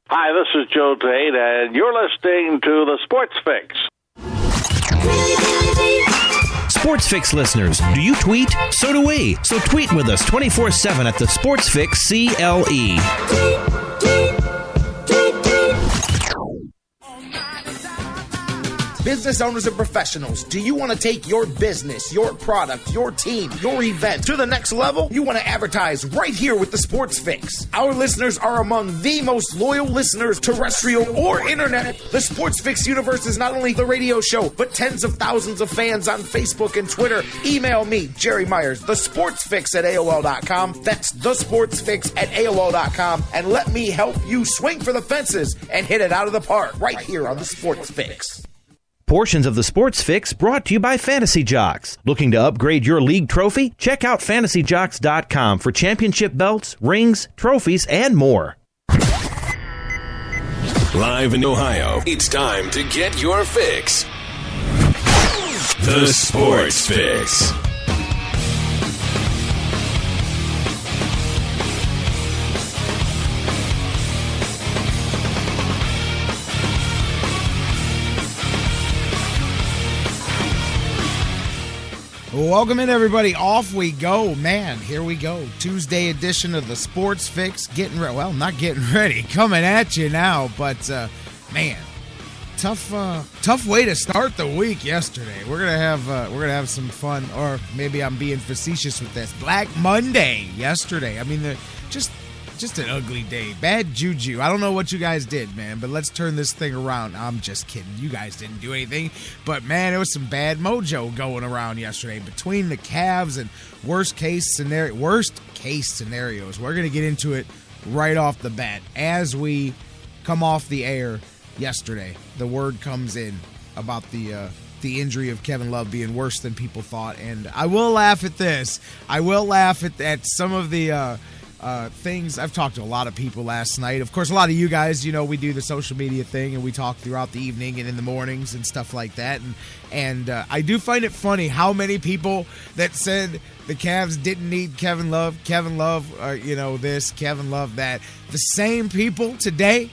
Hi, this is Joe Tate, and you're listening to the Sports Fix. Sports Fix listeners, do you tweet? So do we. So tweet with us 24/7 at the Sports Fix CLE. Business owners and professionals, do you want to take your business, your product, your team, your event to the next level? You want to advertise right here with the Sports Fix. Our listeners are among the most loyal listeners, terrestrial or internet. The Sports Fix universe is not only the radio show, but tens of thousands of fans on Facebook and Twitter. Email me, Jerry Myers, thesportsfix at AOL.com. That's thesportsfix at AOL.com. And let me help you swing for the fences and hit it out of the park right here on the Sports Fix. Portions of the Sports Fix brought to you by Fantasy Jocks. Looking to upgrade your league trophy? Check out fantasyjocks.com for championship belts, rings, trophies, and more. Live in Ohio, it's time to get your fix. The Sports Fix. Welcome in, everybody. Off we go. Man, here we go. Tuesday edition of the Sports Fix. Getting ready. Well, not getting ready. Coming at you now. But, man, tough way to start the week yesterday. We're gonna have some fun. Or maybe I'm being facetious with this. Black Monday yesterday. I mean, just an ugly day. Bad juju. I don't know what you guys did, man, but let's turn this thing around. I'm just kidding. You guys didn't do anything. But, man, it was some bad mojo going around yesterday between the Cavs and worst case scenarios. We're going to get into it right off the bat. As we come off the air yesterday, the word comes in about the injury of Kevin Love being worse than people thought. And I will laugh at this. I will laugh at some of the things. I've talked to a lot of people last night. Of course, a lot of you guys, we do the social media thing and we talk throughout the evening and in the mornings and stuff like that. And I do find it funny how many people that said the Cavs didn't need Kevin Love, this, Kevin Love that. The same people today,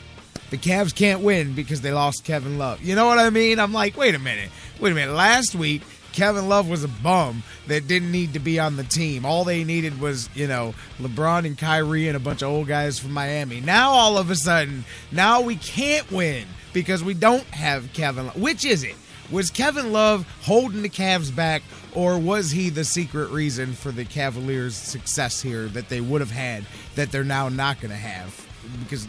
the Cavs can't win because they lost Kevin Love. You know what I mean? I'm like, wait a minute. Last week, Kevin Love was a bum that didn't need to be on the team. All they needed was, LeBron and Kyrie and a bunch of old guys from Miami. Now, all of a sudden, now we can't win because we don't have Kevin Love. Which is it? Was Kevin Love holding the Cavs back, or was he the secret reason for the Cavaliers' success here that they would have had that they're now not going to have? Because,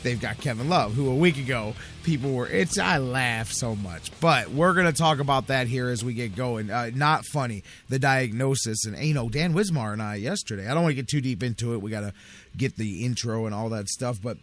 they've got Kevin Love, who a week ago people were, I laugh so much. But we're going to talk about that here as we get going. Not funny, the diagnosis. And, Dan Wismar and I yesterday, I don't want to get too deep into it. We got to get the intro and all that stuff. But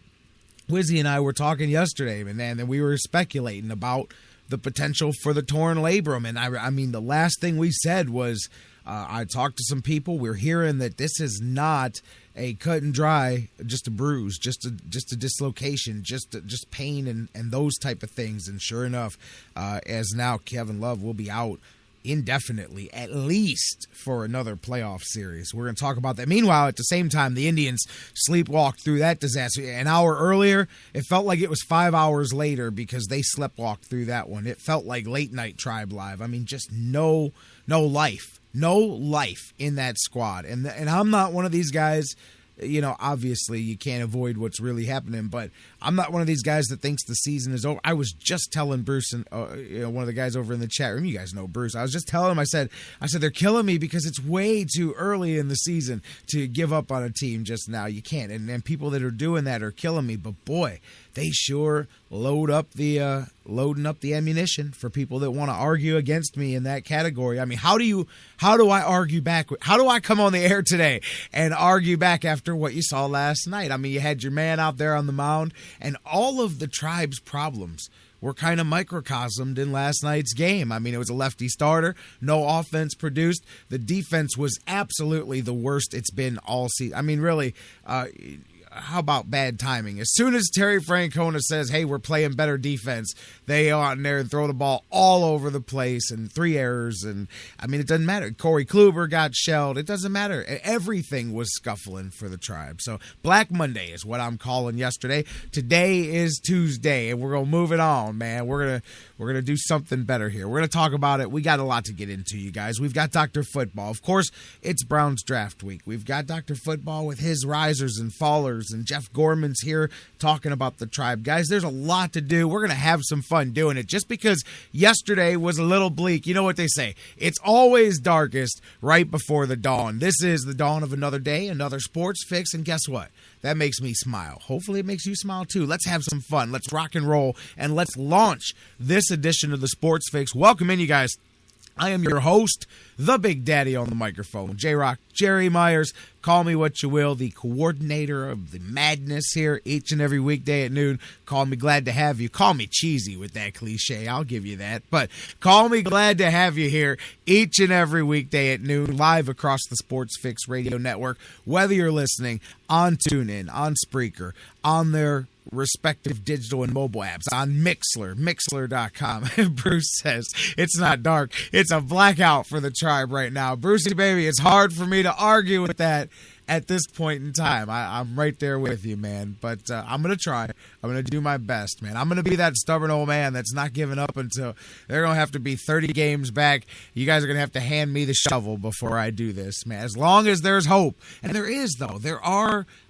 Wizzy and I were talking yesterday, and we were speculating about the potential for the torn labrum. And I mean, the last thing we said was, I talked to some people. We're hearing that this is not a cut and dry, just a bruise, just a dislocation, just pain and those type of things. And sure enough, as now Kevin Love will be out indefinitely, at least for another playoff series. We're going to talk about that. Meanwhile, at the same time, the Indians sleepwalked through that disaster. An hour earlier, it felt like it was 5 hours later because they sleptwalked through that one. It felt like late night Tribe Live. I mean, just no life. No life in that squad. And I'm not one of these guys, obviously you can't avoid what's really happening, but I'm not one of these guys that thinks the season is over. I was just telling Bruce and one of the guys over in the chat room, you guys know Bruce, I was just telling him, I said they're killing me because it's way too early in the season to give up on a team just now. You can't. And people that are doing that are killing me. But boy, they sure loading up the ammunition for people that want to argue against me in that category. I mean, how do I argue back? How do I come on the air today and argue back after what you saw last night? I mean, you had your man out there on the mound, and all of the Tribe's problems were kind of microcosmed in last night's game. I mean, it was a lefty starter, no offense produced. The defense was absolutely the worst it's been all season. I mean, really, how about bad timing? As soon as Terry Francona says, hey, we're playing better defense, they go out in there and throw the ball all over the place and 3 errors. And, I mean, it doesn't matter. Corey Kluber got shelled. It doesn't matter. Everything was scuffling for the Tribe. So Black Monday is what I'm calling yesterday. Today is Tuesday, and we're going to move it on, man. We're going to do something better here. We're going to talk about it. We got a lot to get into, you guys. We've got Dr. Football. Of course, it's Browns draft week. We've got Dr. Football with his risers and fallers, and Jeff Gorman's here talking about the Tribe. Guys, there's a lot to do. We're going to have some fun doing it just because yesterday was a little bleak. You know what they say? It's always darkest right before the dawn. This is the dawn of another day, another sports fix, and guess what? That makes me smile. Hopefully it makes you smile too. Let's have some fun. Let's rock and roll, and let's launch this edition of the Sports Fix. Welcome in, you guys. I am your host, the Big Daddy on the microphone, J-Rocc, Jerry Myers. Call me what you will, the coordinator of the madness here each and every weekday at noon. Call me glad to have you. Call me cheesy with that cliche. I'll give you that. But call me glad to have you here each and every weekday at noon, live across the Sports Fix Radio Network, whether you're listening on TuneIn, on Spreaker, on their respective digital and mobile apps, on Mixler.com. Bruce says it's not dark, it's a blackout for the Tribe right now. Brucey baby, it's hard for me to argue with that at this point in time. I'm right there with you, man. But I'm going to try. I'm going to do my best, man. I'm going to be that stubborn old man that's not giving up until they're going to have to be 30 games back. You guys are going to have to hand me the shovel before I do this, man. As long as there's hope. And there is, though.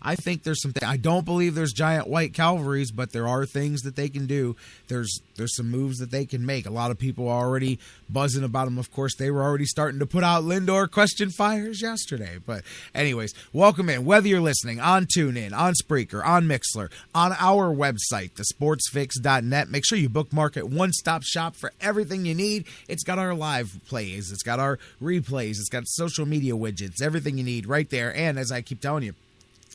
I think there's something. I don't believe there's giant white cavalries, but there are things that they can do. There's some moves that they can make. A lot of people are already buzzing about them. Of course, they were already starting to put out Lindor question fires yesterday. But anyways, welcome in. Whether you're listening on TuneIn, on Spreaker, on Mixler, on our website, thesportsfix.net, make sure you bookmark it. One-stop shop for everything you need. It's got our live plays. It's got our replays. It's got social media widgets. Everything you need right there. And as I keep telling you,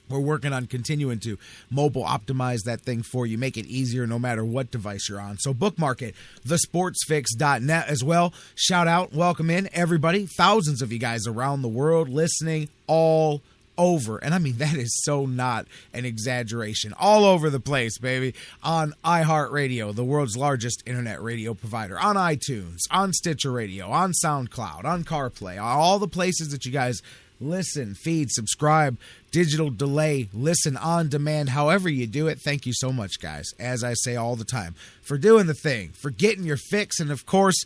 we're working on continuing to mobile optimize that thing for you, make it easier no matter what device you're on. So bookmark it, thesportsfix.net as well. Shout out, welcome in, everybody. Thousands of you guys around the world listening all over. And I mean, that is so not an exaggeration. All over the place, baby. On iHeartRadio, the world's largest internet radio provider. On iTunes, on Stitcher Radio, on SoundCloud, on CarPlay, all the places that you guys listen, feed, subscribe, digital delay, listen on demand, however you do it. Thank you so much, guys, as I say all the time, for doing the thing, for getting your fix, and of course,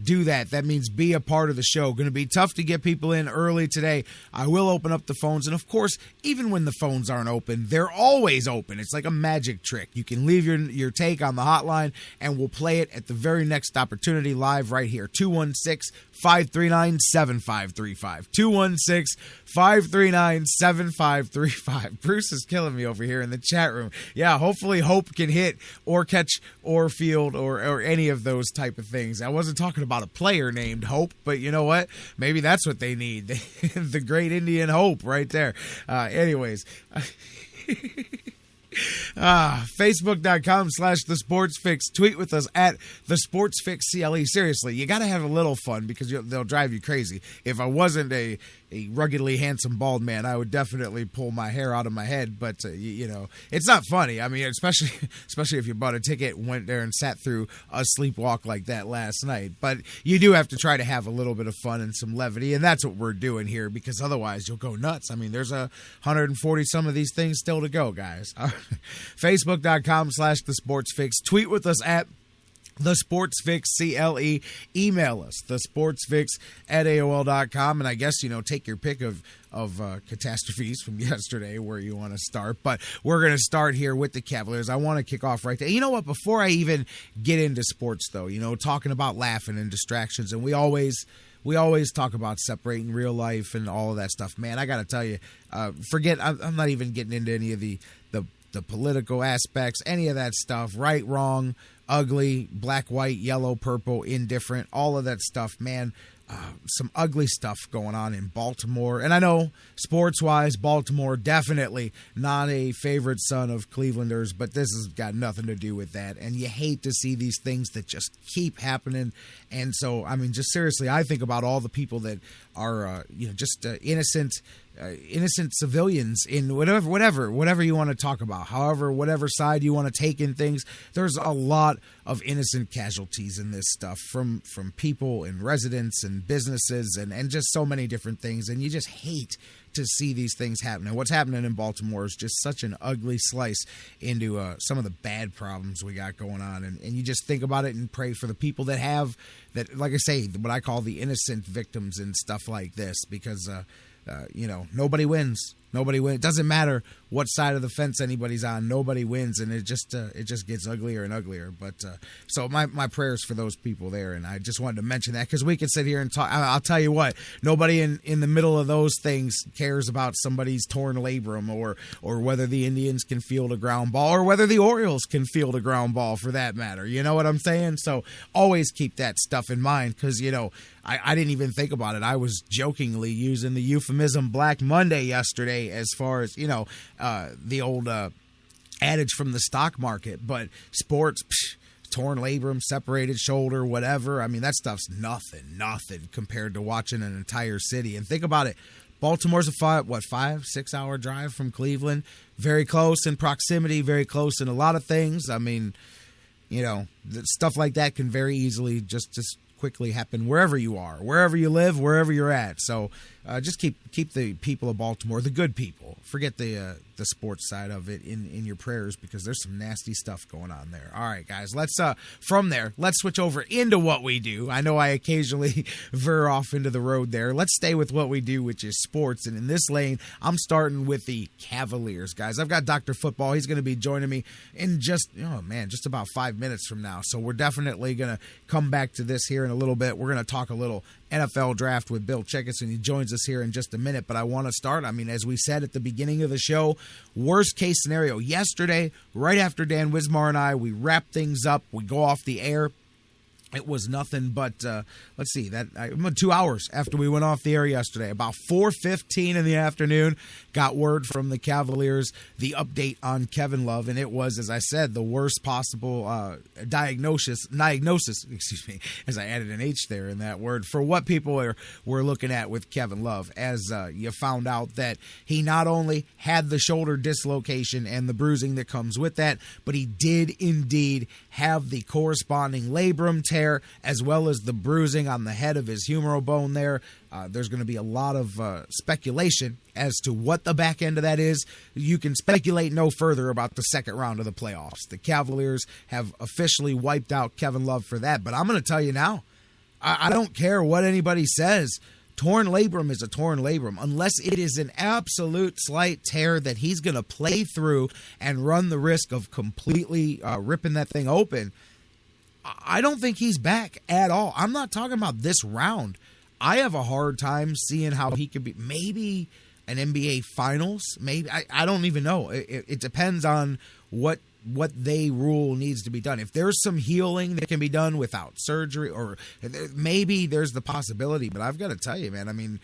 do that. That means be a part of the show. Going to be tough to get people in early today. I will open up the phones, and of course, even when the phones aren't open, they're always open. It's like a magic trick. You can leave your take on the hotline, and we'll play it at the very next opportunity live right here. 216-539-7535. 216-539-7535. Bruce is killing me over here in the chat room. Yeah, hopefully Hope can hit or catch or field or any of those type of things. I wasn't talking about a player named Hope, but you know what? Maybe that's what they need. The great Indian Hope right there. Anyways. Facebook.com/thesportsfix. Tweet with us at thesportsfixcle. Seriously, you got to have a little fun because they'll drive you crazy. If I wasn't a ruggedly handsome bald man, I would definitely pull my hair out of my head. But you know, it's not funny. I mean, especially if you bought a ticket and went there and sat through a sleepwalk like that last night. But you do have to try to have a little bit of fun and some levity, and that's what we're doing here, because otherwise you'll go nuts. I mean, there's 140 some of these things still to go, guys. Facebook.com/thesportsfix. Tweet with us at thesportsfixcle. Email us, thesportsfix@aol.com. And I guess, take your pick of catastrophes from yesterday where you want to start. But we're going to start here with the Cavaliers. I want to kick off right there. You know what? Before I even get into sports, though, talking about laughing and distractions, and we always talk about separating real life and all of that stuff. Man, I got to tell you, I'm not even getting into any of the political aspects, any of that stuff, right, wrong, ugly, black, white, yellow, purple, indifferent, all of that stuff, man. Some ugly stuff going on in Baltimore. And I know, sports-wise, Baltimore definitely not a favorite son of Clevelanders, but this has got nothing to do with that. And you hate to see these things that just keep happening. And so, I mean, just seriously, I think about all the people that are, just innocent innocent civilians in whatever you want to talk about, however, whatever side you want to take in things. There's a lot of innocent casualties in this stuff from people and residents and businesses and just so many different things. And you just hate to see these things happen. And what's happening in Baltimore is just such an ugly slice into some of the bad problems we got going on. And you just think about it and pray for the people that have that, like I say, what I call the innocent victims and stuff like this, because nobody wins. Nobody wins. It doesn't matter what side of the fence anybody's on. Nobody wins, and it just gets uglier and uglier. But so my prayers for those people there, and I just wanted to mention that because we could sit here and talk. I'll tell you what, nobody in the middle of those things cares about somebody's torn labrum or whether the Indians can field a ground ball or whether the Orioles can field a ground ball for that matter. You know what I'm saying? So always keep that stuff in mind because, I didn't even think about it. I was jokingly using the euphemism Black Monday yesterday as far as, the old adage from the stock market. But sports, torn labrum, separated shoulder, whatever. I mean, that stuff's nothing compared to watching an entire city. And think about it. Baltimore's a 5-6 hour drive from Cleveland. Very close in proximity, very close in a lot of things. I mean, stuff like that can very easily just quickly happen wherever you are, wherever you live, wherever you're at. So just keep the people of Baltimore, the good people. Forget the sports side of it in your prayers because there's some nasty stuff going on there. All right, guys, let's switch over into what we do. I know I occasionally veer off into the road there. Let's stay with what we do, which is sports. And in this lane, I'm starting with the Cavaliers, guys. I've got Dr. Football. He's going to be joining me in just about 5 minutes from now. So we're definitely going to come back to this here in a little bit. We're going to talk a little NFL draft with Bill Chickus, he joins us here in just a minute. But I want to start, as we said at the beginning of the show, worst case scenario. Yesterday, right after Dan Wismar and I, we wrap things up. We go off the air. It was nothing but, 2 hours after we went off the air yesterday, about 4:15 in the afternoon, got word from the Cavaliers, the update on Kevin Love, and it was, as I said, the worst possible diagnosis, as I added an H there in that word, for what people were looking at with Kevin Love, as you found out that he not only had the shoulder dislocation and the bruising that comes with that, but he did indeed have the corresponding labrum tear, as well as the bruising on the head of his humeral bone there. There's going to be a lot of speculation as to what the back end of that is. You can speculate no further about the second round of the playoffs. The Cavaliers have officially wiped out Kevin Love for that. But I'm going to tell you now, I don't care what anybody says. Torn labrum is a torn labrum. Unless it is an absolute slight tear that he's going to play through and run the risk of completely ripping that thing open, I don't think he's back at all. I'm not talking about this round. I have a hard time seeing how he could be. Maybe an NBA Finals. Maybe I don't even know. It depends on what they rule needs to be done. If there's some healing that can be done without surgery, or maybe there's the possibility. But I've got to tell you, man.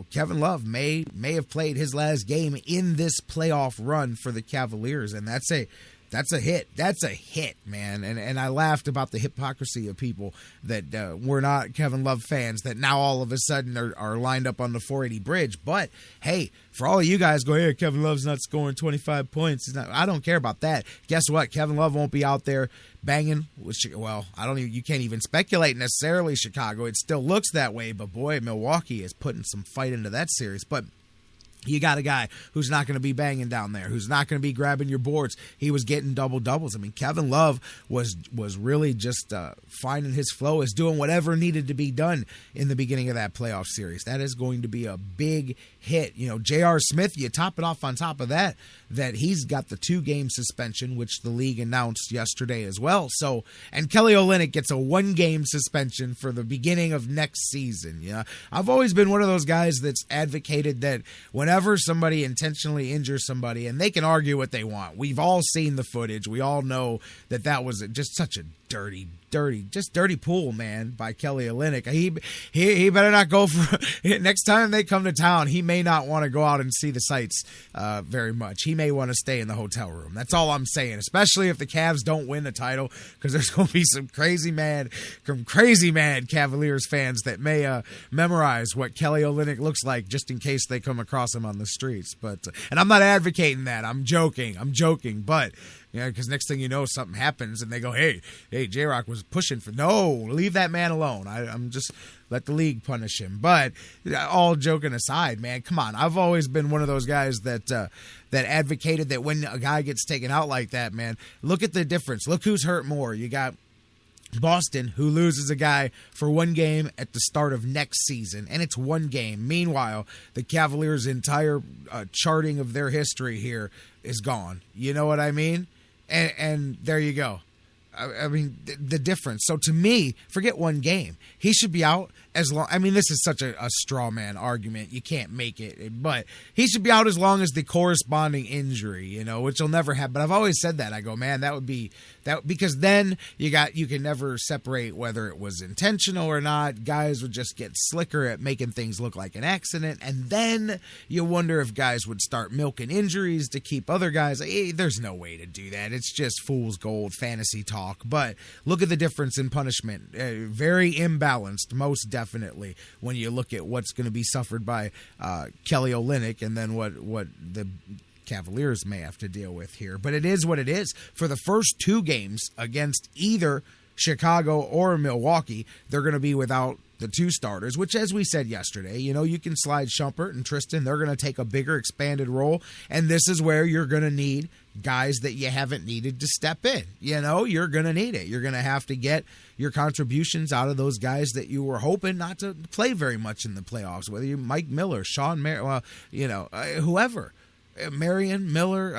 Kevin Love may have played his last game in this playoff run for the Cavaliers, and that's a hit. That's a hit, man. And I laughed about the hypocrisy of people that were not Kevin Love fans that now all of a sudden are lined up on the 480 bridge. But, hey, for all of you guys going, hey, Kevin Love's not scoring 25 points. I don't care about that. Guess what? Kevin Love won't be out there banging. You can't even speculate necessarily Chicago. It still looks that way. But, boy, Milwaukee is putting some fight into that series. But you got a guy who's not going to be banging down there, who's not going to be grabbing your boards. He was getting double-doubles. Kevin Love was really just finding his flow, is doing whatever needed to be done in the beginning of that playoff series. That is going to be a big hit. J.R. Smith, you top it off on top of that he's got the 2-game suspension, which the league announced yesterday as well. So, and Kelly Olynyk gets a 1-game suspension for the beginning of next season. I've always been one of those guys that's advocated that whenever whenever somebody intentionally injures somebody, and they can argue what they want. We've all seen the footage. We all know that was just such a dirty pool, man, by Kelly Olynyk. He better not go for next time they come to town. He may not want to go out and see the sights very much. He may want to stay in the hotel room. That's all I'm saying, especially if the Cavs don't win the title, because there's going to be some crazy mad Cavaliers fans that may memorize what Kelly Olynyk looks like just in case they come across him on the streets. But and I'm not advocating that. I'm joking. But yeah, because next thing you know, something happens and they go, hey, J-Rocc was pushing for. No, leave that man alone. I'm just let the league punish him. But all joking aside, man, come on. I've always been one of those guys that advocated that when a guy gets taken out like that, man, look at the difference. Look who's hurt more. You got Boston, who loses a guy for one game at the start of next season, and it's one game. Meanwhile, the Cavaliers' entire charting of their history here is gone. You know what I mean? And there you go. I mean, the difference. So to me, forget one game. He should be out as long. I mean, this is such a straw man argument. You can't make it. But he should be out as long as the corresponding injury, which will never happen. But I've always said that. I go, man, that would be that, because then you can never separate whether it was intentional or not. Guys would just get slicker at making things look like an accident. And then you wonder if guys would start milking injuries to keep other guys. Hey, there's no way to do that. It's just fool's gold fantasy talk. But look at the difference in punishment. Very imbalanced, most definitely, when you look at what's going to be suffered by Kelly Olynyk and then what the Cavaliers may have to deal with here. But it is what it is. For the first two games against either Chicago or Milwaukee, they're going to be without the two starters, which, as we said yesterday, you can slide Shumpert and Tristan. They're going to take a bigger, expanded role, and this is where you're going to need guys that you haven't needed to step in. You're going to need it. You're going to have to get your contributions out of those guys that you were hoping not to play very much in the playoffs, whether you're Mike Miller, Sean Mar, whoever. Marion Miller,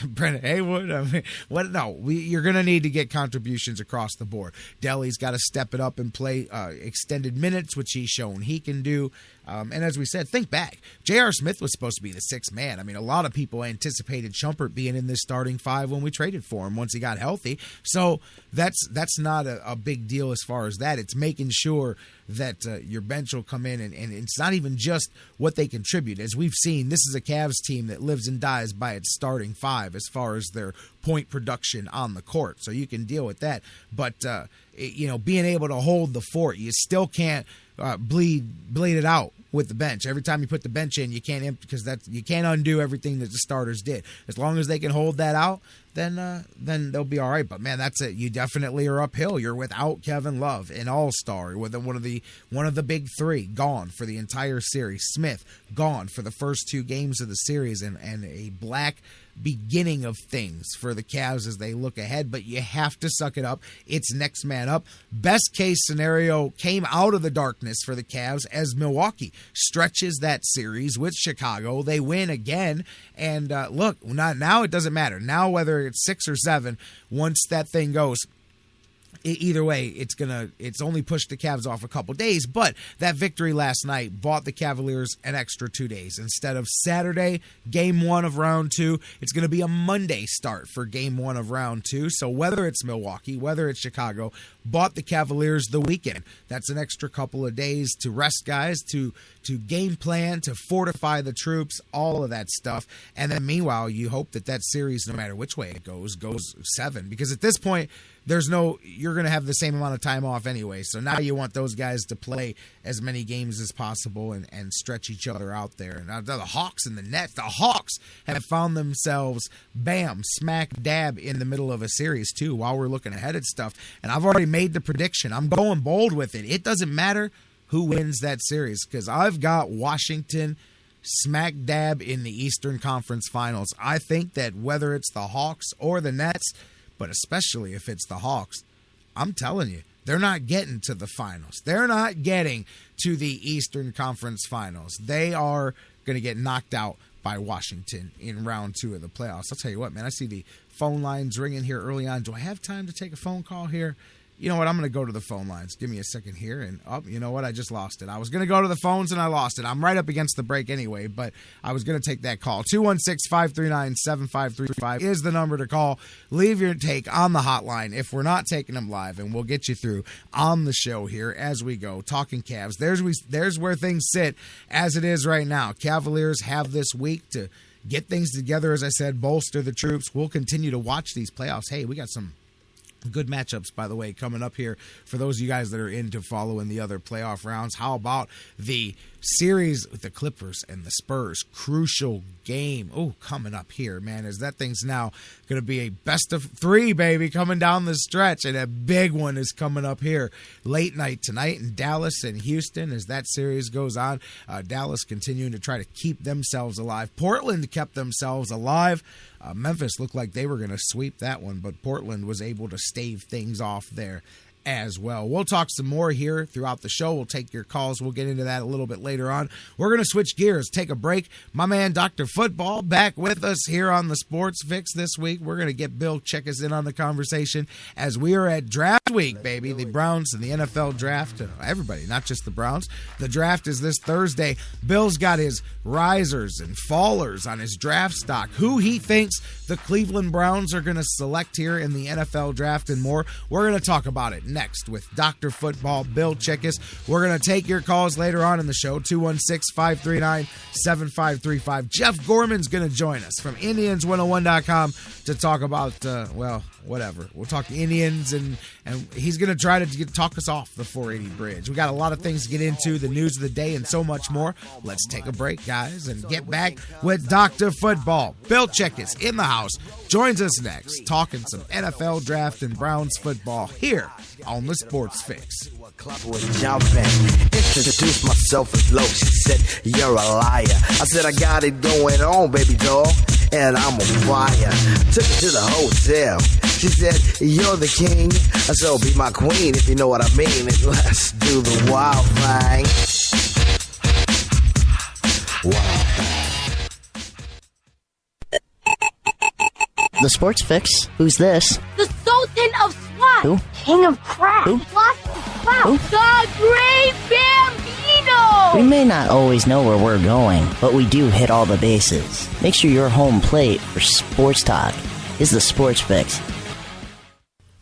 Brennan Haywood. You're going to need to get contributions across the board. Delly's got to step it up and play extended minutes, which he's shown he can do. And as we said, think back. J.R. Smith was supposed to be the sixth man. A lot of people anticipated Shumpert being in this starting five when we traded for him once he got healthy. So that's not a big deal as far as that. It's making sure that your bench will come in, and it's not even just what they contribute. As we've seen, this is a Cavs team that lives and dies by its starting five as far as their point production on the court. So you can deal with that. But, being able to hold the fort, you still can't bleed it out with the bench. Every time you put the bench in, you can't, because you can't undo everything that the starters did. As long as they can hold that out, then they'll be all right. But man, that's it. You definitely are uphill. You're without Kevin Love, an all-star, with one of the big three, gone for the entire series. Smith gone for the first two games of the series, and a black beginning of things for the Cavs as they look ahead. But you have to suck it up. It's next man up. Best case scenario came out of the darkness for the Cavs as Milwaukee stretches that series with Chicago. They win again, and look, now it doesn't matter. Now whether it's 6 or 7, once that thing goes, either way, it's only pushed the Cavs off a couple days. But that victory last night bought the Cavaliers an extra 2 days. Instead of Saturday, game 1 of round 2, it's going to be a Monday start for game 1 of round 2. So whether it's Milwaukee, whether it's Chicago, bought the Cavaliers the weekend. That's an extra couple of days to rest guys, to game plan, to fortify the troops, all of that stuff. And then meanwhile, you hope that series, no matter which way it goes 7. Because at this point, you're going to have the same amount of time off anyway. So now you want those guys to play as many games as possible and stretch each other out there. And the Hawks and the Nets, the Hawks have found themselves, smack dab in the middle of a series too, while we're looking ahead at stuff. And I've already made the prediction. I'm going bold with it. It doesn't matter who wins that series, because I've got Washington smack dab in the Eastern Conference Finals. I think that whether it's the Hawks or the Nets, but especially if it's the Hawks, I'm telling you, they're not getting to the finals. They're not getting to the Eastern Conference Finals. They are going to get knocked out by Washington in round 2 of the playoffs. I'll tell you what, man, I see the phone lines ringing here early on. Do I have time to take a phone call here? You know what? I'm going to go to the phone lines. Give me a second here. And, you know what? I just lost it. I was going to go to the phones, and I lost it. I'm right up against the break anyway, but I was going to take that call. 216-539-7535 is the number to call. Leave your take on the hotline if we're not taking them live, and we'll get you through on the show here as we go. Talking Cavs. There's where things sit as it is right now. Cavaliers have this week to get things together, as I said, bolster the troops. We'll continue to watch these playoffs. Hey, we got some good matchups, by the way, coming up here for those of you guys that are into following the other playoff rounds. How about the series with the Clippers and the Spurs? Crucial game. Oh, coming up here, man, as that thing's now going to be a best of 3, baby, coming down the stretch. And a big one is coming up here late night tonight in Dallas and Houston as that series goes on. Dallas continuing to try to keep themselves alive. Portland kept themselves alive. Memphis looked like they were going to sweep that one, but Portland was able to stave things off there as well. We'll talk some more here throughout the show. We'll take your calls. We'll get into that a little bit later on. We're going to switch gears, take a break. My man, Dr. Football, back with us here on the Sports Fix this week. We're going to get Bill check us in on the conversation as we are at draft week, baby. The Browns and the NFL draft. Everybody, not just the Browns. The draft is this Thursday. Bill's got his risers and fallers on his draft stock. Who he thinks the Cleveland Browns are going to select here in the NFL draft and more. We're going to talk about it next with Dr. Football, Bill Chickus. We're going to take your calls later on in the show, 216-539-7535. Jeff Gorman's going to join us from Indians101.com to talk about, whatever. We'll talk Indians, and he's going to try to talk us off the 480 bridge. We got a lot of things to get into, the news of the day, and so much more. Let's take a break, guys, and get back with Dr. Football. Bill Chickus in the house joins us next, talking some NFL draft and Browns football here on the Sports Fix. Introduced myself as low. She said, "You're a liar." I said, "I got it going on, baby doll, and I'm on fire." Took her to the hotel. She said, "You're the king, so be my queen, if you know what I mean. And let's do the wild thing." Wild thing. The Sports Fix? Who's this? The Sultan of Swat! Who? King of Crap! Who? Lost the Clout! The Great Bambino! We may not always know where we're going, but we do hit all the bases. Make sure your home plate for sports talk is the Sports Fix.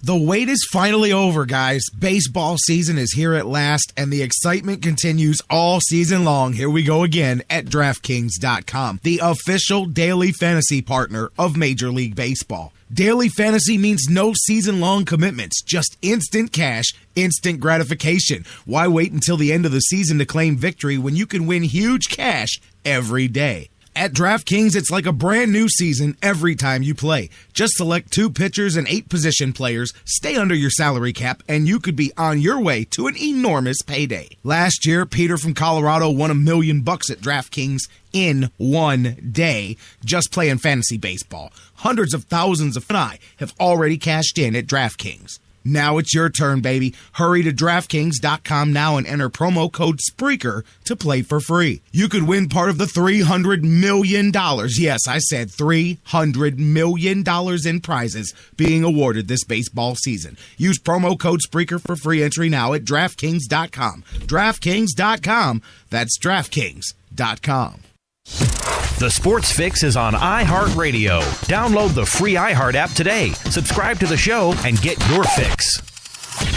The wait is finally over, guys. Baseball season is here at last, and the excitement continues all season long. Here we go again at DraftKings.com, the official daily fantasy partner of Major League Baseball. Daily fantasy means no season-long commitments, just instant cash, instant gratification. Why wait until the end of the season to claim victory when you can win huge cash every day? At DraftKings, it's like a brand new season every time you play. Just select 2 pitchers and 8 position players, stay under your salary cap, and you could be on your way to an enormous payday. Last year, Peter from Colorado won $1 million at DraftKings in one day just playing fantasy baseball. Hundreds of thousands of I have already cashed in at DraftKings. Now it's your turn, baby. Hurry to DraftKings.com now and enter promo code SPREAKER to play for free. You could win part of the $300 million. Yes, I said $300 million in prizes being awarded this baseball season. Use promo code SPREAKER for free entry now at DraftKings.com. DraftKings.com. That's DraftKings.com. The Sports Fix is on iHeartRadio. Download the free iHeart app today. Subscribe to the show and get your fix.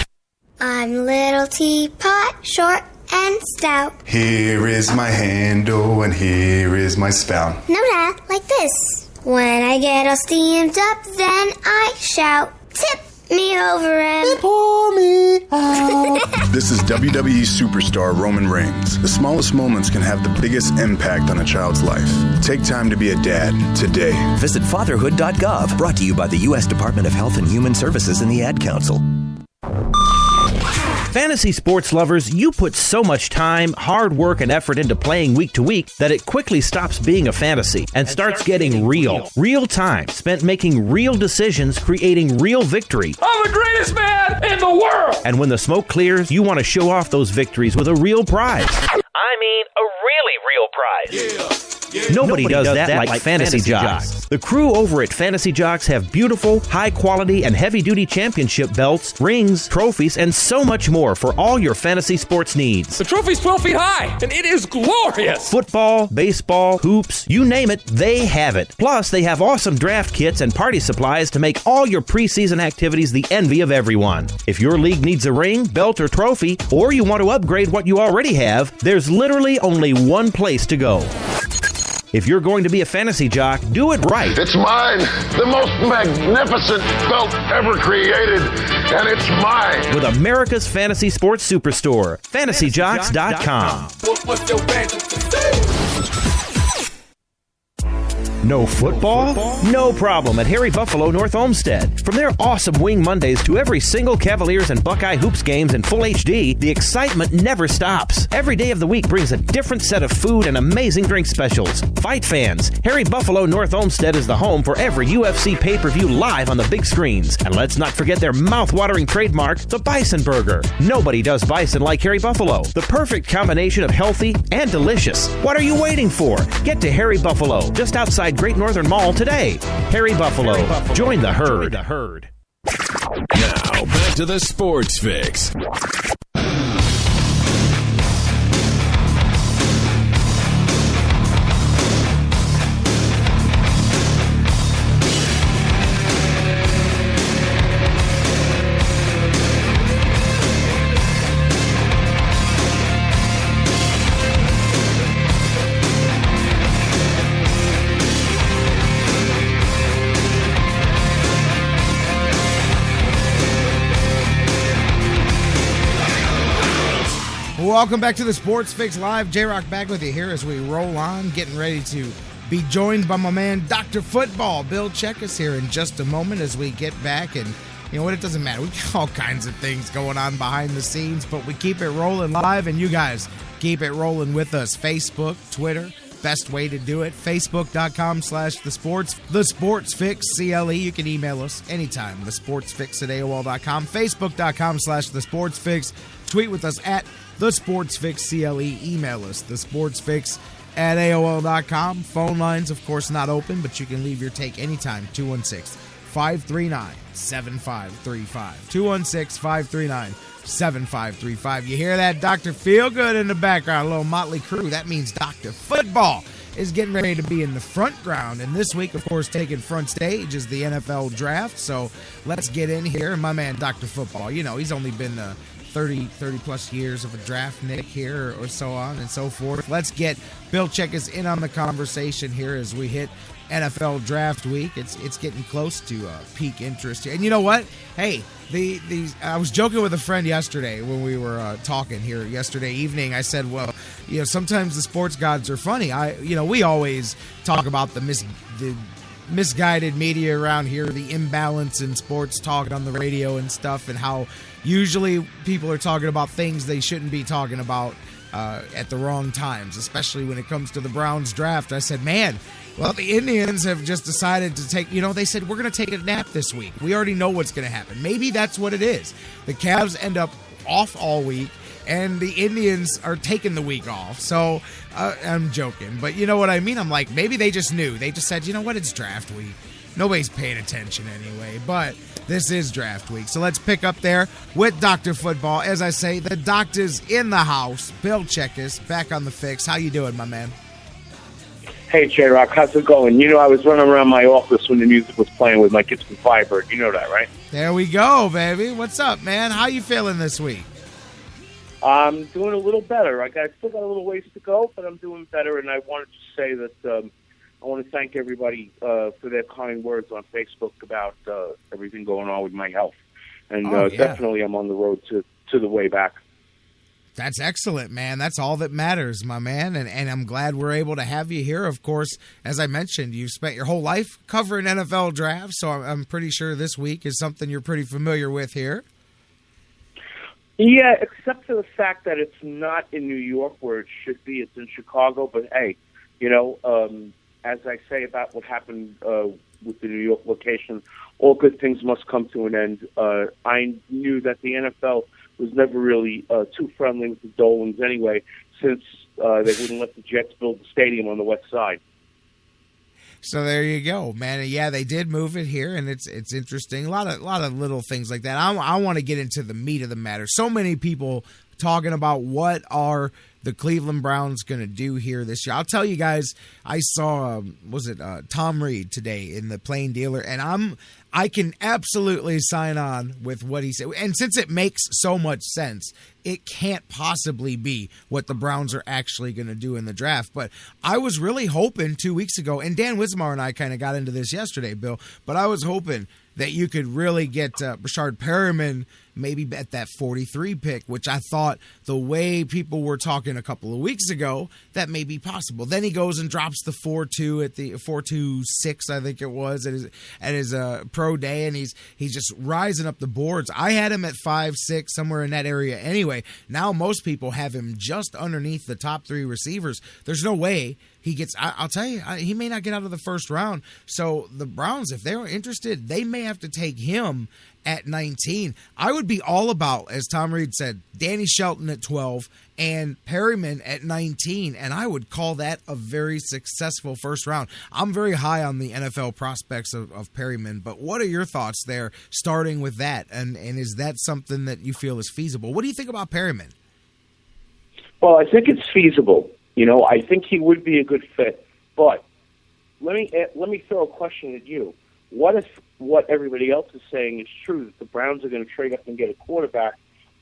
I'm Little Teapot, short and stout. Here is my handle and here is my spout. No, Dad, like this. When I get all steamed up, then I shout, tip me over and pour me out. This is WWE superstar Roman Reigns. The smallest moments can have the biggest impact on a child's life. Take time to be a dad today. Visit fatherhood.gov, brought to you by the U.S. Department of Health and Human Services and the Ad Council. Fantasy sports lovers, you put so much time, hard work, and effort into playing week to week that it quickly stops being a fantasy and starts getting real. Real time spent making real decisions, creating real victory. I'm the greatest man in the world! And when the smoke clears, you want to show off those victories with a real prize. I mean, a really real prize. Yeah. Nobody does that like Fantasy Jocks. The crew over at Fantasy Jocks have beautiful, high-quality, and heavy-duty championship belts, rings, trophies, and so much more for all your fantasy sports needs. The trophy's 12 feet high, and it is glorious. Football, baseball, hoops, you name it, they have it. Plus, they have awesome draft kits and party supplies to make all your preseason activities the envy of everyone. If your league needs a ring, belt, or trophy, or you want to upgrade what you already have, there's literally only one place to go. If you're going to be a fantasy jock, do it right. It's mine, the most magnificent belt ever created, and it's mine. With America's fantasy sports superstore, fantasyjocks.com. What's your fantasy? No football? No problem at Harry Buffalo North Olmsted. From their awesome Wing Mondays to every single Cavaliers and Buckeye Hoops games in full HD, the excitement never stops. Every day of the week brings a different set of food and amazing drink specials. Fight fans, Harry Buffalo North Olmsted is the home for every UFC pay-per-view live on the big screens. And let's not forget their mouth-watering trademark, the Bison Burger. Nobody does bison like Harry Buffalo. The perfect combination of healthy and delicious. What are you waiting for? Get to Harry Buffalo, just outside Great Northern Mall today. Harry Buffalo. Join the herd. Now, back to the Sports Fix. Welcome back to the Sports Fix Live. J-Rocc back with you here as we roll on, getting ready to be joined by my man, Dr. Football. Bill, check us here in just a moment as we get back. And you know what? It doesn't matter. We got all kinds of things going on behind the scenes, but we keep it rolling live, and you guys keep it rolling with us. Facebook, Twitter, best way to do it. Facebook.com/The Sports Fix, CLE. You can email us anytime. TheSportsFix@AOL.com. Facebook.com/The Sports Fix. Tweet with us at The Sports Fix CLE. Email us, thesportsfix@AOL.com. Phone lines, of course, not open, but you can leave your take anytime. 216-539-7535. 216-539-7535. You hear that? Dr. Feelgood in the background, a little motley crew. That means Dr. Football is getting ready to be in the front ground. And this week, of course, taking front stage is the NFL draft. So let's get in here. My man, Dr. Football, you know, he's only been 30 plus years of a draft nick here or so on and so forth. Let's get Bill Checkers in on the conversation here as we hit NFL draft week. It's getting close to peak interest here. And you know what? Hey, I was joking with a friend yesterday when we were talking here yesterday evening. I said, well, you know, sometimes the sports gods are funny. We always talk about the misguided media around here, the imbalance in sports talk on the radio and stuff, and how usually people are talking about things they shouldn't be talking about at the wrong times, especially when it comes to the Browns draft. I said, man, well, the Indians have just decided to take, they said, we're going to take a nap this week. We already know what's going to happen. Maybe that's what it is. The Cavs end up off all week, and the Indians are taking the week off. So I'm joking, but you know what I mean? I'm like, maybe they just knew. They just said, you know what? It's draft week. Nobody's paying attention anyway, but this is draft week. So let's pick up there with Dr. Football. As I say, the doctor's in the house. Bill Checkers, back on the fix. How you doing, my man? Hey, J-Rocc, how's it going? I was running around my office when the music was playing with my kids from Firebird. You know that, right? There we go, baby. What's up, man? How you feeling this week? I'm doing a little better. I still got a little ways to go, but I'm doing better. And I wanted to say that I want to thank everybody for their kind words on Facebook about everything going on with my health. And definitely I'm on the road to the way back. That's excellent, man. That's all that matters, my man. And I'm glad we're able to have you here. Of course, as I mentioned, you've spent your whole life covering NFL drafts, so I'm pretty sure this week is something you're pretty familiar with here. Yeah, except for the fact that it's not in New York where it should be. It's in Chicago. But, hey, as I say about what happened with the New York location, all good things must come to an end. I knew that the NFL was never really too friendly with the Dolans anyway, since they wouldn't let the Jets build the stadium on the west side. So there you go, man. Yeah, they did move it here, and it's interesting. A lot of little things like that. I want to get into the meat of the matter. So many people talking about what are the Cleveland Browns going to do here this year. I'll tell you guys, I saw, Tom Reed today in the Plain Dealer, and I can absolutely sign on with what he said. And since it makes so much sense, it can't possibly be what the Browns are actually going to do in the draft. But I was really hoping 2 weeks ago, and Dan Wismar and I kind of got into this yesterday, Bill, but I was hoping that you could really get Rashard Perriman maybe at that 43 pick, which I thought the way people were talking a couple of weeks ago, that may be possible. Then he goes and drops the 4.2 at the 4.26, I think it was, at his pro day, and he's just rising up the boards. I had him at 5.6, somewhere in that area anyway. Now most people have him just underneath the top three receivers. There's no way he gets, I'll tell you, he may not get out of the first round. So the Browns, if they're interested, they may have to take him at 19. I would be all about, as Tom Reed said, Danny Shelton at 12 and Perriman at 19, and I would call that a very successful first round. I'm very high on the NFL prospects of Perriman, but what are your thoughts there, starting with that, and is that something that you feel is feasible? What do you think about Perriman? Well, I think it's feasible. I think he would be a good fit, but let me throw a question at you. What if what everybody else is saying is true, that the Browns are going to trade up and get a quarterback,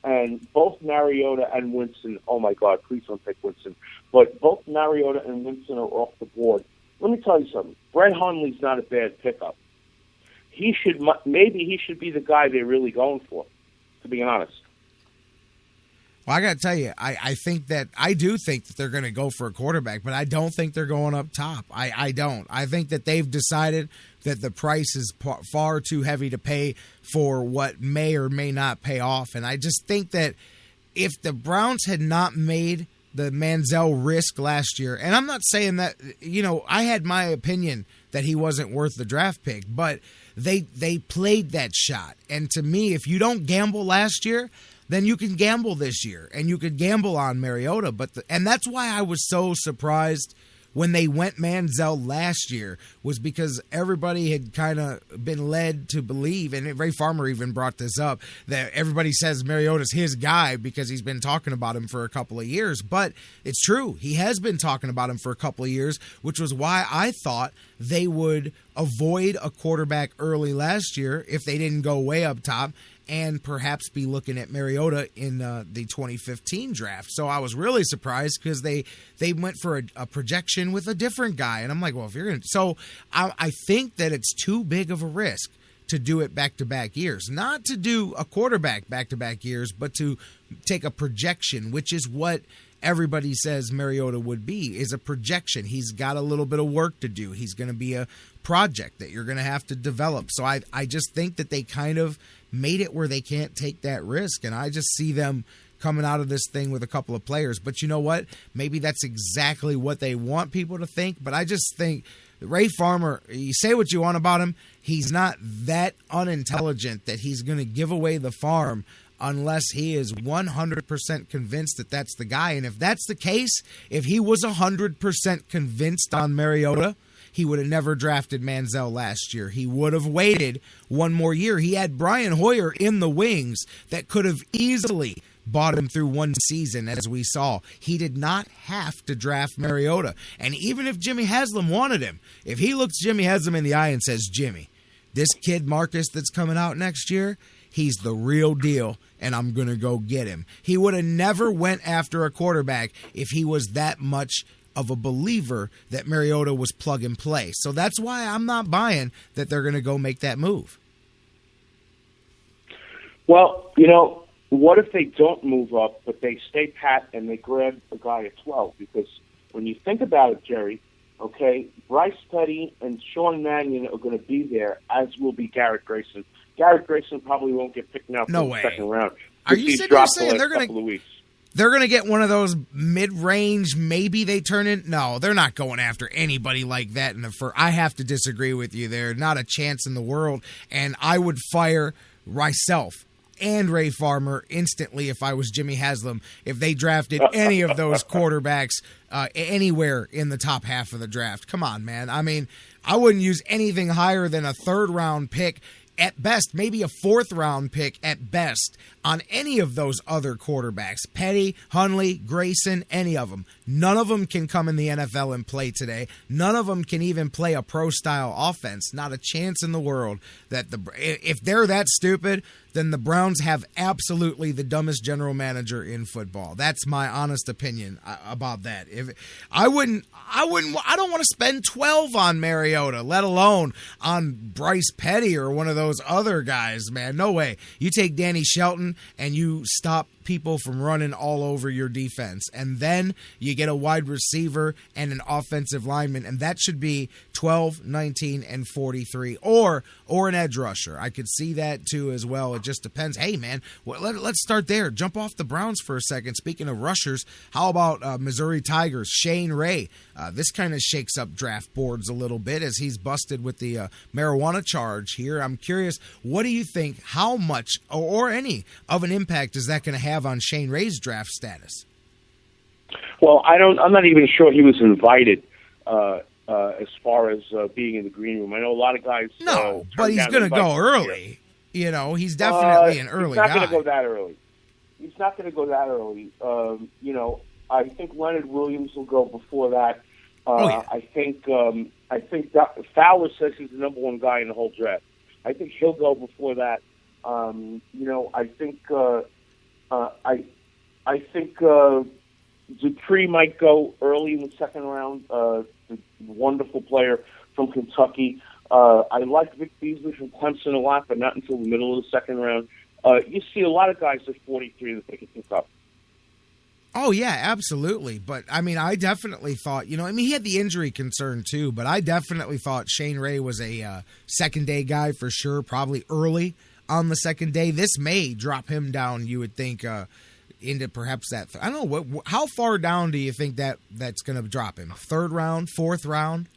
and both Mariota and Winston, oh my God, please don't pick Winston, but both Mariota and Winston are off the board. Let me tell you something. Brett Hundley's not a bad pickup. Maybe he should be the guy they're really going for, to be honest. Well, I got to tell you, I do think that they're going to go for a quarterback, but I don't think they're going up top. I don't. I think that they've decided that the price is far too heavy to pay for what may or may not pay off. And I just think that if the Browns had not made the Manziel risk last year, and I'm not saying that, I had my opinion that he wasn't worth the draft pick, but they played that shot. And to me, if you don't gamble last year, then you can gamble this year, and you could gamble on Mariota. And that's why I was so surprised when they went Manziel last year, was because everybody had kind of been led to believe, and Ray Farmer even brought this up, that everybody says Mariota's his guy because he's been talking about him for a couple of years. But it's true. He has been talking about him for a couple of years, which was why I thought they would avoid a quarterback early last year if they didn't go way up top, and perhaps be looking at Mariota in the 2015 draft. So I was really surprised because they went for a projection with a different guy. And I'm like, well, if you're going to... So I think that it's too big of a risk to do it back-to-back years. Not to do a quarterback back-to-back years, but to take a projection, which is what everybody says Mariota would be, is a projection. He's got a little bit of work to do. He's going to be a project that you're going to have to develop. So I just think that they kind of made it where they can't take that risk, and I just see them coming out of this thing with a couple of players. But you know what? Maybe that's exactly what they want people to think, but I just think Ray Farmer, you say what you want about him, he's not that unintelligent that he's going to give away the farm unless he is 100% convinced that that's the guy. And if that's the case, if he was 100% convinced on Mariota, he would have never drafted Manziel last year. He would have waited one more year. He had Brian Hoyer in the wings that could have easily bought him through one season, as we saw. He did not have to draft Mariota. And even if Jimmy Haslam wanted him, if he looks Jimmy Haslam in the eye and says, Jimmy, this kid Marcus that's coming out next year, he's the real deal, and I'm going to go get him. He would have never went after a quarterback if he was that much of a believer that Mariota was plug and play. So that's why I'm not buying that they're going to go make that move. Well, what if they don't move up, but they stay pat and they grab a guy at 12? Because when you think about it, Jerry, okay, Bryce Petty and Sean Mannion are going to be there, as will be Garrett Grayson. Garrett Grayson probably won't get picked out in the second round. Are you saying they're going to get one of those mid-range, maybe they turn in? No, they're not going after anybody like that in the first. I have to disagree with you there. Not a chance in the world. And I would fire myself and Ray Farmer instantly if I was Jimmy Haslam, if they drafted any of those quarterbacks anywhere in the top half of the draft. Come on, man. I mean, I wouldn't use anything higher than a third-round pick at best, maybe a fourth-round pick at best on any of those other quarterbacks. Petty, Hundley, Grayson, any of them. None of them can come in the NFL and play today. None of them can even play a pro-style offense. Not a chance in the world that if they're that stupid, then the Browns have absolutely the dumbest general manager in football. That's my honest opinion about that. I don't want to spend 12 on Mariota, let alone on Bryce Petty or one of those other guys, man. No way. You take Danny Shelton and you stop people from running all over your defense. And then you get a wide receiver and an offensive lineman, and that should be 12, 19, and 43, or an edge rusher. I could see that too as well. It just depends. Hey, man, let's start there. Jump off the Browns for a second. Speaking of rushers, how about Missouri Tigers, Shane Ray? This kind of shakes up draft boards a little bit as he's busted with the marijuana charge here. I'm curious, what do you think, how much or any of an impact is that going to have on Shane Ray's draft status? Well, I'm not even sure he was invited as far as being in the green room. I know a lot of guys. No, but he's going to go early. You know, he's definitely an early guy. He's not going to go that early. He's not going to go that early. You know, I think Leonard Williams will go before that. Yeah. I think Fowler says he's the number one guy in the whole draft. I think he'll go before that. You know, I think Dupree might go early in the second round. The wonderful player from Kentucky. I like Vic Beasley from Clemson a lot, but not until the middle of the second round. You see a lot of guys at 43 that they can pick up. Oh, yeah, absolutely. But, I mean, I definitely thought, he had the injury concern too, but I definitely thought Shane Ray was a second-day guy for sure, probably early on the second day. This may drop him down, you would think, into perhaps that. I don't know. How far down do you think that's going to drop him? Third round, fourth round?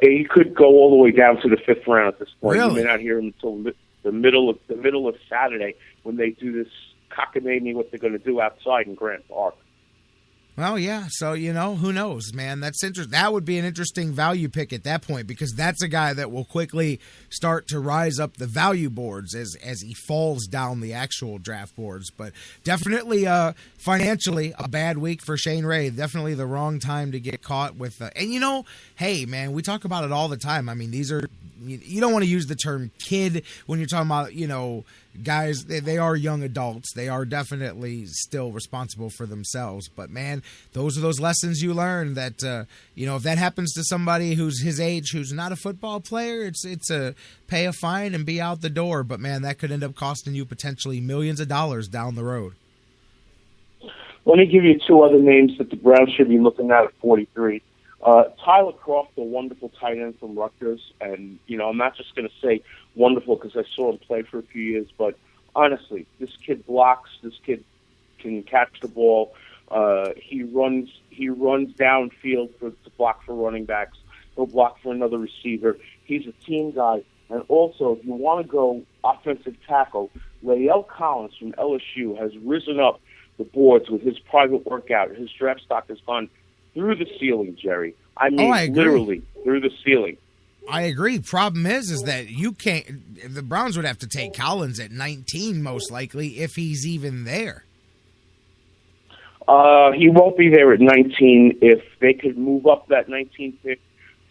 He could go all the way down to the fifth round at this point. Really? You may not hear him until the middle of Saturday when they do this cockamamie what they're going to do outside in Grant Park. Well, yeah. So, who knows, man? That's interesting. That would be an interesting value pick at that point because that's a guy that will quickly start to rise up the value boards as he falls down the actual draft boards. But definitely financially a bad week for Shane Ray. Definitely the wrong time to get caught with. Hey, man, we talk about it all the time. I mean, these are you don't want to use the term kid when you're talking about, guys, they are young adults. They are definitely still responsible for themselves. But, man, those are those lessons you learn that, if that happens to somebody who's his age who's not a football player, it's a pay a fine and be out the door. But, man, that could end up costing you potentially millions of dollars down the road. Let me give you two other names that the Browns should be looking at 43. Tyler Croft, a wonderful tight end from Rutgers, and, I'm not just going to say wonderful because I saw him play for a few years, but honestly, this kid blocks, this kid can catch the ball, he runs downfield to block for running backs, he'll block for another receiver, he's a team guy, and also, if you want to go offensive tackle, Lael Collins from LSU has risen up the boards with his private workout, his draft stock has gone through the ceiling, Jerry. I mean, literally through the ceiling. I agree. Problem is that you can't. The Browns would have to take Collins at 19, most likely, if he's even there. He won't be there at 19. If they could move up that 19 pick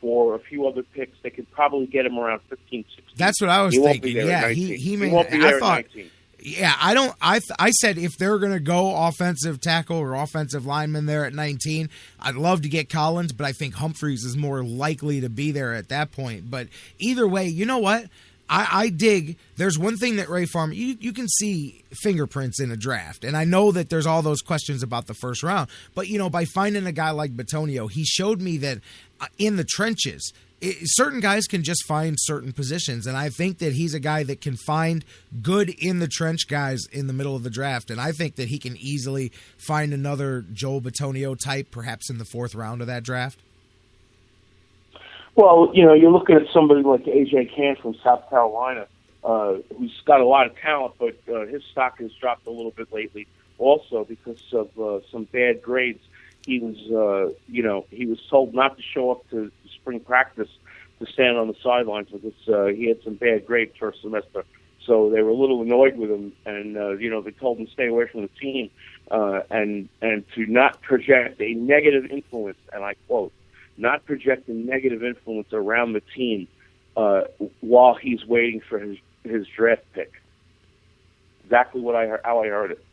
for a few other picks, they could probably get him around 15, 16. That's what I was thinking. Yeah, he won't be there at 19. Yeah, I said if they're going to go offensive tackle or offensive lineman there at 19, I'd love to get Collins, but I think Humphreys is more likely to be there at that point. But either way, you know what? I dig. There's one thing that Ray Farmer, you can see fingerprints in a draft. And I know that there's all those questions about the first round. But, by finding a guy like Bitonio, he showed me that in the trenches, certain guys can just find certain positions, and I think that he's a guy that can find good in the trench guys in the middle of the draft, and I think that he can easily find another Joel Bitonio type, perhaps in the fourth round of that draft. Well, you're looking at somebody like A.J. Cann from South Carolina. who's got a lot of talent, but his stock has dropped a little bit lately. Also, because of some bad grades, he was told not to show up to spring practice to stand on the sidelines because he had some bad grades first semester. So they were a little annoyed with him, and they told him to stay away from the team and to not project a negative influence. And I quote, "Not project a negative influence around the team while he's waiting for his draft pick." Exactly how I heard it.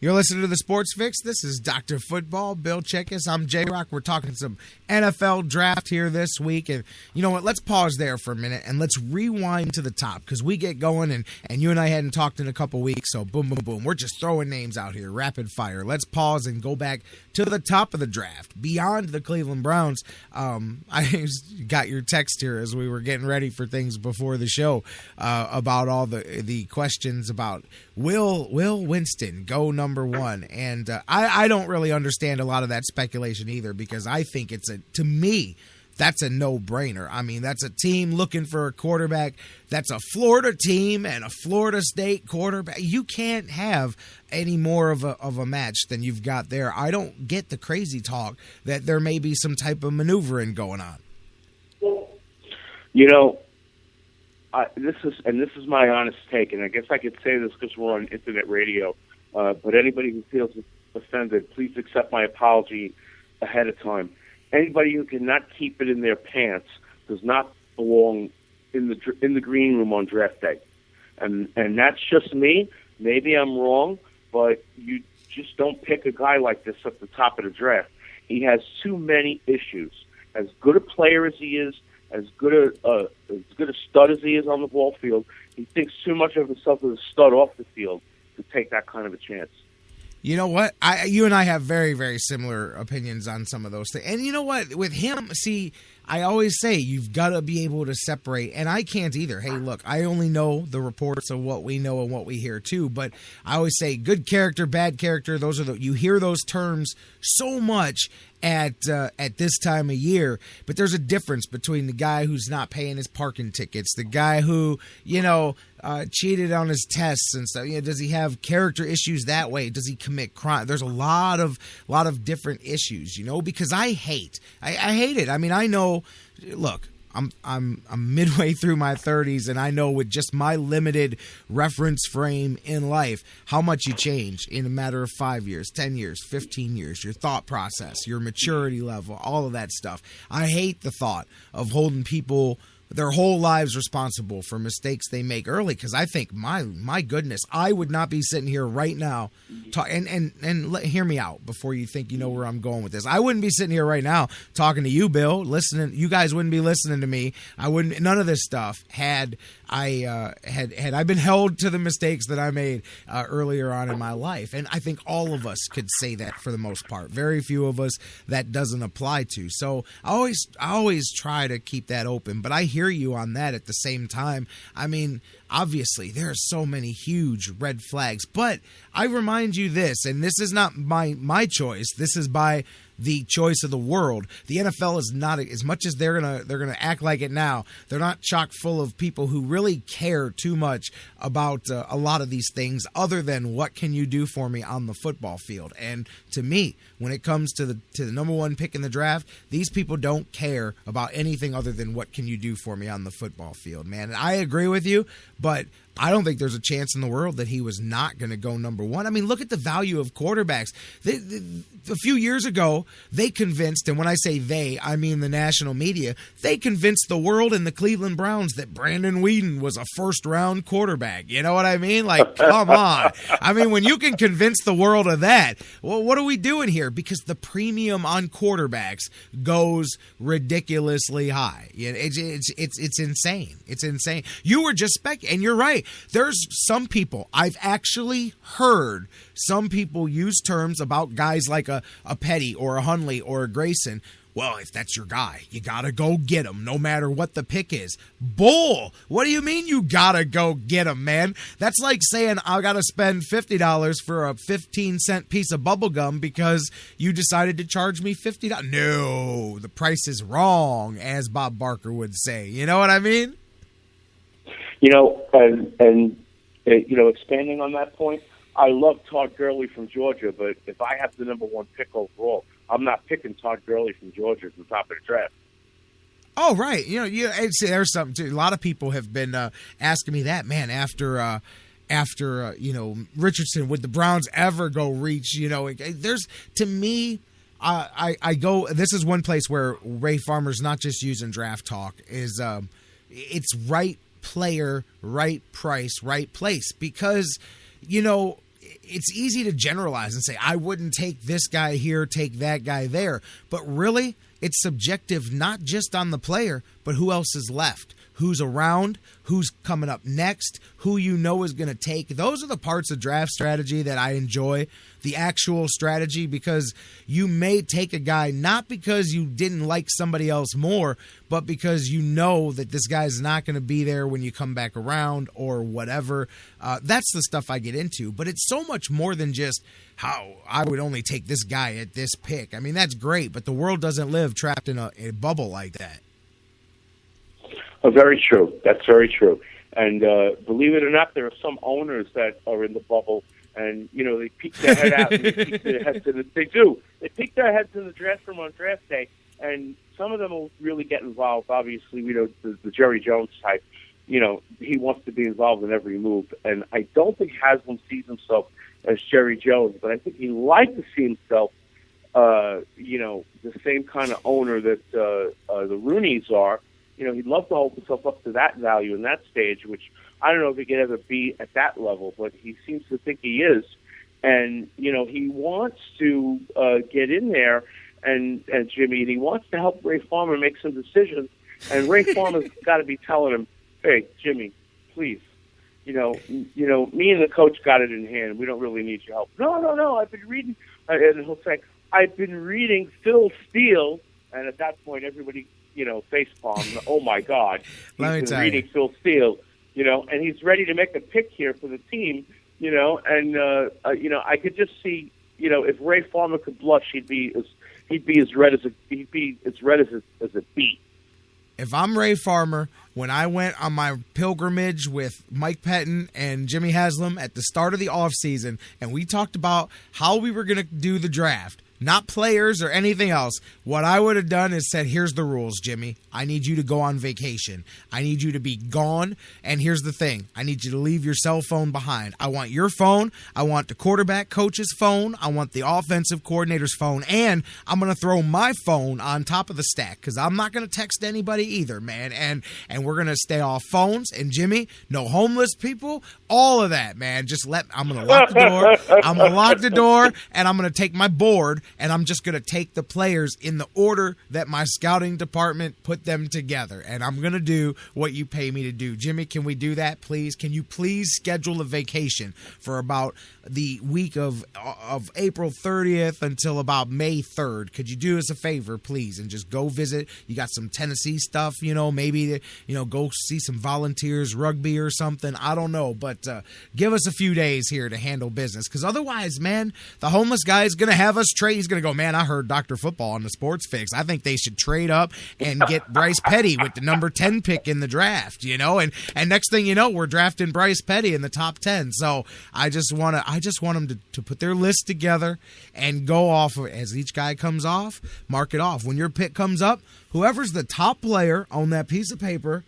You're listening to the Sports Fix. This is Dr. Football, Bill Chickus. I'm J-Rocc. We're talking some NFL draft here this week. And you know what? Let's pause there for a minute and let's rewind to the top because we get going and you and I hadn't talked in a couple weeks. So boom, boom, boom. We're just throwing names out here, rapid fire. Let's pause and go back to the top of the draft, beyond the Cleveland Browns. I got your text here as we were getting ready for things before the show about all the questions about will Winston go number one, and I don't really understand a lot of that speculation either because I think to me that's a no-brainer. I mean, that's a team looking for a quarterback. That's a Florida team and a Florida State quarterback. You can't have any more of a match than you've got there. I don't get the crazy talk that there may be some type of maneuvering going on. This is my honest take, and I guess I could say this because we're on internet radio. But anybody who feels offended, please accept my apology ahead of time. Anybody who cannot keep it in their pants does not belong in the green room on draft day, and that's just me. Maybe I'm wrong, but you just don't pick a guy like this at the top of the draft. He has too many issues. As good a player as he is, as good a stud as he is on the ball field, he thinks too much of himself as a stud off the field to take that kind of a chance. You know what? You and I have very, very similar opinions on some of those things. And you know what? With him, see, I always say you've got to be able to separate, and I can't either. Hey, look, I only know the reports of what we know and what we hear too, but I always say good character, bad character, those are you hear those terms so much at this time of year, but there's a difference between the guy who's not paying his parking tickets, the guy who, cheated on his tests and stuff. Does he have character issues that way? Does he commit crime? There's a lot of different issues, because I hate it. I mean, I know, look, I'm midway through my 30s, and I know with just my limited reference frame in life how much you change in a matter of 5 years, 10 years, 15 years, your thought process, your maturity level, all of that stuff. I hate the thought of holding people their whole lives responsible for mistakes they make early, because I think, my goodness, I would not be sitting here right now hear me out before you think you know where I'm going with this. I wouldn't be sitting here right now talking to you, Bill, listening. You guys wouldn't be listening to me. I wouldn't. None of this stuff had I been held to the mistakes that I made earlier on in my life. And I think all of us could say that for the most part. Very few of us that doesn't apply to. So I always try to keep that open. But I hear you on that at the same time. I mean, obviously, there are so many huge red flags. But I remind you this, and this is not my choice. This is by the choice of the world. The NFL is not, as much as they're gonna act like it now, they're not chock full of people who really care too much about a lot of these things other than what can you do for me on the football field. And to me, when it comes to the number one pick in the draft, these people don't care about anything other than what can you do for me on the football field, man. And I agree with you, but I don't think there's a chance in the world that he was not going to go number one. I mean, look at the value of quarterbacks. A few years ago, they convinced, and when I say they, I mean the national media, they convinced the world and the Cleveland Browns that Brandon Weeden was a first-round quarterback. You know what I mean? Like, come on. I mean, when you can convince the world of that, well, what are we doing here? Because the premium on quarterbacks goes ridiculously high. It's insane. It's insane. You were just and you're right. There's some people, I've actually heard some people use terms about guys like a Petty or a Hundley or a Grayson. Well, if that's your guy, you got to go get him no matter what the pick is. Bull! What do you mean you got to go get him, man? That's like saying I got to spend $50 for a 15-cent piece of bubble gum because you decided to charge me $50. No, the price is wrong, as Bob Barker would say. You know what I mean? Expanding on that point, I love Todd Gurley from Georgia, but if I have the number one pick overall, I'm not picking Todd Gurley from Georgia at the top of the draft. Oh, right. There's something too. A lot of people have been asking me that, man, after Richardson, would the Browns ever go reach? There's, to me, I go. This is one place where Ray Farmer's not just using draft talk. It's right player, right price, right place, because it's easy to generalize and say I wouldn't take this guy here, take that guy there, but really it's subjective, not just on the player, but who else is left, who's around, who's coming up next, who is going to take. Those are the parts of draft strategy that I enjoy, the actual strategy, because you may take a guy not because you didn't like somebody else more, but because you know that this guy's not going to be there when you come back around or whatever. That's the stuff I get into, but it's so much more than just how I would only take this guy at this pick. I mean, that's great, but the world doesn't live trapped in a bubble like that. Very true. That's very true. And believe it or not, there are some owners that are in the bubble, and they peek their head out. And they peek their heads in They do. They peek their heads in the draft room on draft day, and some of them will really get involved. Obviously, the Jerry Jones type. He wants to be involved in every move, and I don't think Haslam sees himself as Jerry Jones, but I think he'd like to see himself, the same kind of owner that the Rooneys are. He'd love to hold himself up to that value in that stage, which I don't know if he could ever be at that level, but he seems to think he is. And, he wants to get in there, and Jimmy, and he wants to help Ray Farmer make some decisions. And Ray Farmer's got to be telling him, hey, Jimmy, please, me and the coach got it in hand. We don't really need your help. No, I've been reading. And he'll say, I've been reading Phil Steele. And at that point, everybody, facepalm. Oh, my God. He's been reading Phil Steele, and he's ready to make a pick here for the team, and, I could just see, if Ray Farmer could blush, he'd be as red as a beet. If I'm Ray Farmer, when I went on my pilgrimage with Mike Pettin and Jimmy Haslam at the start of the offseason, and we talked about how we were going to do the draft, not players or anything else, what I would have done is said, here's the rules, Jimmy. I need you to go on vacation. I need you to be gone. And here's the thing. I need you to leave your cell phone behind. I want your phone. I want the quarterback coach's phone. I want the offensive coordinator's phone. And I'm going to throw my phone on top of the stack because I'm not going to text anybody either, man. And we're going to stay off phones. And Jimmy, no homeless people, all of that, man. I'm going to lock the door. I'm going to lock the door, and I'm going to take my board, and I'm just going to take the players in the order that my scouting department put them together. And I'm going to do what you pay me to do. Jimmy, can we do that, please? Can you please schedule a vacation for about the week of April 30th until about May 3rd? Could you do us a favor, please, and just go visit? You got some Tennessee stuff, maybe, go see some Volunteers rugby or something. I don't know, but give us a few days here to handle business, because otherwise, man, the homeless guy is going to have us trade. He's going to go, man, I heard Dr. Football on the Sports Fix. I think they should trade up and get Bryce Petty with the number 10 pick in the draft, and next thing you know, we're drafting Bryce Petty in the top 10. So I just want them to put their list together and go off of, as each guy comes off, mark it off. When your pick comes up, whoever's the top player on that piece of paper,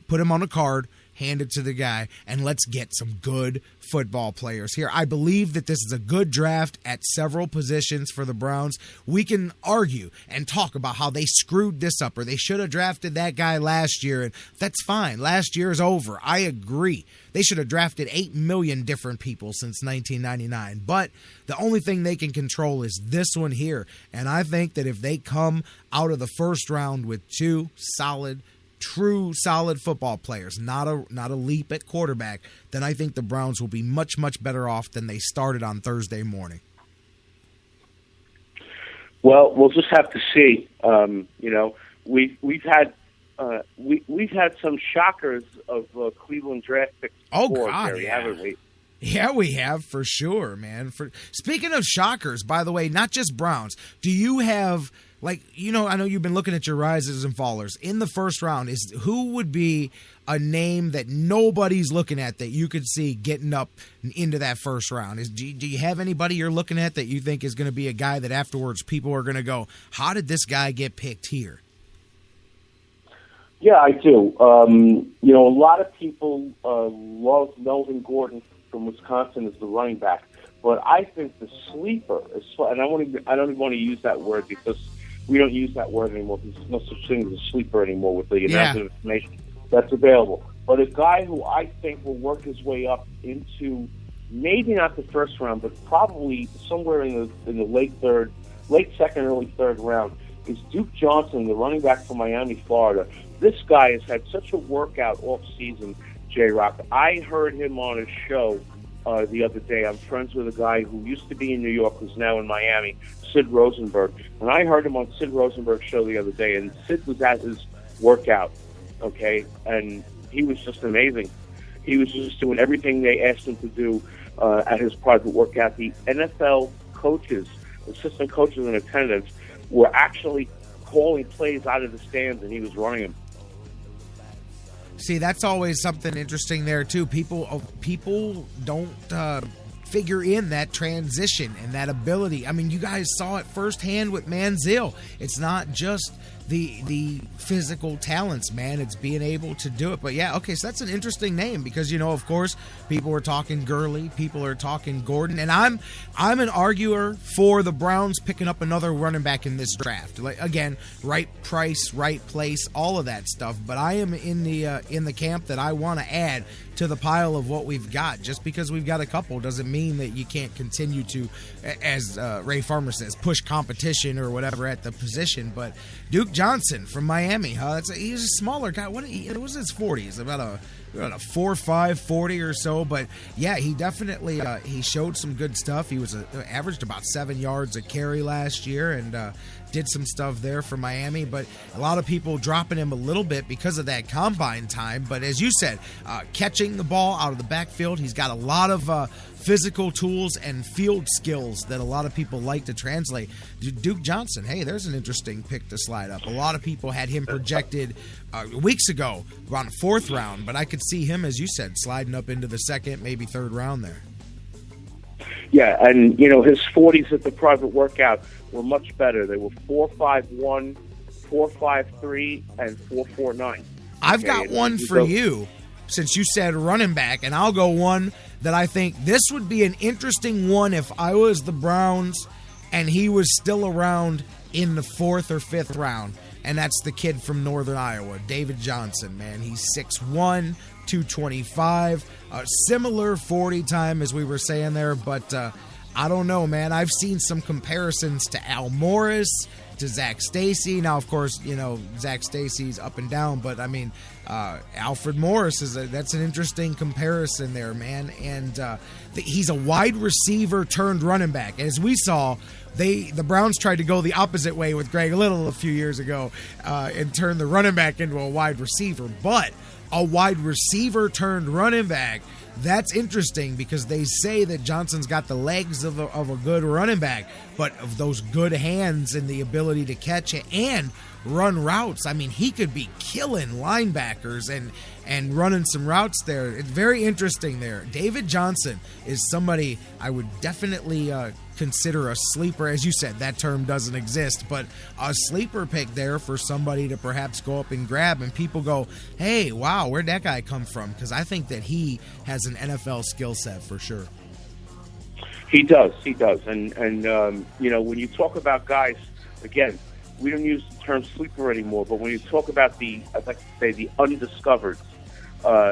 put him on a card, hand it to the guy, and let's get some good football players here. I believe that this is a good draft at several positions for the Browns. We can argue and talk about how they screwed this up, or they should have drafted that guy last year, and that's fine. Last year is over. I agree. They should have drafted 8 million different people since 1999, but the only thing they can control is this one here, and I think that if they come out of the first round with two true solid football players, not a leap at quarterback, then I think the Browns will be much, much better off than they started on Thursday morning. Well, we'll just have to see. We've had some shockers of Cleveland draft picks before, Gary, haven't we? Yeah, we have, for sure, man. Speaking of shockers, by the way, not just Browns, do you have Like, I know you've been looking at your rises and fallers. In the first round, who would be a name that nobody's looking at that you could see getting up into that first round? Do you have anybody you're looking at that you think is going to be a guy that afterwards people are going to go, how did this guy get picked here? Yeah, I do. A lot of people love Melvin Gordon from Wisconsin as the running back, but I think the sleeper is, and I don't even want to use that word because we don't use that word anymore. There's no such thing as a sleeper anymore with the amount of information that's available. But a guy who I think will work his way up into maybe not the first round, but probably somewhere in the late second, early third round is Duke Johnson, the running back from Miami, Florida. This guy has had such a workout off season, J-Rocc. I heard him on a show the other day. I'm friends with a guy who used to be in New York, who's now in Miami, Sid Rosenberg. And I heard him on Sid Rosenberg's show the other day, and Sid was at his workout, okay? And he was just amazing. He was just doing everything they asked him to do at his private workout. The NFL coaches, assistant coaches and attendants were actually calling plays out of the stands, and he was running them. See, that's always something interesting there, too. People don't figure in that transition and that ability. I mean, you guys saw it firsthand with Manziel. It's not just the physical talents, man. It's being able to do it. But yeah, okay, so that's an interesting name because, of course, people are talking Gurley, people are talking Gordon, and I'm an arguer for the Browns picking up another running back in this draft. Like, again, right price, right place, all of that stuff. But I am in the camp that I want to add to the pile of what we've got. Just because we've got a couple doesn't mean that you can't continue to, as Ray Farmer says, push competition or whatever at the position. But Duke Johnson from Miami, he's a smaller guy. What was his 40s? About a 4.5 40 or so. But yeah, he definitely he showed some good stuff. He was averaged about 7 yards a carry last year and did some stuff there for Miami. But a lot of people dropping him a little bit because of that combine time. But as you said, catching the ball out of the backfield, he's got a lot of physical tools and field skills that a lot of people like to translate. Duke Johnson, hey, there's an interesting pick to slide up. A lot of people had him projected weeks ago around the fourth round, but I could see him, as you said, sliding up into the second, maybe third round there. Yeah, and, his 40s at the private workout were much better. They were 4.51, 4.53, and 4.49. I've got one for you, since you said running back, and I'll go one that I think this would be an interesting one if I was the Browns and he was still around in the fourth or fifth round, and that's the kid from Northern Iowa, David Johnson, man. He's 6'1", 225, similar 40 time as we were saying there, but I don't know, man. I've seen some comparisons to Al Morris, to Zach Stacy. Now, of course, Zach Stacy's up and down, but I mean, Alfred Morris that's an interesting comparison there, man. And he's a wide receiver turned running back. As we saw, the Browns tried to go the opposite way with Greg Little a few years ago and turn the running back into a wide receiver. But a wide receiver turned running back, that's interesting because they say that Johnson's got the legs of a good running back, but of those good hands and the ability to catch it and run routes. I mean, he could be killing linebackers and running some routes there. It's very interesting there. David Johnson is somebody I would definitely consider a sleeper. As you said, that term doesn't exist, but a sleeper pick there for somebody to perhaps go up and grab, and people go, hey, wow, where'd that guy come from? Because I think that he has an NFL skill set for sure. He does. And when you talk about guys, again, we don't use the term sleeper anymore, but when you talk about I'd like to say the undiscovered,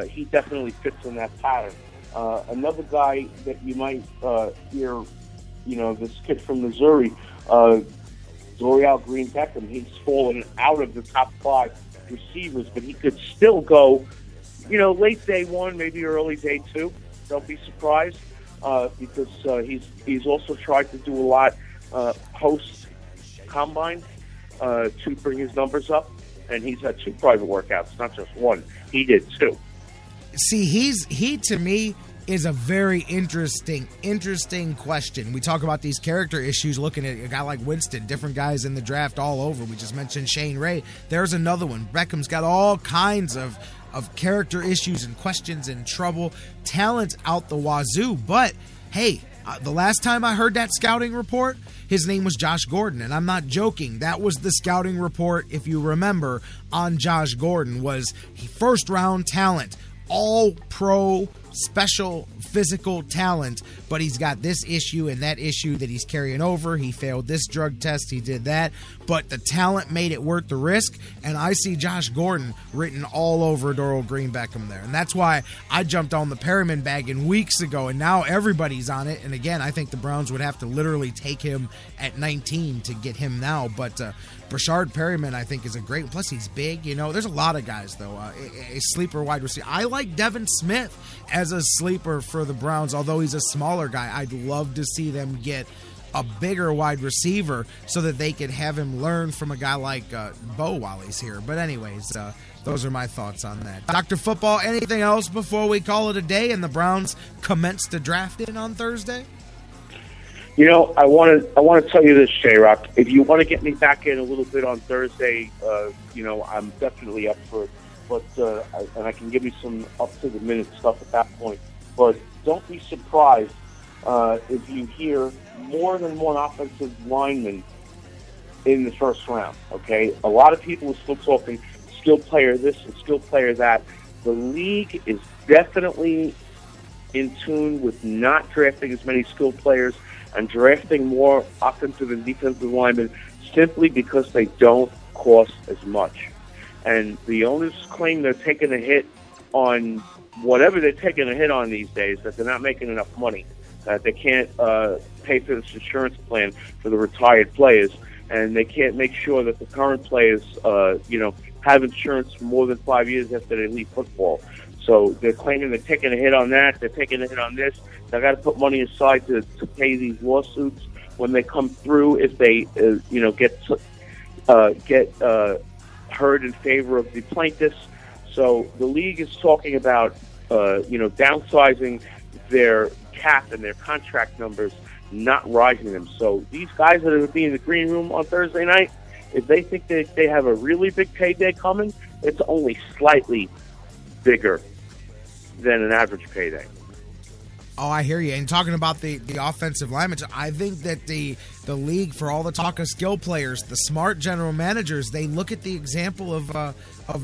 he definitely fits in that pattern. Another guy that you might hear, this kid from Missouri, Dorial Green Beckham, he's fallen out of the top 5 receivers, but he could still go, late day 1, maybe early day 2. Don't be surprised because he's also tried to do a lot post-combine to bring his numbers up, and he's had 2 private workouts, not just 1. He did 2. See, he to me is a very interesting question. We talk about these character issues looking at a guy like Winston, different guys in the draft all over. We just mentioned Shane Ray. There's another one. Beckham's got all kinds of character issues and questions and trouble. Talent out the wazoo. But, hey, the last time I heard that scouting report, his name was Josh Gordon, and I'm not joking. That was the scouting report, if you remember, on Josh Gordon, was first-round talent, all-pro, special physical talent, but he's got this issue and that issue that he's carrying over. He failed this drug test, he did that, but the talent made it worth the risk, and I see Josh Gordon written all over Dorial Green Beckham there, and that's why I jumped on the Perryman wagon weeks ago, and now everybody's on it. And again, I think the Browns would have to literally take him at 19 to get him now, but Brashard Perryman, I think, is a great, plus he's big. There's a lot of guys, though. A sleeper wide receiver. I like Devin Smith as a sleeper for the Browns, although he's a smaller guy. I'd love to see them get a bigger wide receiver so that they could have him learn from a guy like Bo while he's here. But anyways, those are my thoughts on that. Dr. Football, anything else before we call it a day and the Browns commence to draft in on Thursday? I want to tell you this, J-Rocc. If you want to get me back in a little bit on Thursday, I'm definitely up for it. But and I can give you some up-to-the-minute stuff at that point. But don't be surprised if you hear more than one offensive lineman in the first round, okay? A lot of people are still talking skill player this and skill player that. The league is definitely in tune with not drafting as many skill players and drafting more offensive and defensive linemen simply because they don't cost as much. And the owners claim they're taking a hit on whatever they're taking a hit on these days, that they're not making enough money, that they can't pay for this insurance plan for the retired players, and they can't make sure that the current players, have insurance for more than 5 years after they leave football. So they're claiming they're taking a hit on that, they're taking a hit on this. They got to put money aside to pay these lawsuits when they come through, if they, get heard in favor of the plaintiffs. So the league is talking about, downsizing their cap and their contract numbers, not rising them. So these guys that are going to be in the green room on Thursday night, if they think that they have a really big payday coming, it's only slightly bigger than an average payday. Oh, I hear you. And talking about the offensive linemen, I think that the league, for all the talk of skill players, the smart general managers, they look at the example of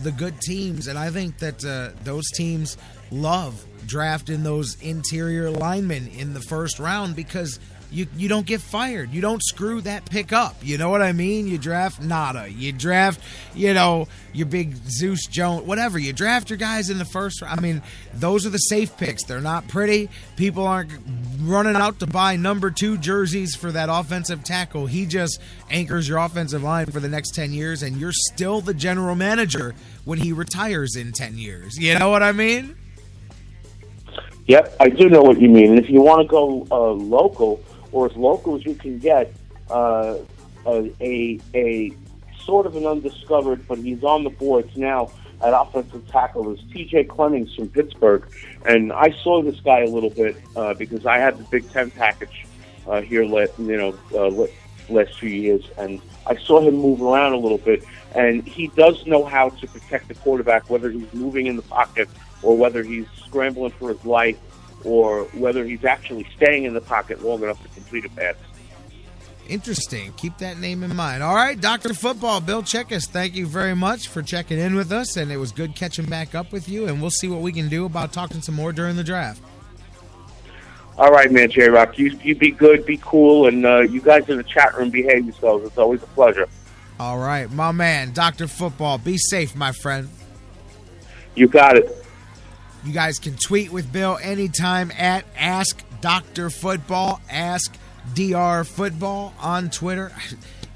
the good teams, and I think that those teams love drafting those interior linemen in the first round because you don't get fired. You don't screw that pick up. You know what I mean? You draft Nada. You draft, your big Zeus Jones, whatever. You draft your guys in the first round. I mean, those are the safe picks. They're not pretty. People aren't running out to buy number 2 jerseys for that offensive tackle. He just anchors your offensive line for the next 10 years, and you're still the general manager when he retires in 10 years. You know what I mean? Yep, I do know what you mean. And if you want to go local, or as local as you can get, a sort of an undiscovered, but he's on the boards now at offensive tackle, is T.J. Clemmings from Pittsburgh. And I saw this guy a little bit because I had the Big Ten package here, last few years, and I saw him move around a little bit. And he does know how to protect the quarterback, whether he's moving in the pocket or whether he's scrambling for his life, or whether he's actually staying in the pocket long enough to complete a pass. Interesting. Keep that name in mind. All right, Dr. Football, Bill Chickus, thank you very much for checking in with us, and it was good catching back up with you, and we'll see what we can do about talking some more during the draft. All right, man, J-Rocc. You be good, be cool, and you guys in the chat room behave yourselves. It's always a pleasure. All right, my man, Dr. Football, be safe, my friend. You got it. You guys can tweet with Bill anytime at AskDrFootball, AskDrFootball on Twitter. I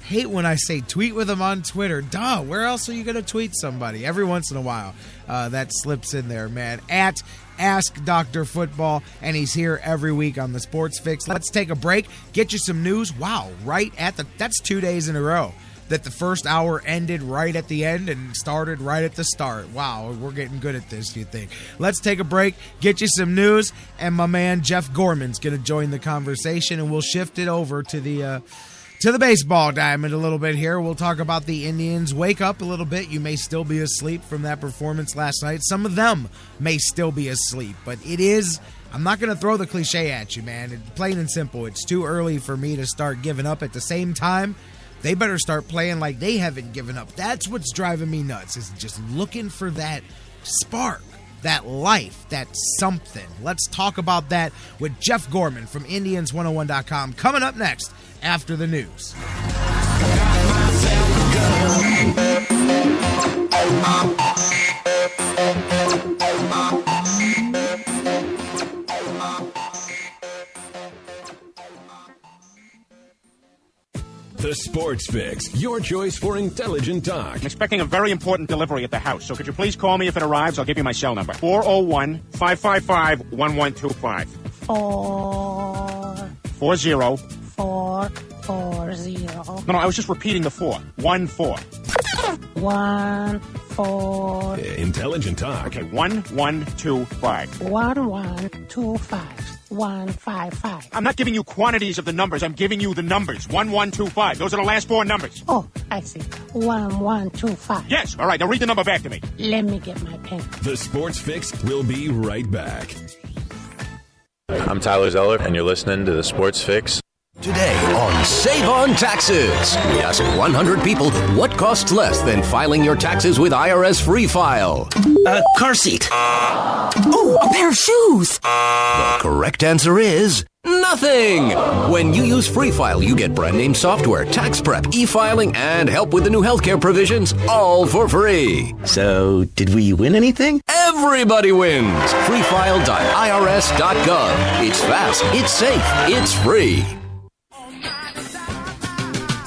hate when I say tweet with him on Twitter. Duh, where else are you going to tweet somebody? Every once in a while, that slips in there, man. At AskDrFootball, and he's here every week on the Sports Fix. Let's take a break, get you some news. Wow, that's 2 days in a row that the first hour ended right at the end and started right at the start. Wow, we're getting good at this, you think. Let's take a break, get you some news, and my man Jeff Gorman's going to join the conversation, and we'll shift it over to the baseball diamond a little bit here. We'll talk about the Indians. Wake up a little bit. You may still be asleep from that performance last night. Some of them may still be asleep, but it is... I'm not going to throw the cliche at you, man. Plain and simple. It's too early for me to start giving up. At the same time, they better start playing like they haven't given up. That's what's driving me nuts, is just looking for that spark, that life, that something. Let's talk about that with Jeff Gorman from Indians101.com coming up next after the news. The Sports Fix, your choice for intelligent talk. I'm expecting a very important delivery at the house, so could you please call me if it arrives? I'll give you my cell number. 401-555-1125. 440. No, I was just repeating the 4. 1-4. 14. Intelligent talk. Okay, 1125. 1125. 155. I'm not giving you quantities of the numbers. I'm giving you the numbers. 1125. Those are the last 4 numbers. Oh, I see. 1125. Yes. All right. Now read the number back to me. Let me get my pen. The Sports Fix will be right back. I'm Tyler Zeller, and you're listening to The Sports Fix. Today on Save on Taxes, we ask 100 people what costs less than filing your taxes with IRS Free File. A car seat. Oh, a pair of shoes. The correct answer is nothing. When you use Free File, you get brand name software, tax prep, e-filing, and help with the new healthcare provisions, all for free. So, did we win anything? Everybody wins. freefile.irs.gov. It's fast, it's safe, it's free.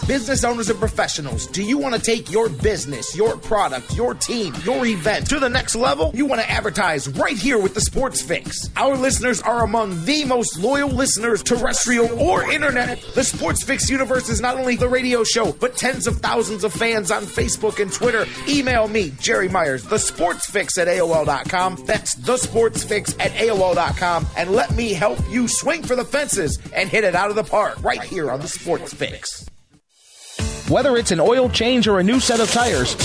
Business owners and professionals, do you want to take your business, your product, your team, your event to the next level? You want to advertise right here with the Sports Fix. Our listeners are among the most loyal listeners, terrestrial or internet. The Sports Fix universe is not only the radio show, but tens of thousands of fans on Facebook and Twitter. Email me, Jerry Myers, thesportsfix@AOL.com. That's thesportsfix@AOL.com. And let me help you swing for the fences and hit it out of the park right here on the Sports Fix. Whether it's an oil change or a new set of tires,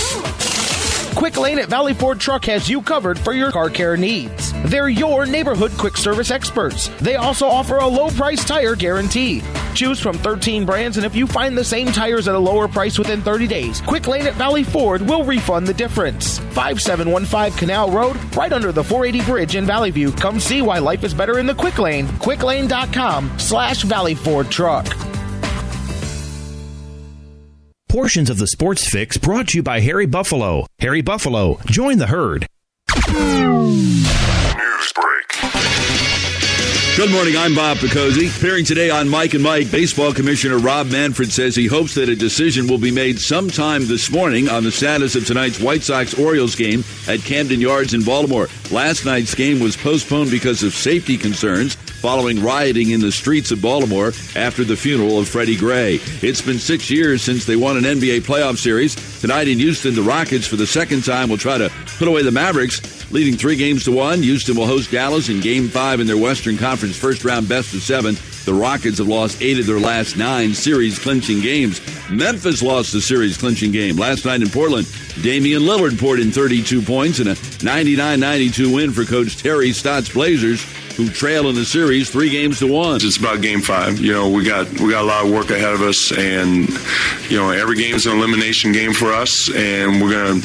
Quick Lane at Valley Ford Truck has you covered for your car care needs. They're your neighborhood quick service experts. They also offer a low price tire guarantee. Choose from 13 brands, and if you find the same tires at a lower price within 30 days, Quick Lane at Valley Ford will refund the difference. 5715 Canal Road, right under the 480 bridge in Valley View. Come see why life is better in the Quick Lane. QuickLane.com/Valley Ford Truck. Portions of the Sports Fix brought to you by Harry Buffalo. Harry Buffalo, join the herd. News break. Good morning, I'm Bob Picozzi. Appearing today on Mike and Mike, Baseball Commissioner Rob Manfred says he hopes that a decision will be made sometime this morning on the status of tonight's White Sox-Orioles game at Camden Yards in Baltimore. Last night's game was postponed because of safety concerns following rioting in the streets of Baltimore after the funeral of Freddie Gray. It's been 6 years since they won an NBA playoff series. Tonight in Houston, the Rockets for the second time will try to put away the Mavericks, leading 3-1. Houston will host Dallas in Game 5 in their Western Conference first-round best-of-7. The Rockets have lost 8 of their last 9 series-clinching games. Memphis lost the series-clinching game. Last night in Portland, Damian Lillard poured in 32 points in a 99-92 win for Coach Terry Stott's Blazers, who trail in the series 3-1. It's about Game 5. You know, we got a lot of work ahead of us, and you know, every game is an elimination game for us, and we're gonna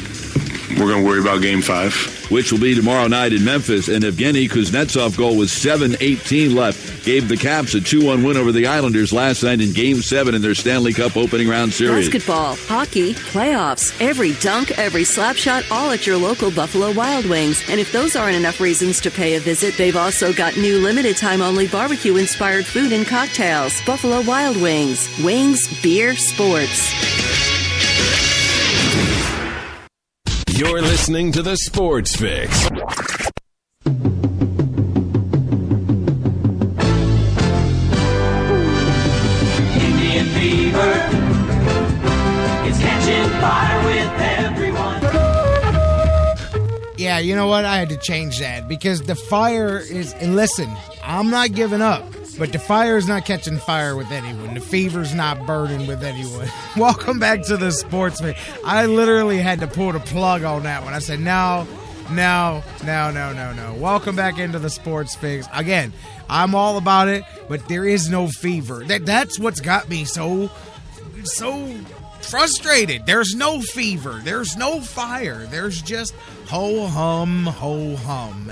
worry about Game 5. Which will be tomorrow night in Memphis. And Evgeny Kuznetsov goal with 7:18 left gave the Caps a 2-1 win over the Islanders last night in Game 7 in their Stanley Cup opening round series. Basketball, hockey, playoffs, every dunk, every slap shot, all at your local Buffalo Wild Wings. And if those aren't enough reasons to pay a visit, they've also got new limited-time-only barbecue-inspired food and cocktails. Buffalo Wild Wings. Wings, beer, sports. You're listening to The Sports Fix. Indian fever, it's Yeah, you know what? I had to change that because the fire is. And listen, I'm not giving up, but the fire is not catching fire with anyone. The fever's not burning with anyone. Welcome back to the Sports Fix. I literally had to pull the plug on that one. I said, no. Welcome back into the Sports Fix. Again, I'm all about it, but there is no fever. That's what's got me so frustrated. There's no fever. There's no fire. There's just ho-hum.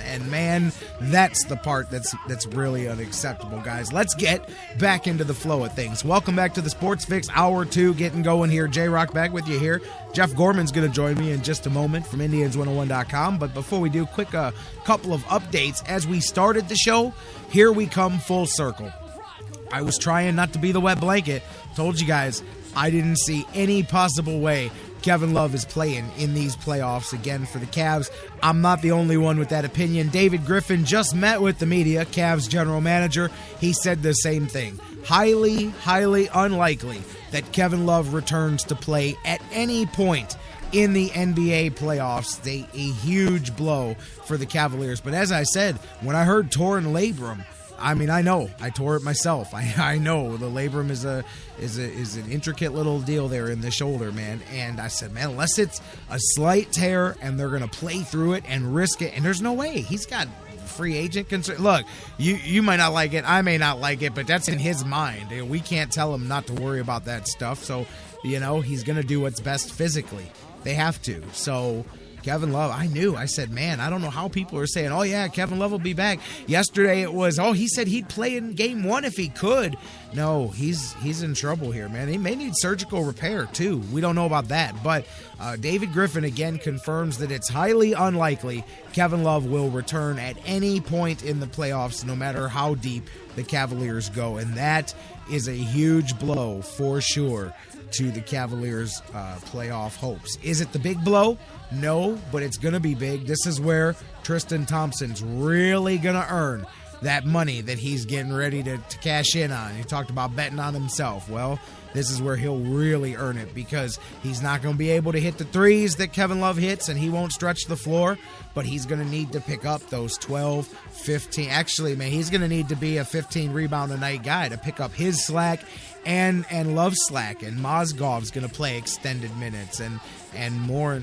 And, man, that's the part that's really unacceptable, guys. Let's get back into the flow of things. Welcome back to the Sports Fix, Hour 2, getting going here. J-Rocc back with you here. Jeff Gorman's going to join me in just a moment from Indians101.com. But before we do, quick couple of updates. As we started the show, here we come full circle. I was trying not to be the wet blanket. Told you guys I didn't see any possible way Kevin Love is playing in these playoffs again for the Cavs. I'm not the only one with that opinion. David Griffin just met with the media, Cavs general manager. He said the same thing. Highly unlikely that Kevin Love returns to play at any point in the NBA playoffs. A huge blow for the Cavaliers. But as I said, when I heard torn labrum, I mean, I know. I tore it myself. I know the labrum is an intricate little deal there in the shoulder, man. And I said, man, unless it's a slight tear and they're going to play through it and risk it, and there's no way. He's got free agent concern. Look, you might not like it. I may not like it, but that's in his mind. We can't tell him not to worry about that stuff. So, he's going to do what's best physically. They have to. So Kevin Love, I said, man, I don't know how people are saying, oh, yeah, Kevin Love will be back. Yesterday it was, he said he'd play in game 1 if he could. No, he's in trouble here, man. He may need surgical repair, too. We don't know about that. But David Griffin, again, confirms that it's highly unlikely Kevin Love will return at any point in the playoffs, no matter how deep the Cavaliers go. And that is a huge blow, for sure, to the Cavaliers' playoff hopes. Is it the big blow? No, but it's going to be big. This is where Tristan Thompson's really going to earn that money that he's getting ready to cash in on. He talked about betting on himself. Well, this is where he'll really earn it because he's not going to be able to hit the threes that Kevin Love hits, and he won't stretch the floor, but he's going to need to pick up those 12, 15. Actually, man, he's going to need to be a 15-rebound-a-night guy to pick up his slack and Love's slack, and Mozgov's going to play extended minutes and more.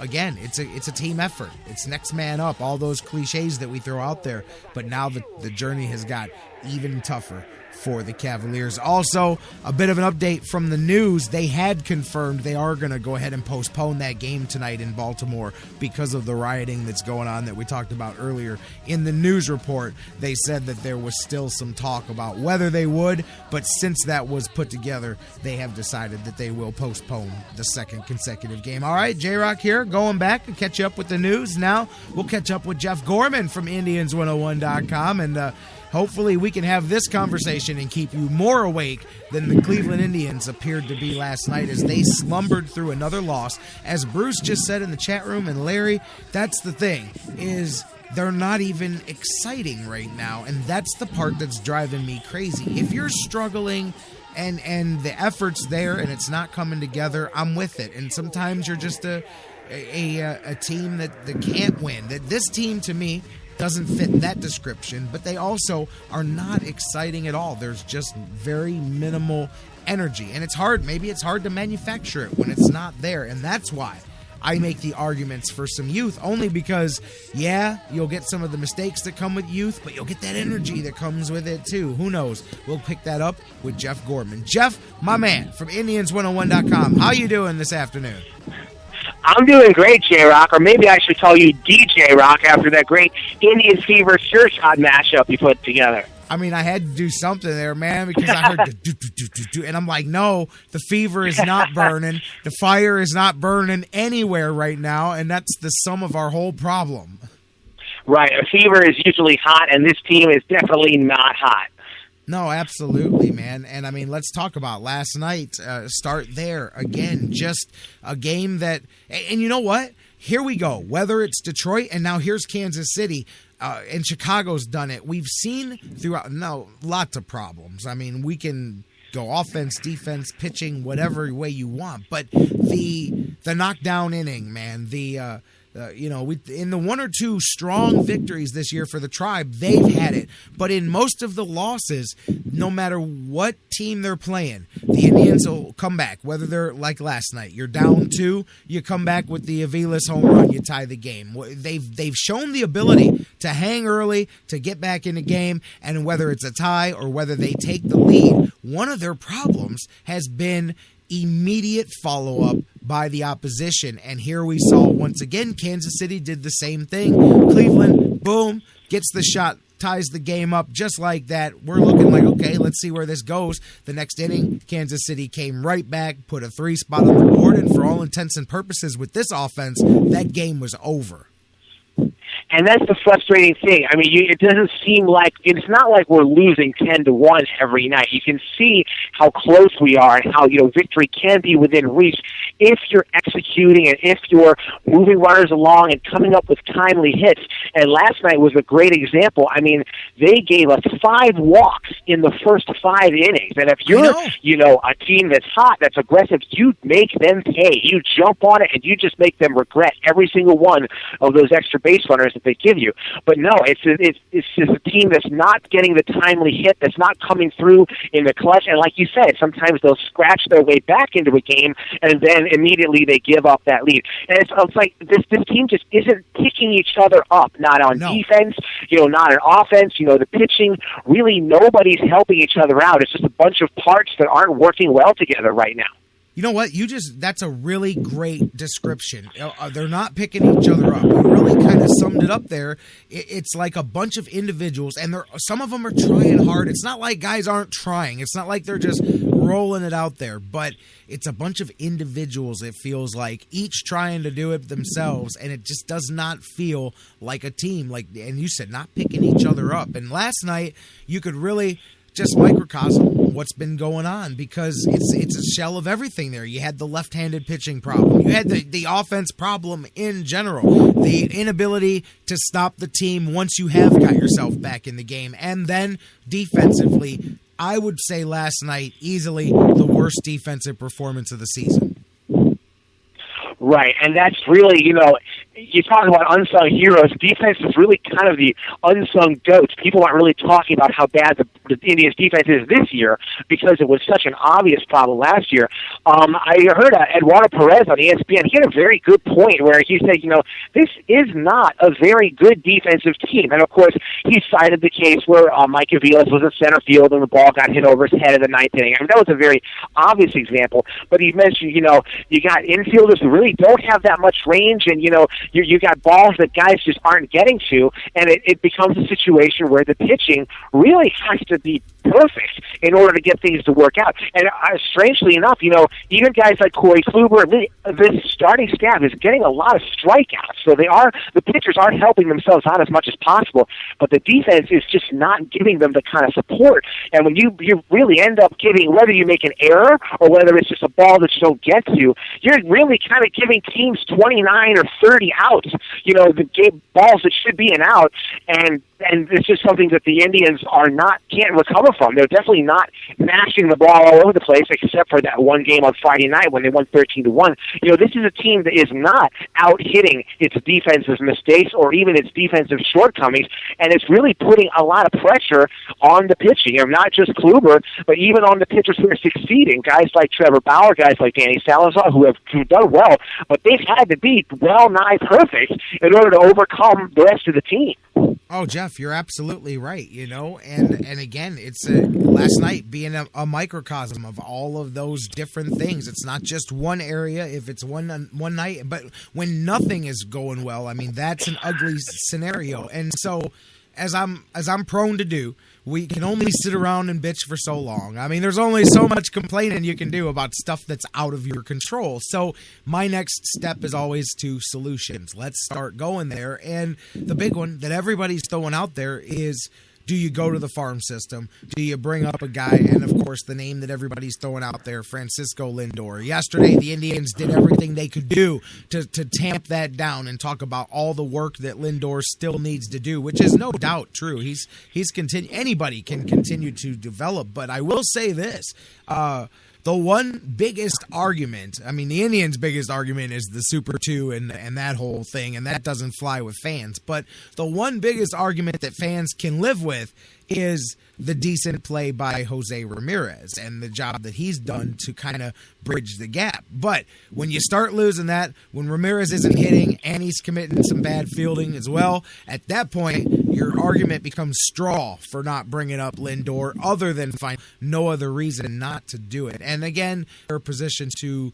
Again, it's a team effort. It's next man up, all those cliches that we throw out there. But now the journey has got even tougher for the Cavaliers. Also, a bit of an update from the news. They had confirmed they are going to go ahead and postpone that game tonight in Baltimore because of the rioting that's going on that we talked about earlier. In the news report, they said that there was still some talk about whether they would, but since that was put together, they have decided that they will postpone the second consecutive game. All right, J-Rocc here, going back to catch up with the news. Now, we'll catch up with Jeff Gorman from Indians101.com, and hopefully we can have this conversation and keep you more awake than the Cleveland Indians appeared to be last night as they slumbered through another loss. As Bruce just said in the chat room, and Larry, that's the thing, is they're not even exciting right now, and that's the part that's driving me crazy. If you're struggling and the effort's there and it's not coming together, I'm with it. And sometimes you're just a team that can't win. That this team, to me, doesn't fit that description, but they also are not exciting at all. There's just very minimal energy, and it's hard. Maybe it's hard to manufacture it when it's not there, and that's why I make the arguments for some youth, only because, yeah, you'll get some of the mistakes that come with youth, but you'll get that energy that comes with it too. Who knows? We'll pick that up with Jeff Gorman. Jeff, my man, from Indians101.com. How you doing this afternoon? I'm doing great, J-Rocc, or maybe I should call you DJ Rock after that great Indian Fever Sure Shot mashup you put together. I mean, I had to do something there, man, because I heard do, and I'm like, no, the fever is not burning. The fire is not burning anywhere right now, and that's the sum of our whole problem. Right. A fever is usually hot, and this team is definitely not hot. No, absolutely, man. And, I mean, let's talk about last night. Start there. Again, just a game that – and you know what? Here we go. Whether it's Detroit and now here's Kansas City and Chicago's done it. We've seen throughout – lots of problems. I mean, we can go offense, defense, pitching, whatever way you want. But the the knockdown inning, man. In the one or two strong victories this year for the Tribe, they've had it. But in most of the losses, no matter what team they're playing, the Indians will come back. Whether they're like last night, you're down 2, you come back with the Aviles home run, you tie the game. They've shown the ability to hang early, to get back in the game, and whether it's a tie or whether they take the lead, one of their problems has been immediate follow-up by the opposition. And here we saw once again Kansas City did the same thing. Cleveland, boom, gets the shot, ties the game up just like that. We're looking like, okay, let's see where this goes. The next inning, Kansas City came right back, put a 3 spot on the board, and for all intents and purposes with this offense, that game was over. And that's the frustrating thing. I mean, it doesn't seem like, it's not like we're losing 10-1 every night. You can see how close we are and how, victory can be within reach if you're executing and if you're moving runners along and coming up with timely hits. And last night was a great example. I mean, they gave us 5 walks in the first 5 innings. And if you're, a team that's hot, that's aggressive, you make them pay. You jump on it and you just make them regret every single one of those extra base runners that they give you. But no, it's just a team that's not getting the timely hit, that's not coming through in the clutch. And like you said, sometimes they'll scratch their way back into a game, and then immediately they give up that lead. And it's like this team just isn't picking each other up, not on defense, not on offense. The pitching, really nobody's helping each other out. It's just a bunch of parts that aren't working well together right now. You know what? That's a really great description. They're not picking each other up. You really kind of summed it up there. It's like a bunch of individuals, and some of them are trying hard. It's not like guys aren't trying. It's not like they're just rolling it out there, but it's a bunch of individuals, it feels like, each trying to do it themselves, and it just does not feel like a team. And you said, not picking each other up. And last night, you could really just microcosm what's been going on, because it's a shell of everything there. You had the left-handed pitching problem. You had the offense problem in general, the inability to stop the team once you have got yourself back in the game. And then defensively, I would say last night, easily the worst defensive performance of the season. Right, and that's really, you talk about unsung heroes. Defense is really kind of the unsung goats. People aren't really talking about how bad the Indians' defense is this year because it was such an obvious problem last year. I heard Eduardo Perez on ESPN. He had a very good point where he said, this is not a very good defensive team. And, of course, he cited the case where Mike Aviles was in center field and the ball got hit over his head in the ninth inning. I mean, that was a very obvious example. But he mentioned, you got infielders who really don't have that much range, and, you got balls that guys just aren't getting to, and it becomes a situation where the pitching really has to be perfect in order to get things to work out. And strangely enough, even guys like Corey Kluber, this starting staff is getting a lot of strikeouts. So the pitchers aren't helping themselves out as much as possible, but the defense is just not giving them the kind of support. And when you really end up giving, whether you make an error or whether it's just a ball that you don't get to, you're really kind of giving teams 29 or 30 outs, the balls that should be an out, and it's just something that the Indians can't recover from. They're definitely not mashing the ball all over the place, except for that one game on Friday night when they won 13-1. This is a team that is not out hitting its defensive mistakes or even its defensive shortcomings, and it's really putting a lot of pressure on the pitching, not just Kluber, but even on the pitchers who are succeeding. Guys like Trevor Bauer, guys like Danny Salazar, who have done well, but they've had to be well-nigh perfect in order to overcome the rest of the team. Oh, Jeff, you're absolutely right, and again, it's last night being a microcosm of all of those different things. It's not just one area. If it's one night, but when nothing is going well, I mean, that's an ugly scenario. And so, as I'm prone to do, we can only sit around and bitch for so long. I mean, there's only so much complaining you can do about stuff that's out of your control. So my next step is always to solutions. Let's start going there. And the big one that everybody's throwing out there is, do you go to the farm system? Do you bring up a guy? And, of course, the name that everybody's throwing out there, Francisco Lindor. Yesterday, the Indians did everything they could do to tamp that down and talk about all the work that Lindor still needs to do, which is no doubt true. Anybody can continue to develop. But I will say this. the one biggest argument, I mean, the Indians' biggest argument is the Super 2 and that whole thing, and that doesn't fly with fans. But the one biggest argument that fans can live with is the decent play by Jose Ramirez and the job that he's done to kind of bridge the gap. But when you start losing that, when Ramirez isn't hitting and he's committing some bad fielding as well, at that point, your argument becomes straw for not bringing up Lindor, other than find no other reason not to do it. And again, they're positioned to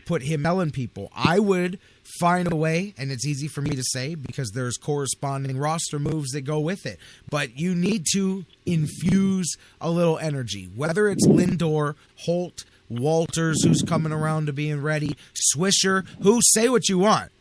put him telling people. I would find a way, and it's easy for me to say because there's corresponding roster moves that go with it. But you need to infuse a little energy, whether it's Lindor, Holt, Walters, who's coming around to being ready, Swisher, who, say what you want.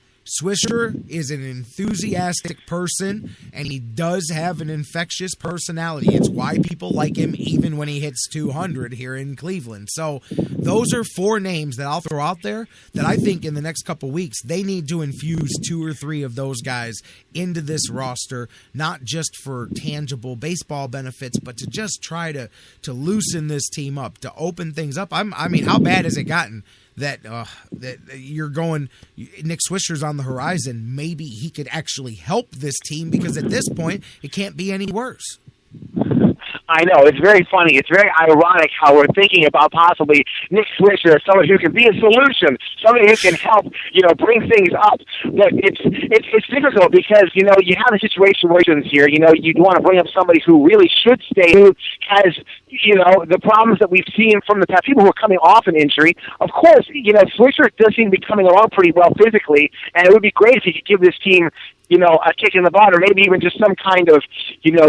Swisher is an enthusiastic person, and he does have an infectious personality. It's why people like him even when he hits 200 here in Cleveland. So those are 4 names that I'll throw out there that I think in the next couple weeks they need to infuse 2 or 3 of those guys into this roster, not just for tangible baseball benefits, but to just try to loosen this team up, to open things up. I mean, how bad has it gotten? That you're going, Nick Swisher's on the horizon. Maybe he could actually help this team because at this point, it can't be any worse. I know, it's very funny. It's very ironic how we're thinking about possibly Nick Swisher as someone who can be a solution, somebody who can help, bring things up. But it's difficult because, you have a situation where here, you'd want to bring up somebody who really should stay, who has, the problems that we've seen from the past, people who are coming off an injury. Of course, Swisher does seem to be coming along pretty well physically, and it would be great if he could give this team a kick in the butt, or maybe even just some kind of,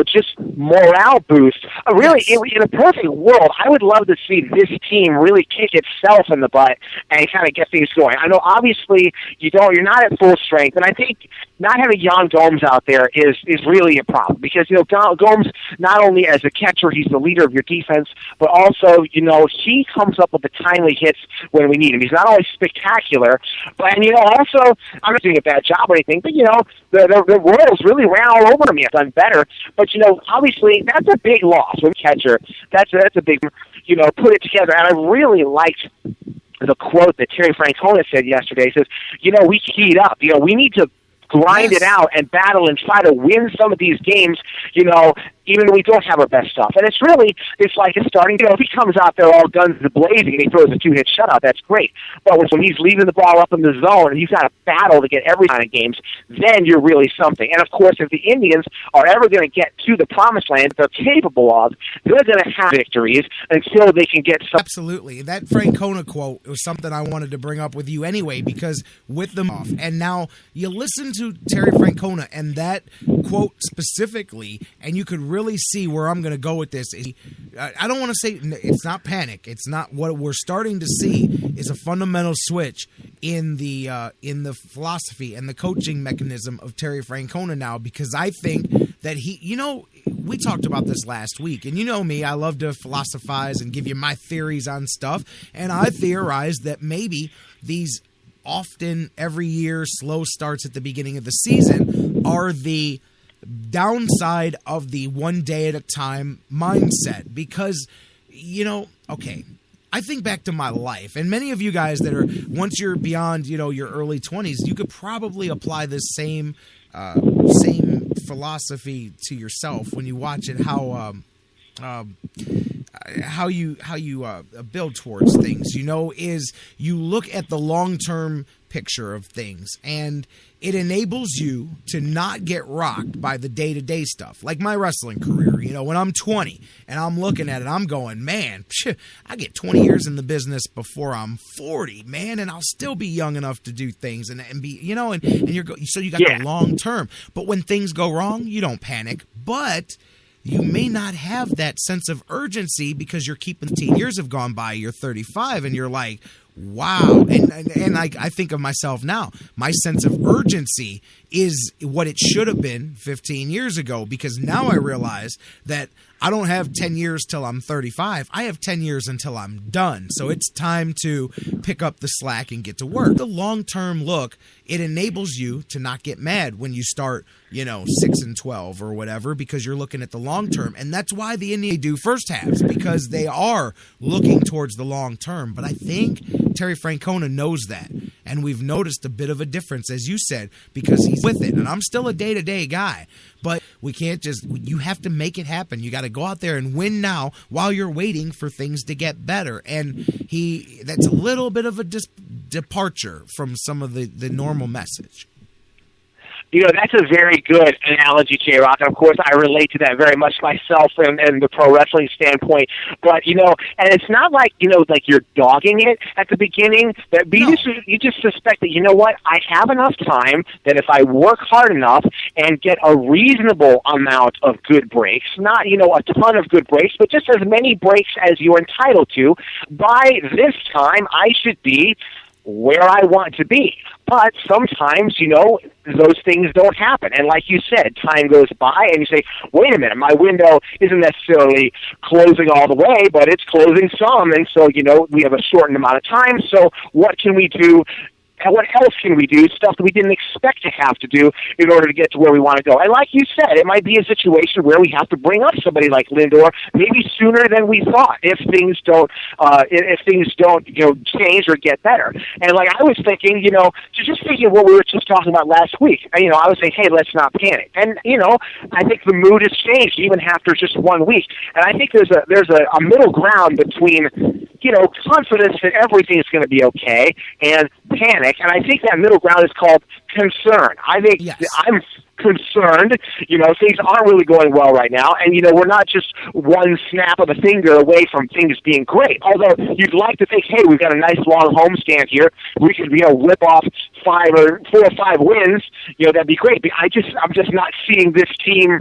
just morale boost. Really, in a perfect world, I would love to see this team really kick itself in the butt and kind of get things going. I know, obviously, you're not at full strength, and I think not having Jon Jones out there is really a problem because, Gomes, not only as a catcher, he's the leader of your defense, but also, he comes up with the timely hits when we need him. He's not always spectacular, but, and, also, I'm not doing a bad job or anything, but, the Royals really ran all over me. I've done better. But, obviously, that's a big loss when catcher. That's a big, put it together. And I really liked the quote that Terry Francona said yesterday. He says, we keyed up. We need to grind it out and battle and try to win some of these games, even though we don't have our best stuff. And it's like it's starting, if he comes out there all guns blazing and he throws a 2-hit shutout, that's great. But when he's leaving the ball up in the zone and he's got to battle to get every kind of games, then you're really something. And of course, if the Indians are ever going to get to the promised land that they're capable of, they're going to have victories until they can get some. Absolutely. That Francona quote was something I wanted to bring up with you anyway, because with them off, and now you listen to Terry Francona and that quote specifically, and you could really see where I'm going to go with this. I don't want to say it's not panic. It's not. What we're starting to see is a fundamental switch in the philosophy and the coaching mechanism of Terry Francona now, because I think that we talked about this last week, and me, I love to philosophize and give you my theories on stuff, and I theorized that maybe these often every year slow starts at the beginning of the season are the downside of the one day at a time mindset, because I think back to my life, and many of you guys that are, once you're beyond your early 20s, you could probably apply this same philosophy to yourself when you watch it, how you build towards things, is you look at the long-term picture of things, and it enables you to not get rocked by the day-to-day stuff. Like my wrestling career, when I'm 20 and I'm looking at it, I'm going, man, I get 20 years in the business before I'm 40, man, and I'll still be young enough to do things and be, and you're so you got the long term. But when things go wrong, you don't panic, but you may not have that sense of urgency because you're keeping 15 years have gone by, you're 35, and you're like, wow. And I think of myself now. My sense of urgency is what it should have been 15 years ago, because now I realize that I don't have 10 years till I'm 35. I have 10 years until I'm done. So it's time to pick up the slack and get to work. The long-term look, it enables you to not get mad when you start, 6-12 or whatever, because you're looking at the long term. And that's why the Indians do first halves, because they are looking towards the long term. But I think Terry Francona knows that. And we've noticed a bit of a difference, as you said, because he's with it. And I'm still a day-to-day guy. But we can't you have to make it happen. You got to go out there and win now while you're waiting for things to get better. And that's a little bit of a departure from some of the normal message. That's a very good analogy, J-Rocc. And of course, I relate to that very much myself and the pro wrestling standpoint. But, and it's not like, like you're dogging it at the beginning. But you just suspect that, I have enough time that if I work hard enough and get a reasonable amount of good breaks, not, a ton of good breaks, but just as many breaks as you're entitled to, by this time I should be where I want to be. But sometimes, those things don't happen. And like you said, time goes by and you say, wait a minute, my window isn't necessarily closing all the way, but it's closing some. And so, we have a shortened amount of time. So what can we do? And what else can we do? Stuff that we didn't expect to have to do in order to get to where we want to go. And like you said, it might be a situation where we have to bring up somebody like Lindor maybe sooner than we thought if things don't, change or get better. And like I was thinking, just thinking what we were just talking about last week. I was saying, hey, let's not panic. And I think the mood has changed even after just 1 week. And I think there's a middle ground between confidence that everything is going to be okay and panic. And I think that middle ground is called concern. I think I'm concerned, things aren't really going well right now. And, we're not just one snap of the finger away from things being great. Although you'd like to think, hey, we've got a nice long homestand here. We could, rip off 4 or 5 wins. That'd be great. But I'm just not seeing this team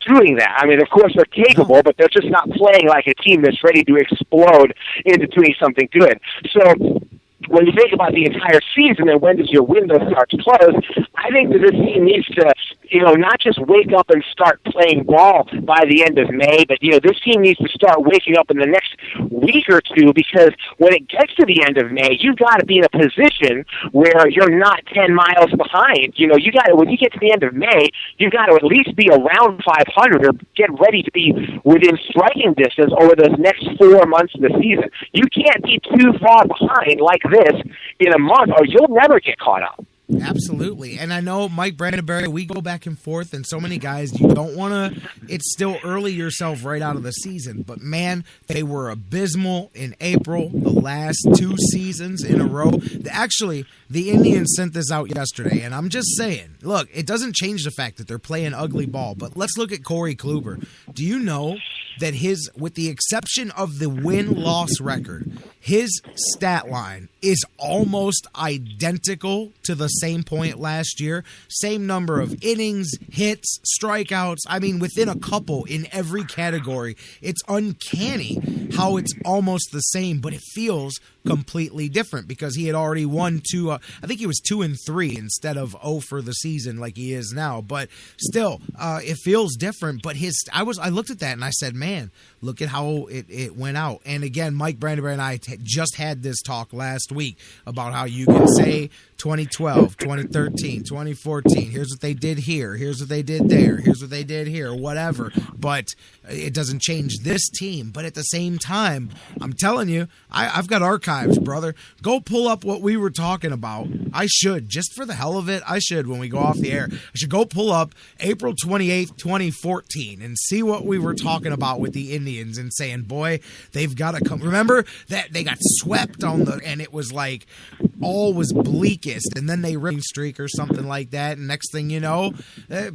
doing that. I mean, of course they're capable, but they're just not playing like a team that's ready to explode into doing something good. So when you think about the entire season and when does your window start to close, I think that this team needs to, not just wake up and start playing ball by the end of May, but, this team needs to start waking up in the next week or two, because when it gets to the end of May, you've got to be in a position where you're not 10 miles behind. When you get to the end of May, you've got to at least be around 500 or get ready to be within striking distance over those next 4 months of the season. You can't be too far behind like this in a month, or you'll never get caught up. Absolutely. And I know Mike Brandenberry, we go back and forth, and so many guys, you don't want to, it's still early yourself right out of the season, but man, they were abysmal in April, the last 2 seasons in a row. Actually, the Indians sent this out yesterday, and I'm just saying, look, it doesn't change the fact that they're playing ugly ball, but let's look at Corey Kluber. Do you know that with the exception of the win-loss record, his stat line is almost identical to the same point last year? Same number of innings, hits, strikeouts. I mean, within a couple in every category. It's uncanny how it's almost the same, but it feels completely different because he had already won 2. I think he was 2-3 instead of 0 for the season like he is now. But still, it feels different. But I looked at that and I said, man, look at how it went out. And again, Mike Brandenberry and I just had this talk last week about how you can say 2012, 2013, 2014, here's what they did here, here's what they did there, here's what they did here, whatever. But it doesn't change this team. But at the same time, I'm telling you, I've got archives, brother. Go pull up what we were talking about. I should, just for the hell of it, when we go off the air, I should go pull up April 28th, 2014 and see what we were talking about with the Indians and saying, boy, they've got to come. Remember that they got swept and it was like all was bleakest, and then they ripped a streak or something like that, and next thing you know,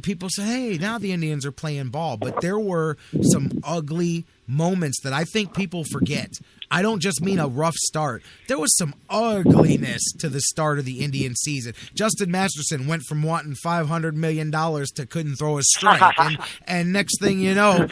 people say, hey, now the Indians are playing ball. But there were some ugly moments that I think people forget. I don't just mean a rough start. There was some ugliness to the start of the Indian season. Justin Masterson went from wanting $500 million to couldn't throw a strike. And next thing you know,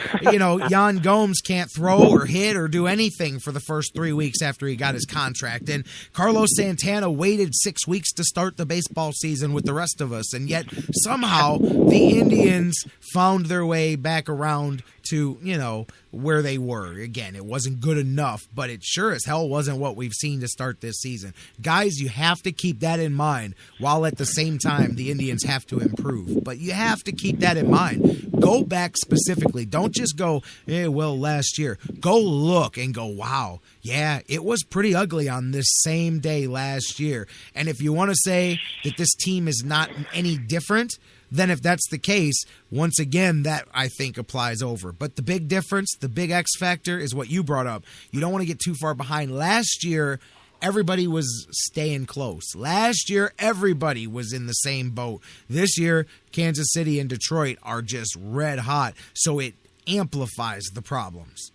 Jon Jones can't throw or hit or do anything for the first 3 weeks after he got his contract. And Carlos Santana waited 6 weeks to start the baseball season with the rest of us. And yet somehow the Indians found their way back around to, where they were. Again, it wasn't good enough, but it sure as hell wasn't what we've seen to start this season. Guys, you have to keep that in mind, while at the same time the Indians have to improve. But you have to keep that in mind. Go back specifically. Don't just go, last year. Go look and go, wow, yeah, it was pretty ugly on this same day last year. And if you want to say that this team is not any different, then if that's the case, once again, that I think applies over. But the big difference, the big X factor is what you brought up. You don't want to get too far behind. Last year, everybody was staying close. Last year, everybody was in the same boat. This year, Kansas City and Detroit are just red hot, so it amplifies the problems.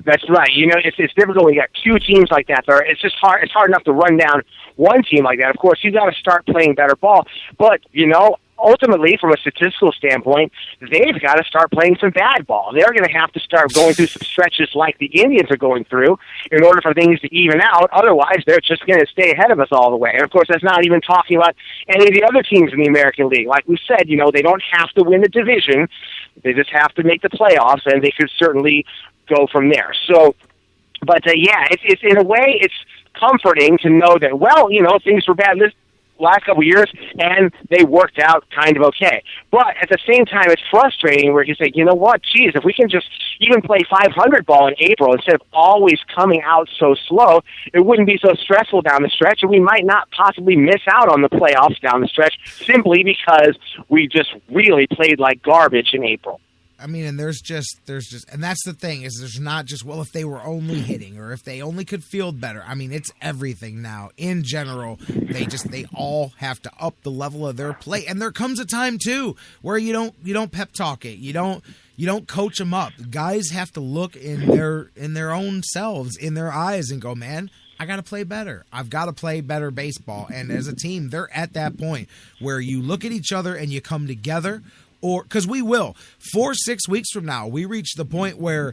That's right. It's difficult when you got two teams like that. It's just hard. It's hard enough to run down one team like that. Of course, you got to start playing better ball. But, ultimately, from a statistical standpoint, they've got to start playing some bad ball. They're going to have to start going through some stretches like the Indians are going through in order for things to even out. Otherwise, they're just going to stay ahead of us all the way. And, of course, that's not even talking about any of the other teams in the American League. Like we said, they don't have to win the division. They just have to make the playoffs, and they could certainly go from there. So, but, it's in a way, it's comforting to know that, things were bad this last couple of years, and they worked out kind of okay. But at the same time, it's frustrating where you say, if we can just even play 500 ball in April instead of always coming out so slow, it wouldn't be so stressful down the stretch, and we might not possibly miss out on the playoffs down the stretch simply because we just really played like garbage in April. I mean, and there's just, and that's the thing, is there's not just, if they were only hitting or if they only could field better. I mean, it's everything now. In general, they all have to up the level of their play. And there comes a time too where you don't pep talk it. You don't coach them up. Guys have to look in their own selves, in their eyes, and go, man, I got to play better. I've got to play better baseball. And as a team, they're at that point where you look at each other and you come together. Because we will. 4-6 weeks from now, we reach the point where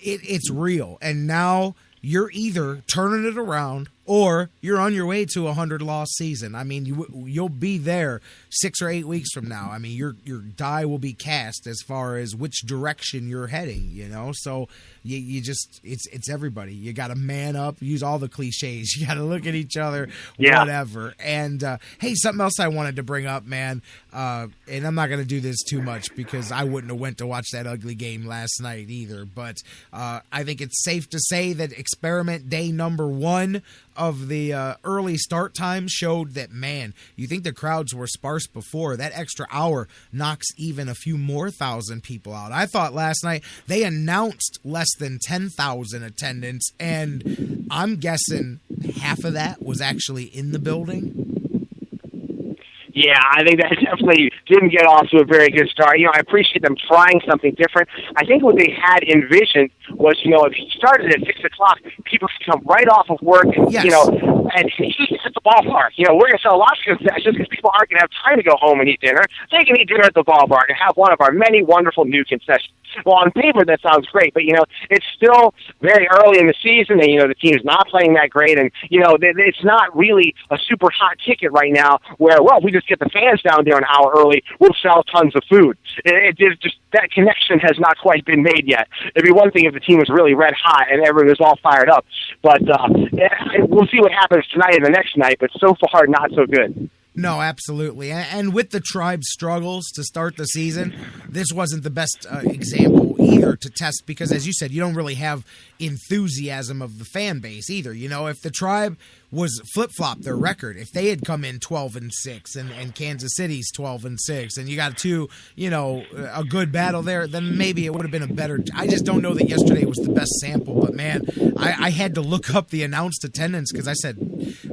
it's real. And now you're either turning it around or you're on your way to a 100-loss season. I mean, you'll be there 6 or 8 weeks from now. I mean, your die will be cast as far as which direction you're heading, So you just, it's everybody. You got to man up, use all the cliches. You got to look at each other, whatever. And, hey, something else I wanted to bring up, man, and I'm not going to do this too much because I wouldn't have went to watch that ugly game last night either. But I think it's safe to say that experiment day number 1 of the early start time showed that, man, you think the crowds were sparse before. That extra hour knocks even a few more thousand people out. I thought last night they announced less than 10,000 attendance, and I'm guessing half of that was actually in the building. Yeah, I think that definitely didn't get off to a very good start. I appreciate them trying something different. I think what they had envisioned was, if you started at 6 o'clock, people could come right off of work and, and eat at the ballpark. We're going to sell lots of concessions because people aren't going to have time to go home and eat dinner. They can eat dinner at the ballpark and have one of our many wonderful new concessions. Well, on paper, that sounds great, but, it's still very early in the season, and, the team's not playing that great, and, it's not really a super hot ticket right now where, if we just get the fans down there an hour early, we'll sell tons of food. It just that connection has not quite been made yet. It'd be one thing if the team was really red hot and everyone was all fired up, but we'll see what happens tonight and the next night, but so far, not so good. No, absolutely. And with the Tribe's struggles to start the season, this wasn't the best example either to test because, as you said, you don't really have enthusiasm of the fan base either. If the Tribe was flip-flop their record, if they had come in 12-6 and Kansas City's 12-6 and you got a good battle there, then maybe it would have been a better. I just don't know that yesterday was the best sample, but man, I had to look up the announced attendance because I said,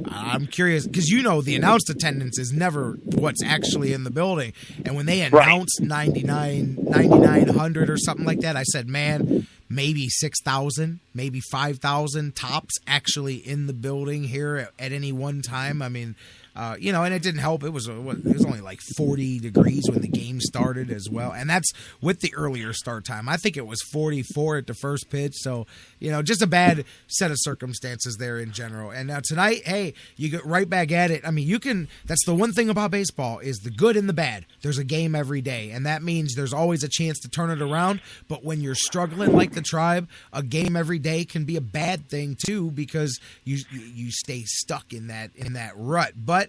I'm curious because the announced attendance is never what's actually in the building. And when they announced 9,900 or something like that, I said, man, maybe 6,000, maybe 5,000 tops actually in the building here at any one time. I mean, and it didn't help. It was only like 40 degrees when the game started as well. And that's with the earlier start time. I think it was 44 at the first pitch. So, just a bad set of circumstances there in general. And now tonight, hey, you get right back at it. I mean, that's the one thing about baseball is the good and the bad. There's a game every day. And that means there's always a chance to turn it around. But when you're struggling like the Tribe, a game every day can be a bad thing too, because you stay stuck in that rut. But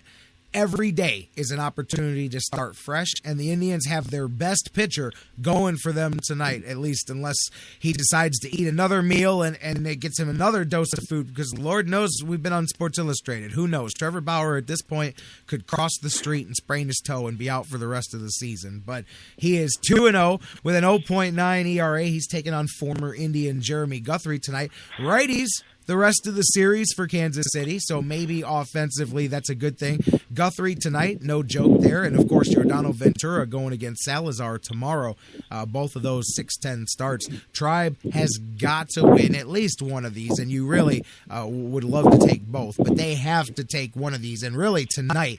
every day is an opportunity to start fresh, and the Indians have their best pitcher going for them tonight, at least unless he decides to eat another meal and it gets him another dose of food, because Lord knows we've been on Sports Illustrated. Who knows? Trevor Bauer at this point could cross the street and sprain his toe and be out for the rest of the season. But he is 2-0 with an 0.9 ERA. He's taking on former Indian Jeremy Guthrie tonight. Righties the rest of the series for Kansas City, so maybe offensively that's a good thing. Guthrie tonight, no joke there, and of course Giordano Ventura going against Salazar tomorrow. Both of those 6-10 starts. Tribe has got to win at least one of these, and you really would love to take both, but they have to take one of these. And really tonight,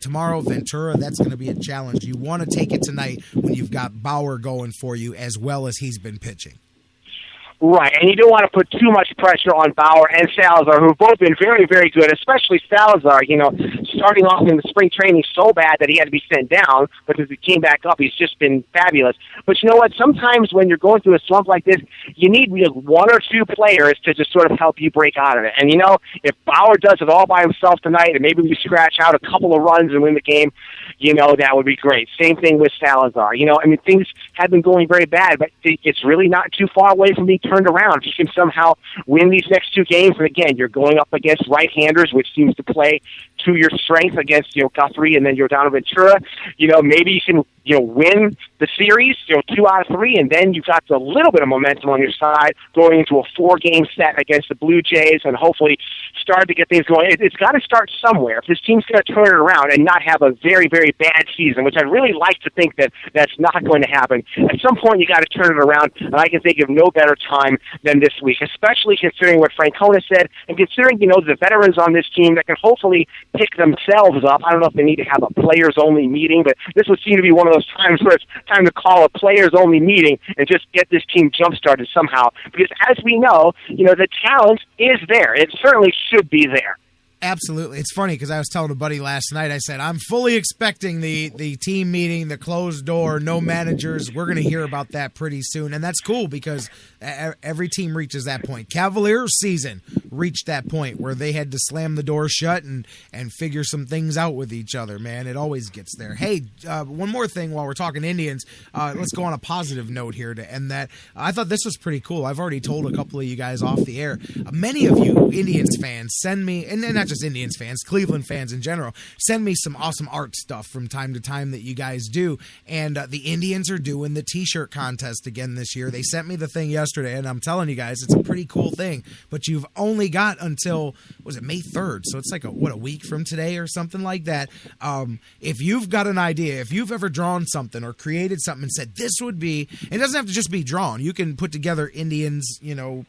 tomorrow Ventura, that's going to be a challenge. You want to take it tonight when you've got Bauer going for you as well as he's been pitching. Right, and you don't want to put too much pressure on Bauer and Salazar, who have both been very, very good, especially Salazar, starting off in the spring training so bad that he had to be sent down, but as he came back up, he's just been fabulous. But you know what? Sometimes when you're going through a slump like this, you need one or two players to just sort of help you break out of it. And, if Bauer does it all by himself tonight, and maybe we scratch out a couple of runs and win the game, that would be great. Same thing with Salazar. Things have been going very bad, but it's really not too far away from being turned around. If you can somehow win these next two games, and again, you're going up against right-handers, which seems to play to your strength against Guthrie and then Giordano Ventura. Maybe you can win the series, 2 out of 3, and then you've got a little bit of momentum on your side going into a 4-game set against the Blue Jays, and hopefully start to get things going. It's got to start somewhere. If this team's going to turn it around and not have a very, very bad season, which I'd really like to think that that's not going to happen, at some point you got to turn it around, and I can think of no better time than this week, especially considering what Francona said, and considering, the veterans on this team that can hopefully pick themselves up. I don't know if they need to have a players-only meeting, but this would seem to be one of those times where it's time to call a players-only meeting and just get this team jump-started somehow. Because as we know, the talent is there. It certainly should be there. Absolutely. It's funny because I was telling a buddy last night, I said, I'm fully expecting the team meeting, the closed door, no managers. We're going to hear about that pretty soon. And that's cool because every team reaches that point. Cavaliers season reached that point where they had to slam the door shut and figure some things out with each other, man. It always gets there. Hey, one more thing while we're talking Indians. Let's go on a positive note here to end that. I thought this was pretty cool. I've already told a couple of you guys off the air. Many of you Indians fans send me, and not just Indians fans, Cleveland fans in general, send me some awesome art stuff from time to time that you guys do. And the Indians are doing the t-shirt contest again this year. They sent me the thing yesterday, and I'm telling you guys, it's a pretty cool thing. But you've only got until, May 3rd? So it's like a week from today or something like that. If you've got an idea, if you've ever drawn something or created something and said this would be, it doesn't have to just be drawn. You can put together Indians,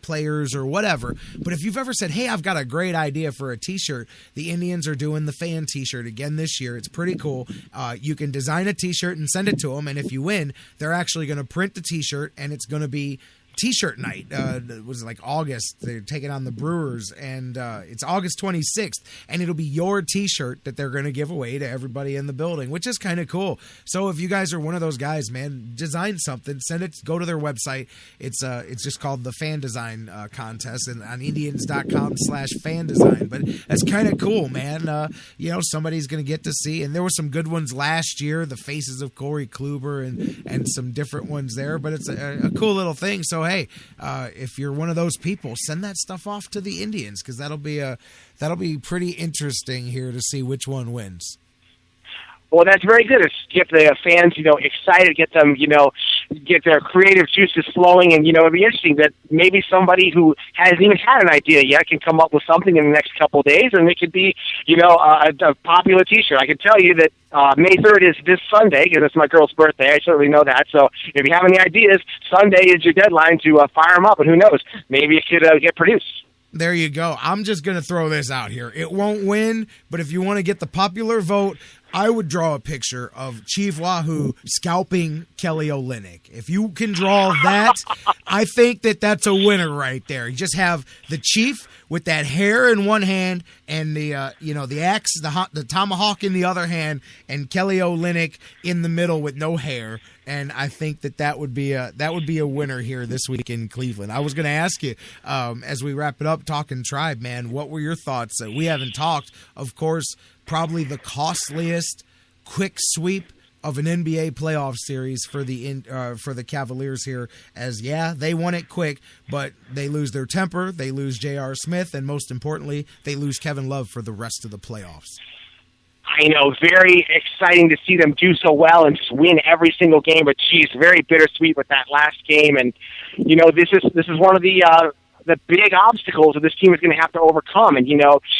players or whatever. But if you've ever said, hey, I've got a great idea for a t-shirt, the Indians are doing the fan t-shirt again this year. It's pretty cool. You can design a t-shirt and send it to them, and if you win, they're actually going to print the t-shirt, and it's going to be T-shirt night. It was like August. They're taking on the Brewers, and it's August 26th, and it'll be your T-shirt that they're going to give away to everybody in the building, which is kind of cool. So if you guys are one of those guys, man, design something, send it, go to their website. It's just called the Fan Design Contest, and on Indians.com/fan design. But that's kind of cool, man. Somebody's going to get to see, and there were some good ones last year, the faces of Corey Kluber and some different ones there, but it's a cool little thing. So hey, if you're one of those people, send that stuff off to the Indians, because that'll be pretty interesting here to see which one wins. Well, that's very good. It's get the fans, excited, get them, get their creative juices flowing. And, it'd be interesting that maybe somebody who hasn't even had an idea yet can come up with something in the next couple of days, and it could be, a popular T-shirt. I can tell you that May 3rd is this Sunday, because it's my girl's birthday. I certainly know that. So if you have any ideas, Sunday is your deadline to fire them up, and who knows, maybe it could get produced. There you go. I'm just going to throw this out here. It won't win, but if you want to get the popular vote, I would draw a picture of Chief Wahoo scalping Kelly Olynyk. If you can draw that, I think that's a winner right there. You just have the Chief with that hair in one hand and the axe, the tomahawk in the other hand, and Kelly Olynyk in the middle with no hair. And I think that would be a winner here this week in Cleveland. I was going to ask you as we wrap it up, talking Tribe, man, what were your thoughts? We haven't talked, of course. Probably the costliest quick sweep of an NBA playoff series for the Cavaliers here, as they won it quick, but they lose their temper, they lose J.R. Smith, and most importantly, they lose Kevin Love for the rest of the playoffs. I know, very exciting to see them do so well and just win every single game, but geez, very bittersweet with that last game. And this is one of the big obstacles that this team is going to have to overcome. And,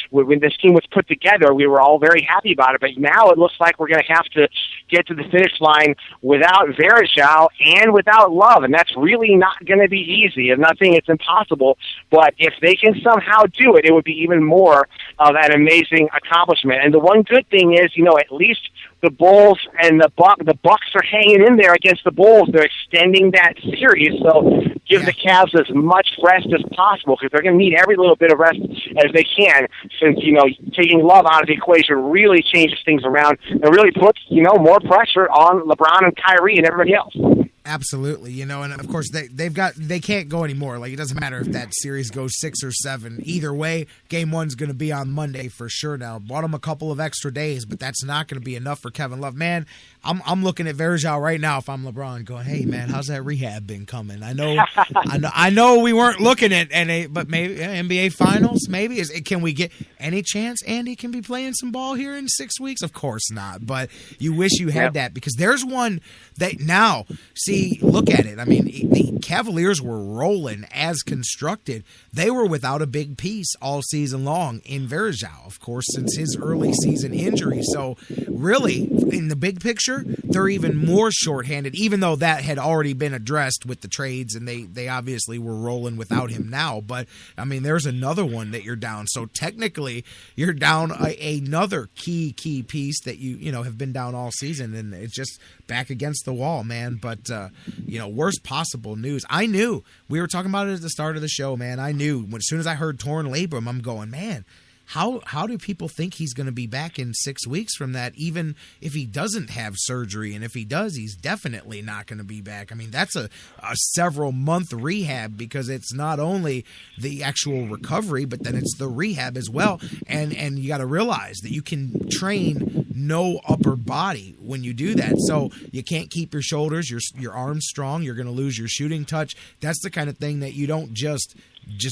when this team was put together, we were all very happy about it. But now it looks like we're going to have to get to the finish line without Varejao and without Love. And that's really not going to be easy. I'm not saying it's impossible, but if they can somehow do it, it would be even more of an amazing accomplishment. And the one good thing is, at least the Bulls and the Bucks are hanging in there against the Bulls. They're extending that series, so give the Cavs as much rest as possible, because they're going to need every little bit of rest as they can, since taking Love out of the equation really changes things around and really puts more pressure on LeBron and Kyrie and everybody else. Absolutely, and of course they can't go anymore. Like, it doesn't matter if that series goes 6 or 7. Either way, game 1's going to be on Monday for sure. Now, bought him a couple of extra days, but that's not going to be enough for Kevin Love. Man, I'm looking at Varejao right now. If I'm LeBron, going, hey man, how's that rehab been coming? I know we weren't looking at NA, but maybe NBA Finals. Maybe can we get any chance Andy can be playing some ball here in 6 weeks? Of course not. But you wish you had that, because there's one that now see. Look at it. I mean, the Cavaliers were rolling as constructed. They were without a big piece all season long in Varejao, of course, since his early season injury. So really, in the big picture, they're even more shorthanded, even though that had already been addressed with the trades, and they obviously were rolling without him now. But, I mean, there's another one that you're down. So technically, you're down another key piece that you have been down all season, and it's just back against the wall, man. But, worst possible news. I knew. We were talking about it at the start of the show, man. I knew. As soon as I heard torn labrum, I'm going, man, how do people think he's going to be back in 6 weeks from that, even if he doesn't have surgery? And if he does, he's definitely not going to be back. I mean, that's a several-month rehab, because it's not only the actual recovery, but then it's the rehab as well. And you got to realize that you can train no upper body when you do that. So you can't keep your shoulders, your arms strong. You're going to lose your shooting touch. That's the kind of thing that you don't just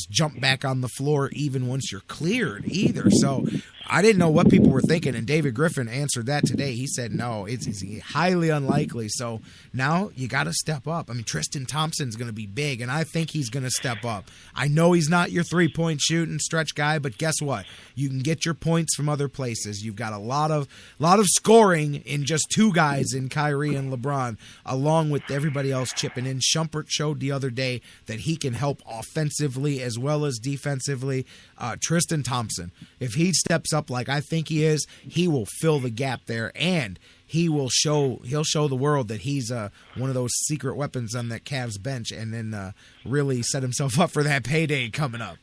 jump back on the floor even once you're cleared either. So I didn't know what people were thinking, and David Griffin answered that today. He said, no, it's highly unlikely. So now you got to step up. I mean, Tristan Thompson's going to be big, and I think he's going to step up. I know he's not your three-point shooting stretch guy, but guess what? You can get your points from other places. You've got a lot of scoring in just two guys in Kyrie and LeBron, along with everybody else chipping in. Shumpert showed the other day that he can help offensively as well as defensively. Tristan Thompson, if he steps up like I think he is, he will fill the gap there, and he'll show the world that he's one of those secret weapons on that Cavs bench, and then really set himself up for that payday coming up.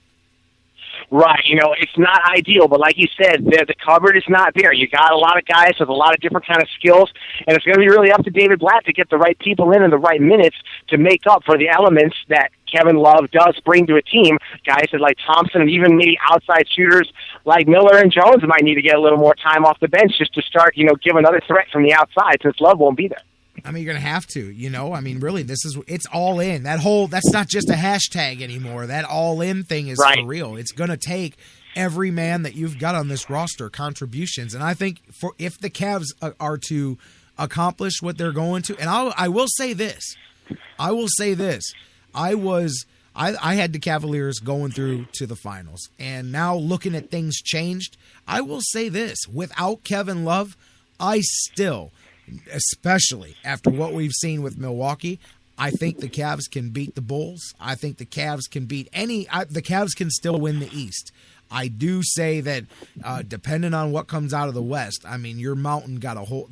Right, it's not ideal, but like you said, the cupboard is not there. You got a lot of guys with a lot of different kind of skills, and it's going to be really up to David Blatt to get the right people in the right minutes to make up for the elements that Kevin Love does bring to a team. Guys like Thompson, and even maybe outside shooters like Miller and Jones might need to get a little more time off the bench just to start, give another threat from the outside, since Love won't be there. I mean, you're going to have to, I mean, really, it's all in. That's not just a hashtag anymore. That all in thing is for real. It's going to take every man that you've got on this roster contributions. And I think if the Cavs are to accomplish what they're going to, and I will say this, I will say this. I had the Cavaliers going through to the finals, and now looking at things changed, I will say this. Without Kevin Love, I still, especially after what we've seen with Milwaukee, I think the Cavs can beat the Bulls. I think the Cavs can beat the Cavs can still win the East. I do say that depending on what comes out of the West, I mean, your Mountain got a whole,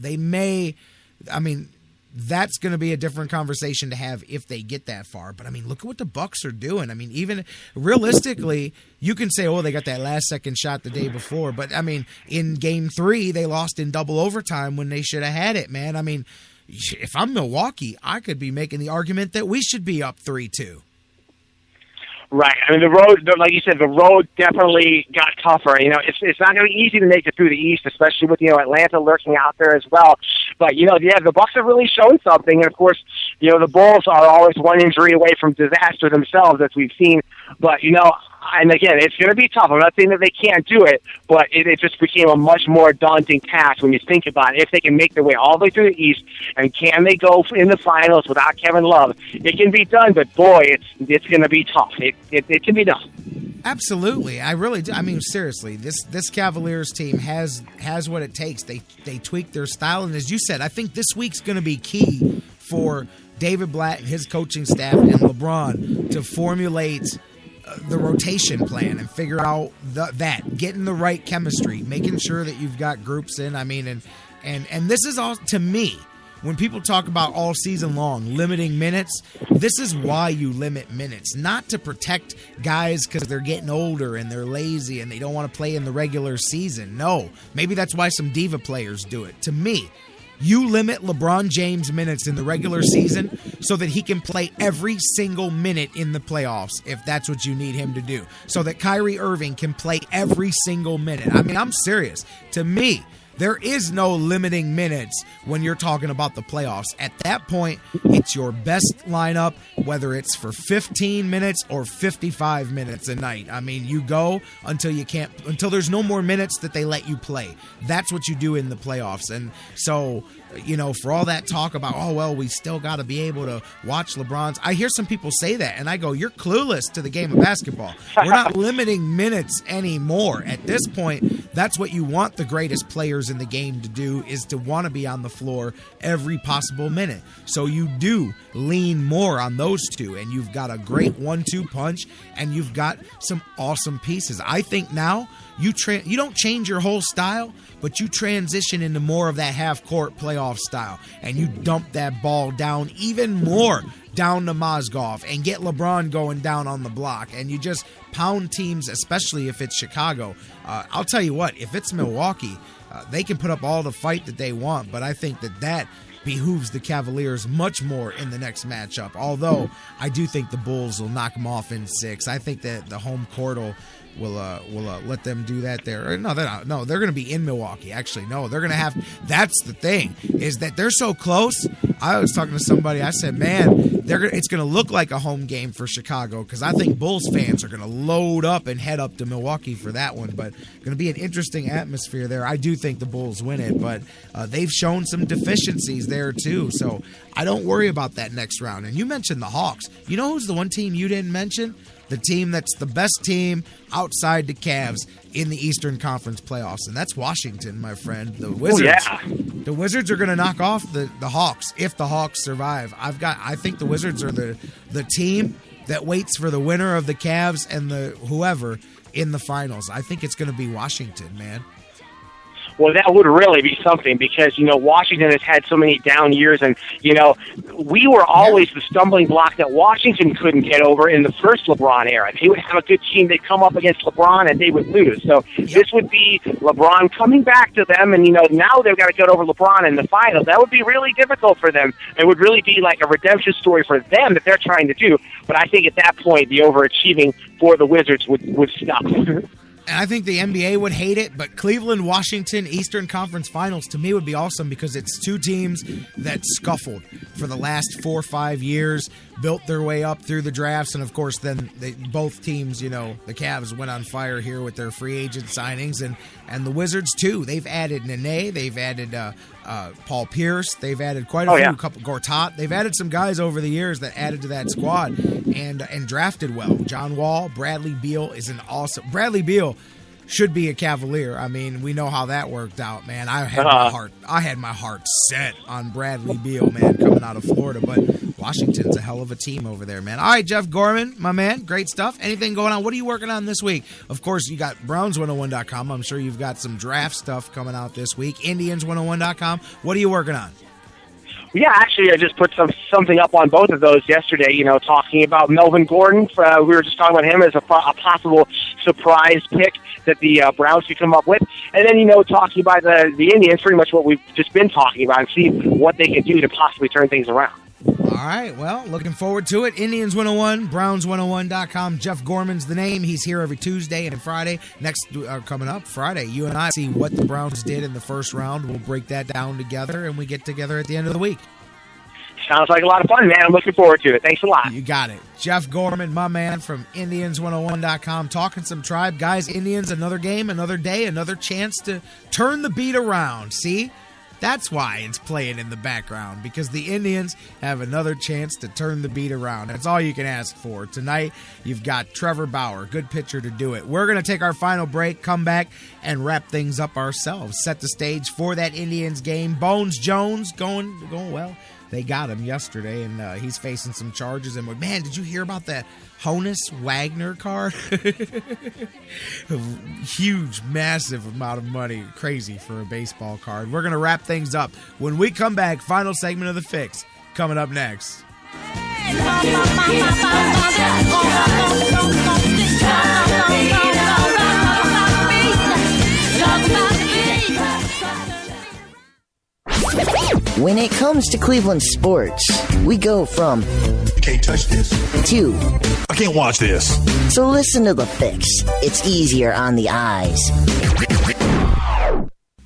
that's going to be a different conversation to have if they get that far. But, I mean, look at what the Bucks are doing. I mean, even realistically, you can say, oh, they got that last-second shot the day before. But, I mean, in Game 3, they lost in double overtime when they should have had it, man. I mean, if I'm Milwaukee, I could be making the argument that we should be up 3-2. Right. I mean, the road, like you said, the road definitely got tougher. You know, it's not going to be easy to make it through the East, especially with, Atlanta lurking out there as well. But, the Bucks have really shown something. And, of course, the Bulls are always one injury away from disaster themselves, as we've seen. But, and again, it's going to be tough. I'm not saying that they can't do it, but it just became a much more daunting task when you think about it. If they can make their way all the way through the East, and can they go in the finals without Kevin Love, it can be done. But boy, it's going to be tough. It can be done. Absolutely, I really do. I mean, seriously, this Cavaliers team has what it takes. They tweak their style, and as you said, I think this week's going to be key for David Blatt and his coaching staff and LeBron to formulate the rotation plan and figure out getting the right chemistry, making sure that you've got groups in. I mean, and this is all, to me, when people talk about all season long limiting minutes, this is why you limit minutes, not to protect guys because they're getting older and they're lazy and they don't want to play in the regular season. No, maybe that's why some diva players do it. To me, you limit LeBron James minutes in the regular season so that he can play every single minute in the playoffs if that's what you need him to do. So that Kyrie Irving can play every single minute. I mean, I'm serious. To me, there is no limiting minutes when you're talking about the playoffs. At that point, it's your best lineup, whether it's for 15 minutes or 55 minutes a night. I mean, you go until there's no more minutes that they let you play. That's what you do in the playoffs. And so, for all that talk about, oh, well, we still got to be able to watch LeBron's. I hear some people say that, and I go, you're clueless to the game of basketball. We're not limiting minutes anymore. At this point, that's what you want the greatest players in the game to do, is to want to be on the floor every possible minute. So you do lean more on those two, and you've got a great 1-2 punch, and you've got some awesome pieces. I think now you don't change your whole style, but you transition into more of that half-court playoff style, and you dump that ball down even more down to Mozgov and get LeBron going down on the block, and you just pound teams, especially if it's Chicago. I'll tell you what, if it's Milwaukee, they can put up all the fight that they want, but I think that behooves the Cavaliers much more in the next matchup, although I do think the Bulls will knock them off in 6. I think that the home court will let them do that there. No, they're not. No, they're going to be in Milwaukee. Actually, no, they're going to have. That's the thing, is that they're so close. I was talking to somebody. I said, man, it's going to look like a home game for Chicago, because I think Bulls fans are going to load up and head up to Milwaukee for that one. But going to be an interesting atmosphere there. I do think the Bulls win it, but they've shown some deficiencies there too. So I don't worry about that next round. And you mentioned the Hawks. You know who's the one team you didn't mention? The team that's the best team outside the Cavs in the Eastern Conference playoffs, and that's Washington, my friend. The Wizards. Oh, yeah. The Wizards are going to knock off the Hawks if the Hawks survive. I think the Wizards are the team that waits for the winner of the Cavs and the whoever in the finals. I think it's going to be Washington, man. Well, that would really be something, because, Washington has had so many down years, and, we were always the stumbling block that Washington couldn't get over in the first LeBron era. They would have a good team, they'd come up against LeBron, and they would lose. So this would be LeBron coming back to them, and, now they've got to get over LeBron in the finals. That would be really difficult for them. It would really be like a redemption story for them that they're trying to do. But I think at that point, the overachieving for the Wizards would stop. And I think the NBA would hate it, but Cleveland, Washington, Eastern Conference Finals, to me, would be awesome, because it's two teams that scuffled for the last 4 or 5 years, built their way up through the drafts, and of course then both teams, the Cavs went on fire here with their free agent signings, and the Wizards too. They've added Nene, they've added Paul Pierce, they've added quite a few, couple Gortat. They've added some guys over the years that added to that squad and drafted well. John Wall, Bradley Beal is an awesome. Bradley Beal should be a Cavalier. I mean, we know how that worked out, man. I had my heart set on Bradley Beal, man, coming out of Florida, but Washington's a hell of a team over there, man. All right, Jeff Gorman, my man, great stuff. Anything going on? What are you working on this week? Of course, you got Browns101.com. I'm sure you've got some draft stuff coming out this week. Indians101.com. What are you working on? Yeah, actually, I just put something up on both of those yesterday, talking about Melvin Gordon. We were just talking about him as a possible surprise pick that the Browns could come up with. And then, talking about the Indians, pretty much what we've just been talking about, and see what they can do to possibly turn things around. All right, well, looking forward to it. Indians 101, Browns101.com. Jeff Gorman's the name. He's here every Tuesday and Friday. Next, coming up Friday, you and I see what the Browns did in the first round. We'll break that down together, and we get together at the end of the week. Sounds like a lot of fun, man. I'm looking forward to it. Thanks a lot. You got it. Jeff Gorman, my man from Indians101.com, talking some Tribe. Guys, Indians, another game, another day, another chance to turn the beat around. See? That's why it's playing in the background, because the Indians have another chance to turn the beat around. That's all you can ask for. Tonight, you've got Trevor Bauer, good pitcher to do it. We're going to take our final break, come back, and wrap things up ourselves. Set the stage for that Indians game. Bones Jones going well. They got him yesterday, and he's facing some charges. And, man, did you hear about that Honus Wagner card? A huge, massive amount of money. Crazy for a baseball card. We're going to wrap things up. When we come back, final segment of The Fix coming up next. When it comes to Cleveland sports, we go from "You can't touch this" to "I can't watch this." So listen to The Fix. It's easier on the eyes.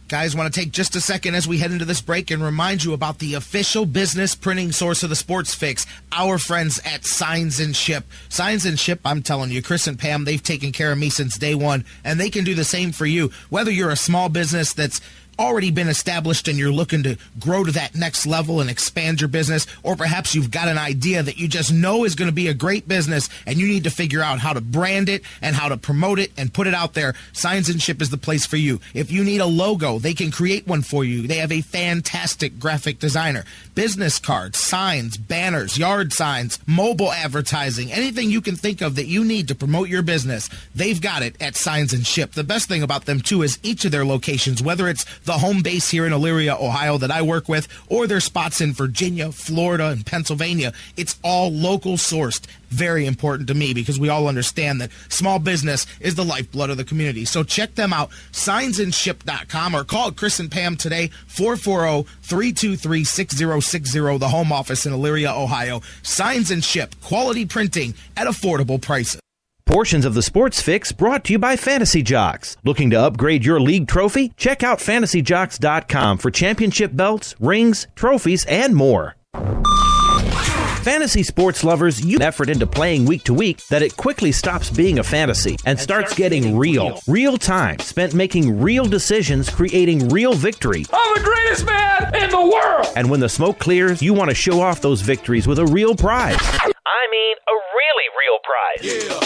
Guys, want to take just a second as we head into this break and remind you about the official business printing source of the Sports Fix, our friends at Signs and Ship. Signs and Ship, I'm telling you, Chris and Pam, they've taken care of me since day one, and they can do the same for you. Whether you're a small business that's already been established and you're looking to grow to that next level and expand your business, or perhaps you've got an idea that you just know is going to be a great business and you need to figure out how to brand it and how to promote it and put it out there, Signs and Ship is the place for you. If you need a logo, they can create one for you. They have a fantastic graphic designer. Business cards, signs, banners, yard signs, mobile advertising, anything you can think of that you need to promote your business, they've got it at Signs and Ship. The best thing about them, too, is each of their locations, whether it's the home base here in Elyria, Ohio that I work with, or their spots in Virginia, Florida, and Pennsylvania, it's all local sourced. Very important to me because we all understand that small business is the lifeblood of the community. So check them out, signsandship.com, or call Chris and Pam today, 440-323-6060, the home office in Elyria, Ohio. Signs and Ship, quality printing at affordable prices. Portions of the Sports Fix brought to you by Fantasy Jocks. Looking to upgrade your league trophy? Check out fantasyjocks.com for championship belts, rings, trophies, and more. Fantasy sports lovers use effort into playing week to week that it quickly stops being a fantasy and starts getting real. Real time spent making real decisions, creating real victory. I'm the greatest man in the world! And when the smoke clears, you want to show off those victories with a real prize. I mean, a really real prize. Yeah.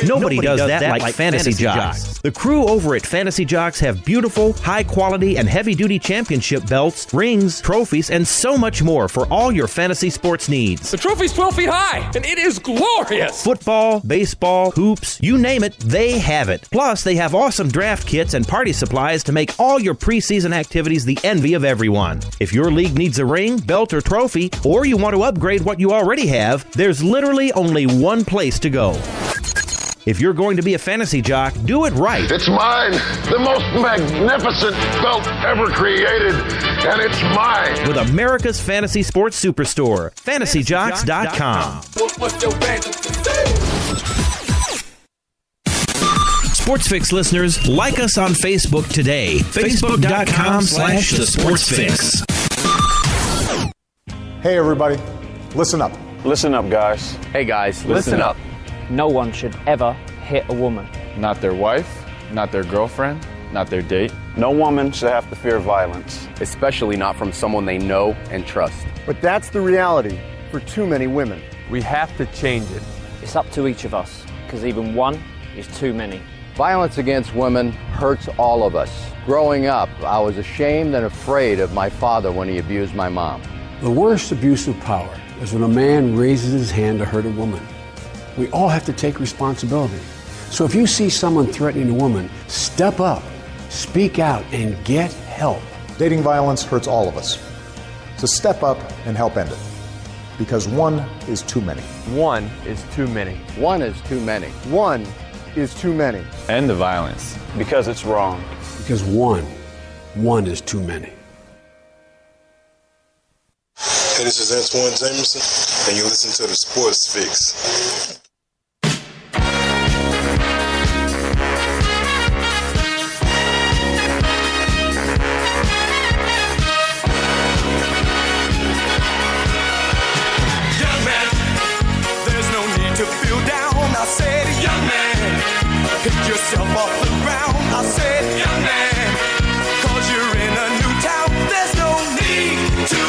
Nobody does that like Fantasy Jocks. The crew over at Fantasy Jocks have beautiful, high-quality, and heavy-duty championship belts, rings, trophies, and so much more for all your fantasy sports needs. The trophy's 12 feet high, and it is glorious! Football, baseball, hoops, you name it, they have it. Plus, they have awesome draft kits and party supplies to make all your preseason activities the envy of everyone. If your league needs a ring, belt, or trophy, or you want to upgrade what you already have, there's literally only one place to go. If you're going to be a fantasy jock, do it right. It's mine. The most magnificent belt ever created, and it's mine. With America's fantasy sports superstore, fantasyjocks.com. SportsFix listeners, like us on Facebook today. Facebook.com/The Sports Fix. Hey, everybody, listen up. Listen up, guys. Hey, guys, listen up. No one should ever hit a woman. Not their wife, not their girlfriend, not their date. No woman should have to fear violence. Especially not from someone they know and trust. But that's the reality for too many women. We have to change it. It's up to each of us, because even one is too many. Violence against women hurts all of us. Growing up, I was ashamed and afraid of my father when he abused my mom. The worst abuse of power is when a man raises his hand to hurt a woman. We all have to take responsibility. So if you see someone threatening a woman, step up, speak out, and get help. Dating violence hurts all of us. So step up and help end it. Because one is too many. One is too many. One is too many. One is too many. End the violence. Because it's wrong. Because one is too many. Hey, this is Antoine Jameson, and you listen to the Sports Fix. Young man, there's no need to feel down. I said, young man, pick yourself off the ground. I said, young man, 'cause you're in a new town. There's no need to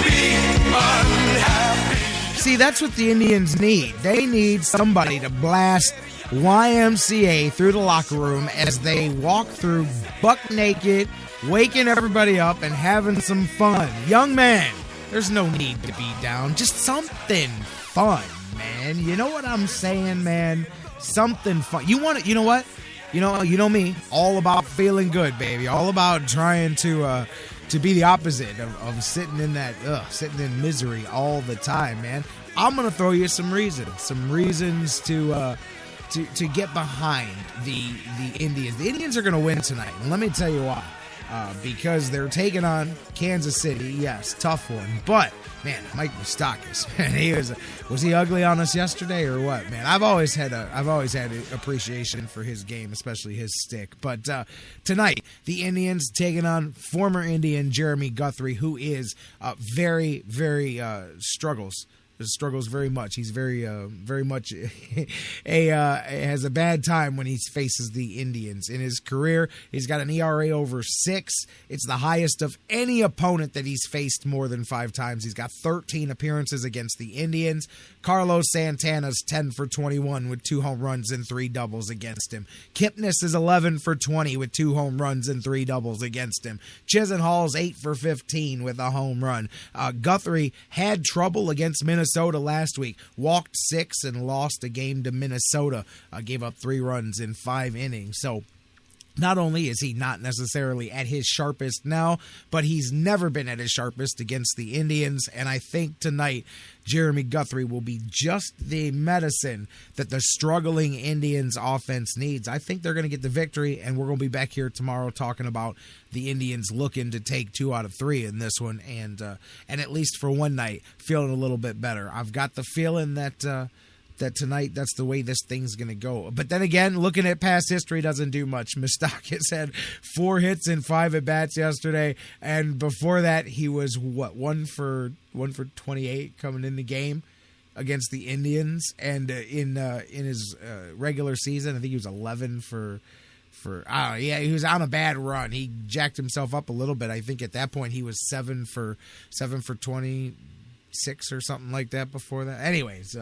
be unhappy. See, that's what the Indians need. They need somebody to blast YMCA through the locker room as they walk through buck naked, waking everybody up and having some fun. Young man, there's no need to be down. Just something fun, man. You know what I'm saying, man? Something fun. You want it? You know what? You know me. All about feeling good, baby. All about trying to be the opposite of sitting in that sitting in misery all the time, man. I'm gonna throw you some reasons to get behind the Indians. The Indians are gonna win tonight, and let me tell you why. Because they're taking on Kansas City. Yes, tough one. But, man, Mike Moustakas, man, was he ugly on us yesterday or what, man? I've always had appreciation for his game, especially his stick. But tonight, the Indians taking on former Indian Jeremy Guthrie, who is very, very struggles very much. He's very much has a bad time when he faces the Indians. In his career, he's got an ERA over 6. It's the highest of any opponent that he's faced more than 5 times. He's got 13 appearances against the Indians. Carlos Santana's 10 for 21 with 2 home runs and 3 doubles against him. Kipnis is 11 for 20 with 2 home runs and 3 doubles against him. Chisenhall's 8 for 15 with a home run. Guthrie had trouble against Minnesota last week. Walked 6 and lost a game to Minnesota. Gave up 3 runs in 5 innings. So not only is he not necessarily at his sharpest now, but he's never been at his sharpest against the Indians. And I think tonight, Jeremy Guthrie will be just the medicine that the struggling Indians offense needs. I think they're going to get the victory, and we're going to be back here tomorrow talking about the Indians looking to take 2 out of 3 in this one, and at least for one night, feeling a little bit better. I've got the feeling that tonight, that's the way this thing's going to go. But then again, looking at past history doesn't do much. Moustakas had 4 hits and 5 at-bats yesterday, and before that, he was, 1 for 28 coming in the game against the Indians, and in his regular season, I think he was 11 for he was on a bad run. He jacked himself up a little bit. I think at that point, he was 7 for 26 or something like that before that. Anyways,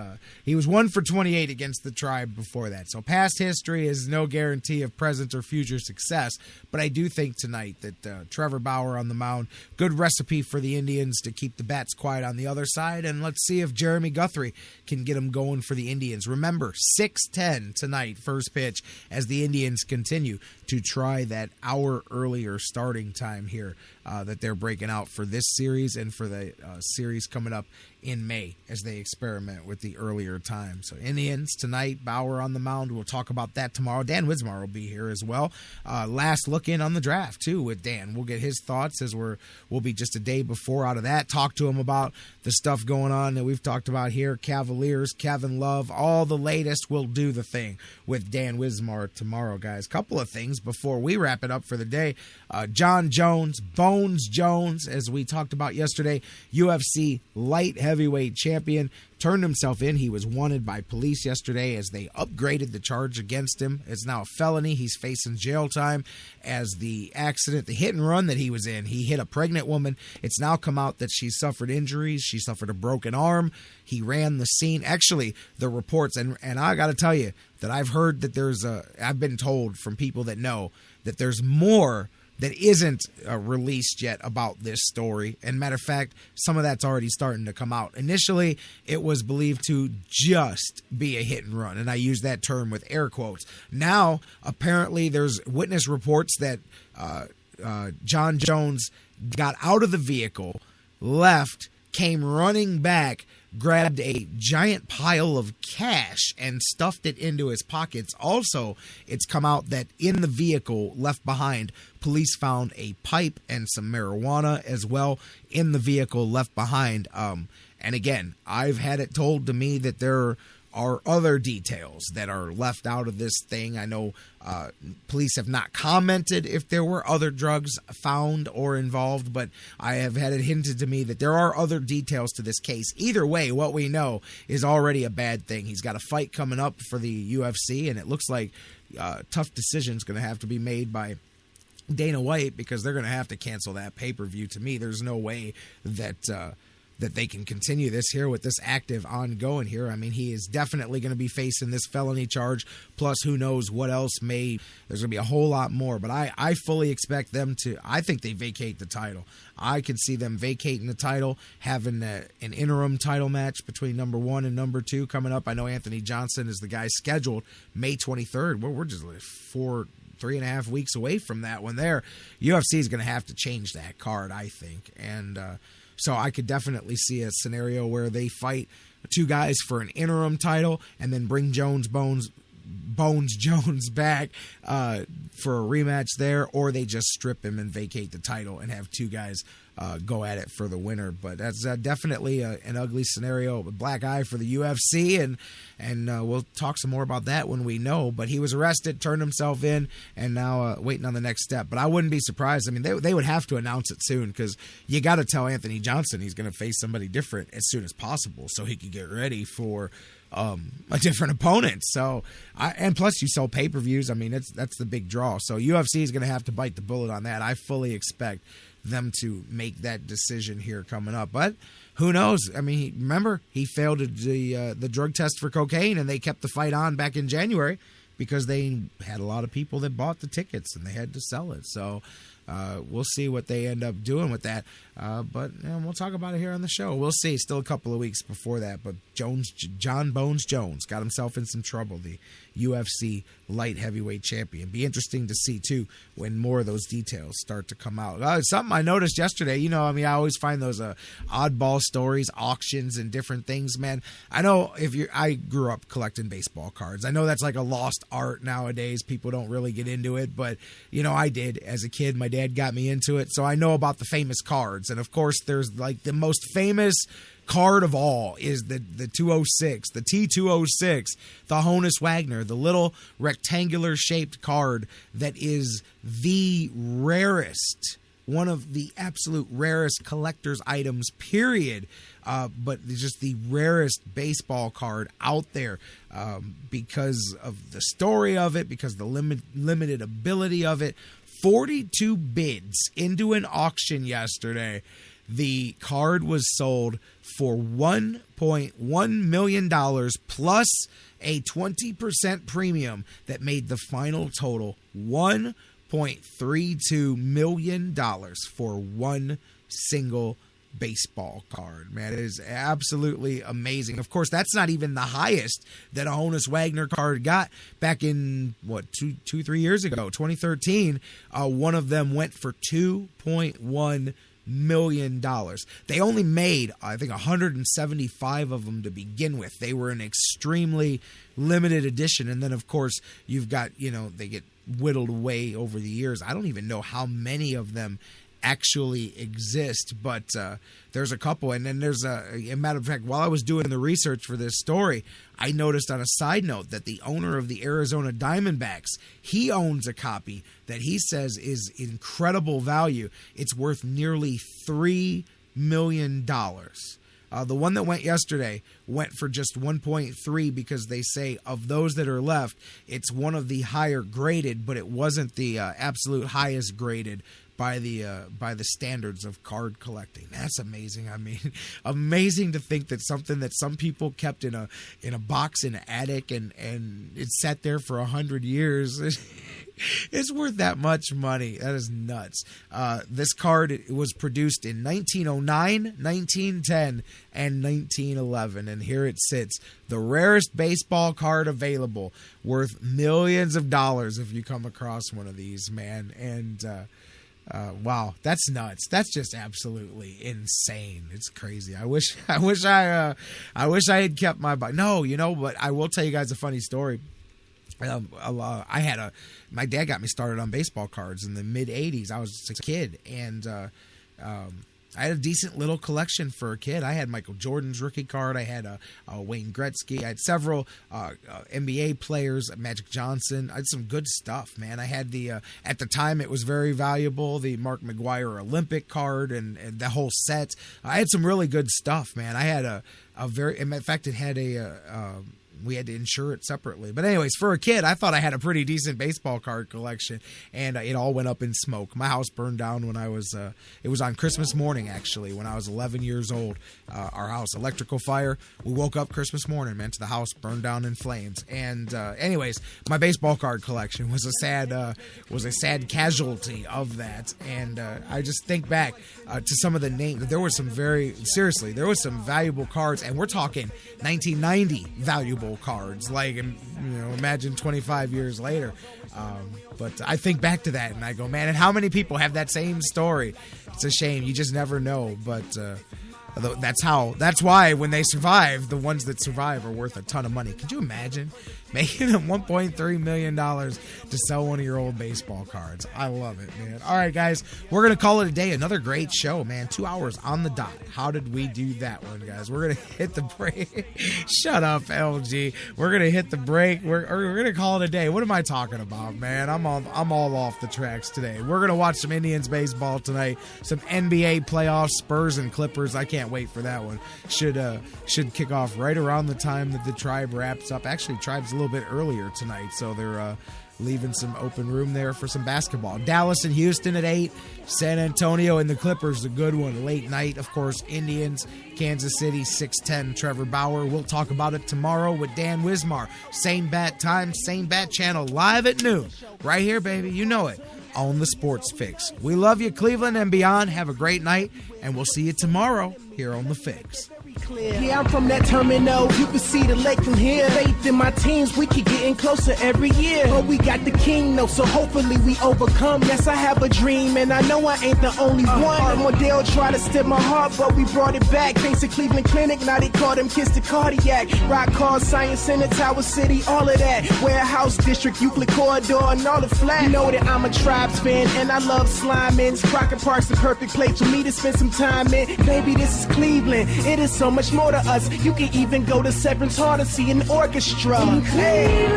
he was 1 for 28 against the Tribe before that. So past history is no guarantee of present or future success. But I do think tonight that Trevor Bauer on the mound, good recipe for the Indians to keep the bats quiet on the other side. And let's see if Jeremy Guthrie can get them going for the Indians. Remember, 6:10 tonight, first pitch, as the Indians continue to try that hour earlier starting time here that they're breaking out for this series and for the series coming up in May as they experiment with the earlier time. So Indians tonight, Bauer on the mound. We'll talk about that tomorrow. Dan Wismar will be here as well. Last look in on the draft too with Dan. We'll get his thoughts as we'll be just a day before out of that. Talk to him about the stuff going on that we've talked about here. Cavaliers, Kevin Love, all the latest. We'll do the thing with Dan Wismar tomorrow, guys. Couple of things before we wrap it up for the day. Jon Jones, Bones Jones, as we talked about yesterday, UFC light heavyweight champion, turned himself in. He was wanted by police yesterday as they upgraded the charge against him. It's now a felony. He's facing jail time as the accident, the hit and run that he was in. He hit a pregnant woman. It's now come out that she suffered injuries. She suffered a broken arm. He ran the scene. Actually, the reports, and I got to tell you that I've heard that I've been told from people that know that there's more that isn't released yet about this story. And matter of fact, some of that's already starting to come out. Initially, it was believed to just be a hit and run, and I use that term with air quotes. Now, apparently, there's witness reports that Jon Jones got out of the vehicle, left, came running back, grabbed a giant pile of cash and stuffed it into his pockets. Also, it's come out that in the vehicle left behind, police found a pipe and some marijuana as well in the vehicle left behind. And again, I've had it told to me that there are other details that are left out of this thing. I know police have not commented if there were other drugs found or involved, but I have had it hinted to me that there are other details to this case. Either way, what we know is already a bad thing. He's got a fight coming up for the UFC, and it looks like tough decisions going to have to be made by Dana White because they're going to have to cancel that pay-per-view. To me, there's no way that they can continue this here with this active ongoing here. I mean, he is definitely going to be facing this felony charge, plus who knows what else there's going to be a whole lot more. But I fully expect them to, I think they vacate the title. I could see them vacating the title, having an interim title match between number 1 and number 2 coming up. I know Anthony Johnson is the guy scheduled May 23rd. We're just like 3.5 weeks away from that one there. UFC is going to have to change that card, I think. And, so I could definitely see a scenario where they fight two guys for an interim title and then bring Bones Jones back for a rematch there, or they just strip him and vacate the title and have two guys go at it for the winner. But that's definitely an ugly scenario, a black eye for the UFC, and we'll talk some more about that when we know. But he was arrested, turned himself in, and now waiting on the next step. But I wouldn't be surprised. I mean, they would have to announce it soon because you got to tell Anthony Johnson he's going to face somebody different as soon as possible so he could get ready for a different opponent. So, and plus you sell pay-per-views. I mean, that's the big draw. So UFC is going to have to bite the bullet on that. I fully expect them to make that decision here coming up. But who knows? I mean, remember, he failed the drug test for cocaine, and they kept the fight on back in January because they had a lot of people that bought the tickets, and they had to sell it. So we'll see what they end up doing with that. But we'll talk about it here on the show. We'll see. Still a couple of weeks before that. But Jon Bones Jones got himself in some trouble, the UFC light heavyweight champion. Be interesting to see, too, when more of those details start to come out. Something I noticed yesterday, I always find those oddball stories, auctions, and different things, man. I know I grew up collecting baseball cards. I know that's like a lost art nowadays. People don't really get into it, but, I did as a kid. My dad got me into it, so I know about the famous cards. And, of course, there's like the most famous card of all is the 206, the T206, the Honus Wagner, the little rectangular shaped card that is the rarest, one of the absolute rarest collector's items, period. But just the rarest baseball card out there because of the story of it, because the limited ability of it. 42 bids into an auction yesterday. The card was sold for $1.1 million plus a 20% premium that made the final total $1.32 million for one single baseball card. Man, it is absolutely amazing. Of course, that's not even the highest that a Honus Wagner card got back in, 3 years ago, 2013. One of them went for $2.1 million. They only made, I think, 175 of them to begin with. They were an extremely limited edition. And then, of course, you've got, they get whittled away over the years. I don't even know how many of them actually exist, but there's a couple. And then there's a matter of fact, while I was doing the research for this story, I noticed on a side note that the owner of the Arizona Diamondbacks, he owns a copy that he says is incredible value. It's worth nearly $3 million. The one that went yesterday went for just 1.3 because they say of those that are left, it's one of the higher graded, but it wasn't the absolute highest graded by the standards of card collecting. That's amazing. I mean, amazing to think that something that some people kept in a box in an attic and it sat there for 100 years. It's worth that much money. That is nuts. This card was produced in 1909, 1910, and 1911, and here it sits, the rarest baseball card available, worth millions of dollars if you come across one of these, man. And wow, that's nuts. That's just absolutely insane. It's crazy. I wish I had kept my bike. No, but I will tell you guys a funny story. My dad got me started on baseball cards in the mid 80s. I was just a kid, and I had a decent little collection for a kid. I had Michael Jordan's rookie card. I had Wayne Gretzky. I had several NBA players, Magic Johnson. I had some good stuff, man. I had at the time it was very valuable, the Mark McGuire Olympic card and the whole set. I had some really good stuff, man. I had in fact, it had we had to insure it separately. But anyways, for a kid, I thought I had a pretty decent baseball card collection, and it all went up in smoke. My house burned down when I was, it was on Christmas morning, actually, when I was 11 years old. Our house, electrical fire. We woke up Christmas morning, man, to the house burned down in flames. And anyways, my baseball card collection was a sad casualty of that. And I just think back to some of the names. There were some there was some valuable cards, and we're talking 1990 valuable cards, like, imagine 25 years later. But I think back to that and I go, man, and how many people have that same story? It's a shame. You just never know. But that's why when they survive, the ones that survive are worth a ton of money. Could you imagine making $1.3 million to sell one of your old baseball cards? I love it, man. All right, guys, we're going to call it a day. Another great show, man. 2 hours on the dot. How did we do that one, guys? We're going to hit the break. Shut up, LG. We're going to hit the break. We're going to call it a day. What am I talking about, man? I'm all off the tracks today. We're going to watch some Indians baseball tonight, some NBA playoffs, Spurs and Clippers. I can't wait for that one. Should kick off right around the time that the Tribe wraps up. Actually, Tribe's a little bit earlier tonight, so they're leaving some open room there for some basketball. Dallas and Houston at 8, San Antonio and the Clippers, a good one, late night. Of course, Indians, Kansas City, 6:10, Trevor Bauer. We'll talk about it tomorrow with Dan Wismar. Same bat time, same bat channel, live at noon. Right here, baby, you know it, on the Sports Fix. We love you, Cleveland and beyond. Have a great night, and we'll see you tomorrow here on The Fix. Yeah, I'm from that terminal. You can see the lake from here. Faith in my teams, we keep getting closer every year. But we got the king, though, so hopefully we overcome. Yes, I have a dream, and I know I ain't the only one. Modell tried to steal my heart, but we brought it back. Thanks to Cleveland Clinic, now they call them kids the cardiac. Rock Cars, Science Center, Tower City, all of that. Warehouse District, Euclid Corridor, and all the flat. You know that I'm a Tribes fan, and I love Slimans. Crockett Park's the perfect place for me to spend some time in. Baby, this is Cleveland. It is so much more to us. You can even go to Severance Hall to see an orchestra. Hey.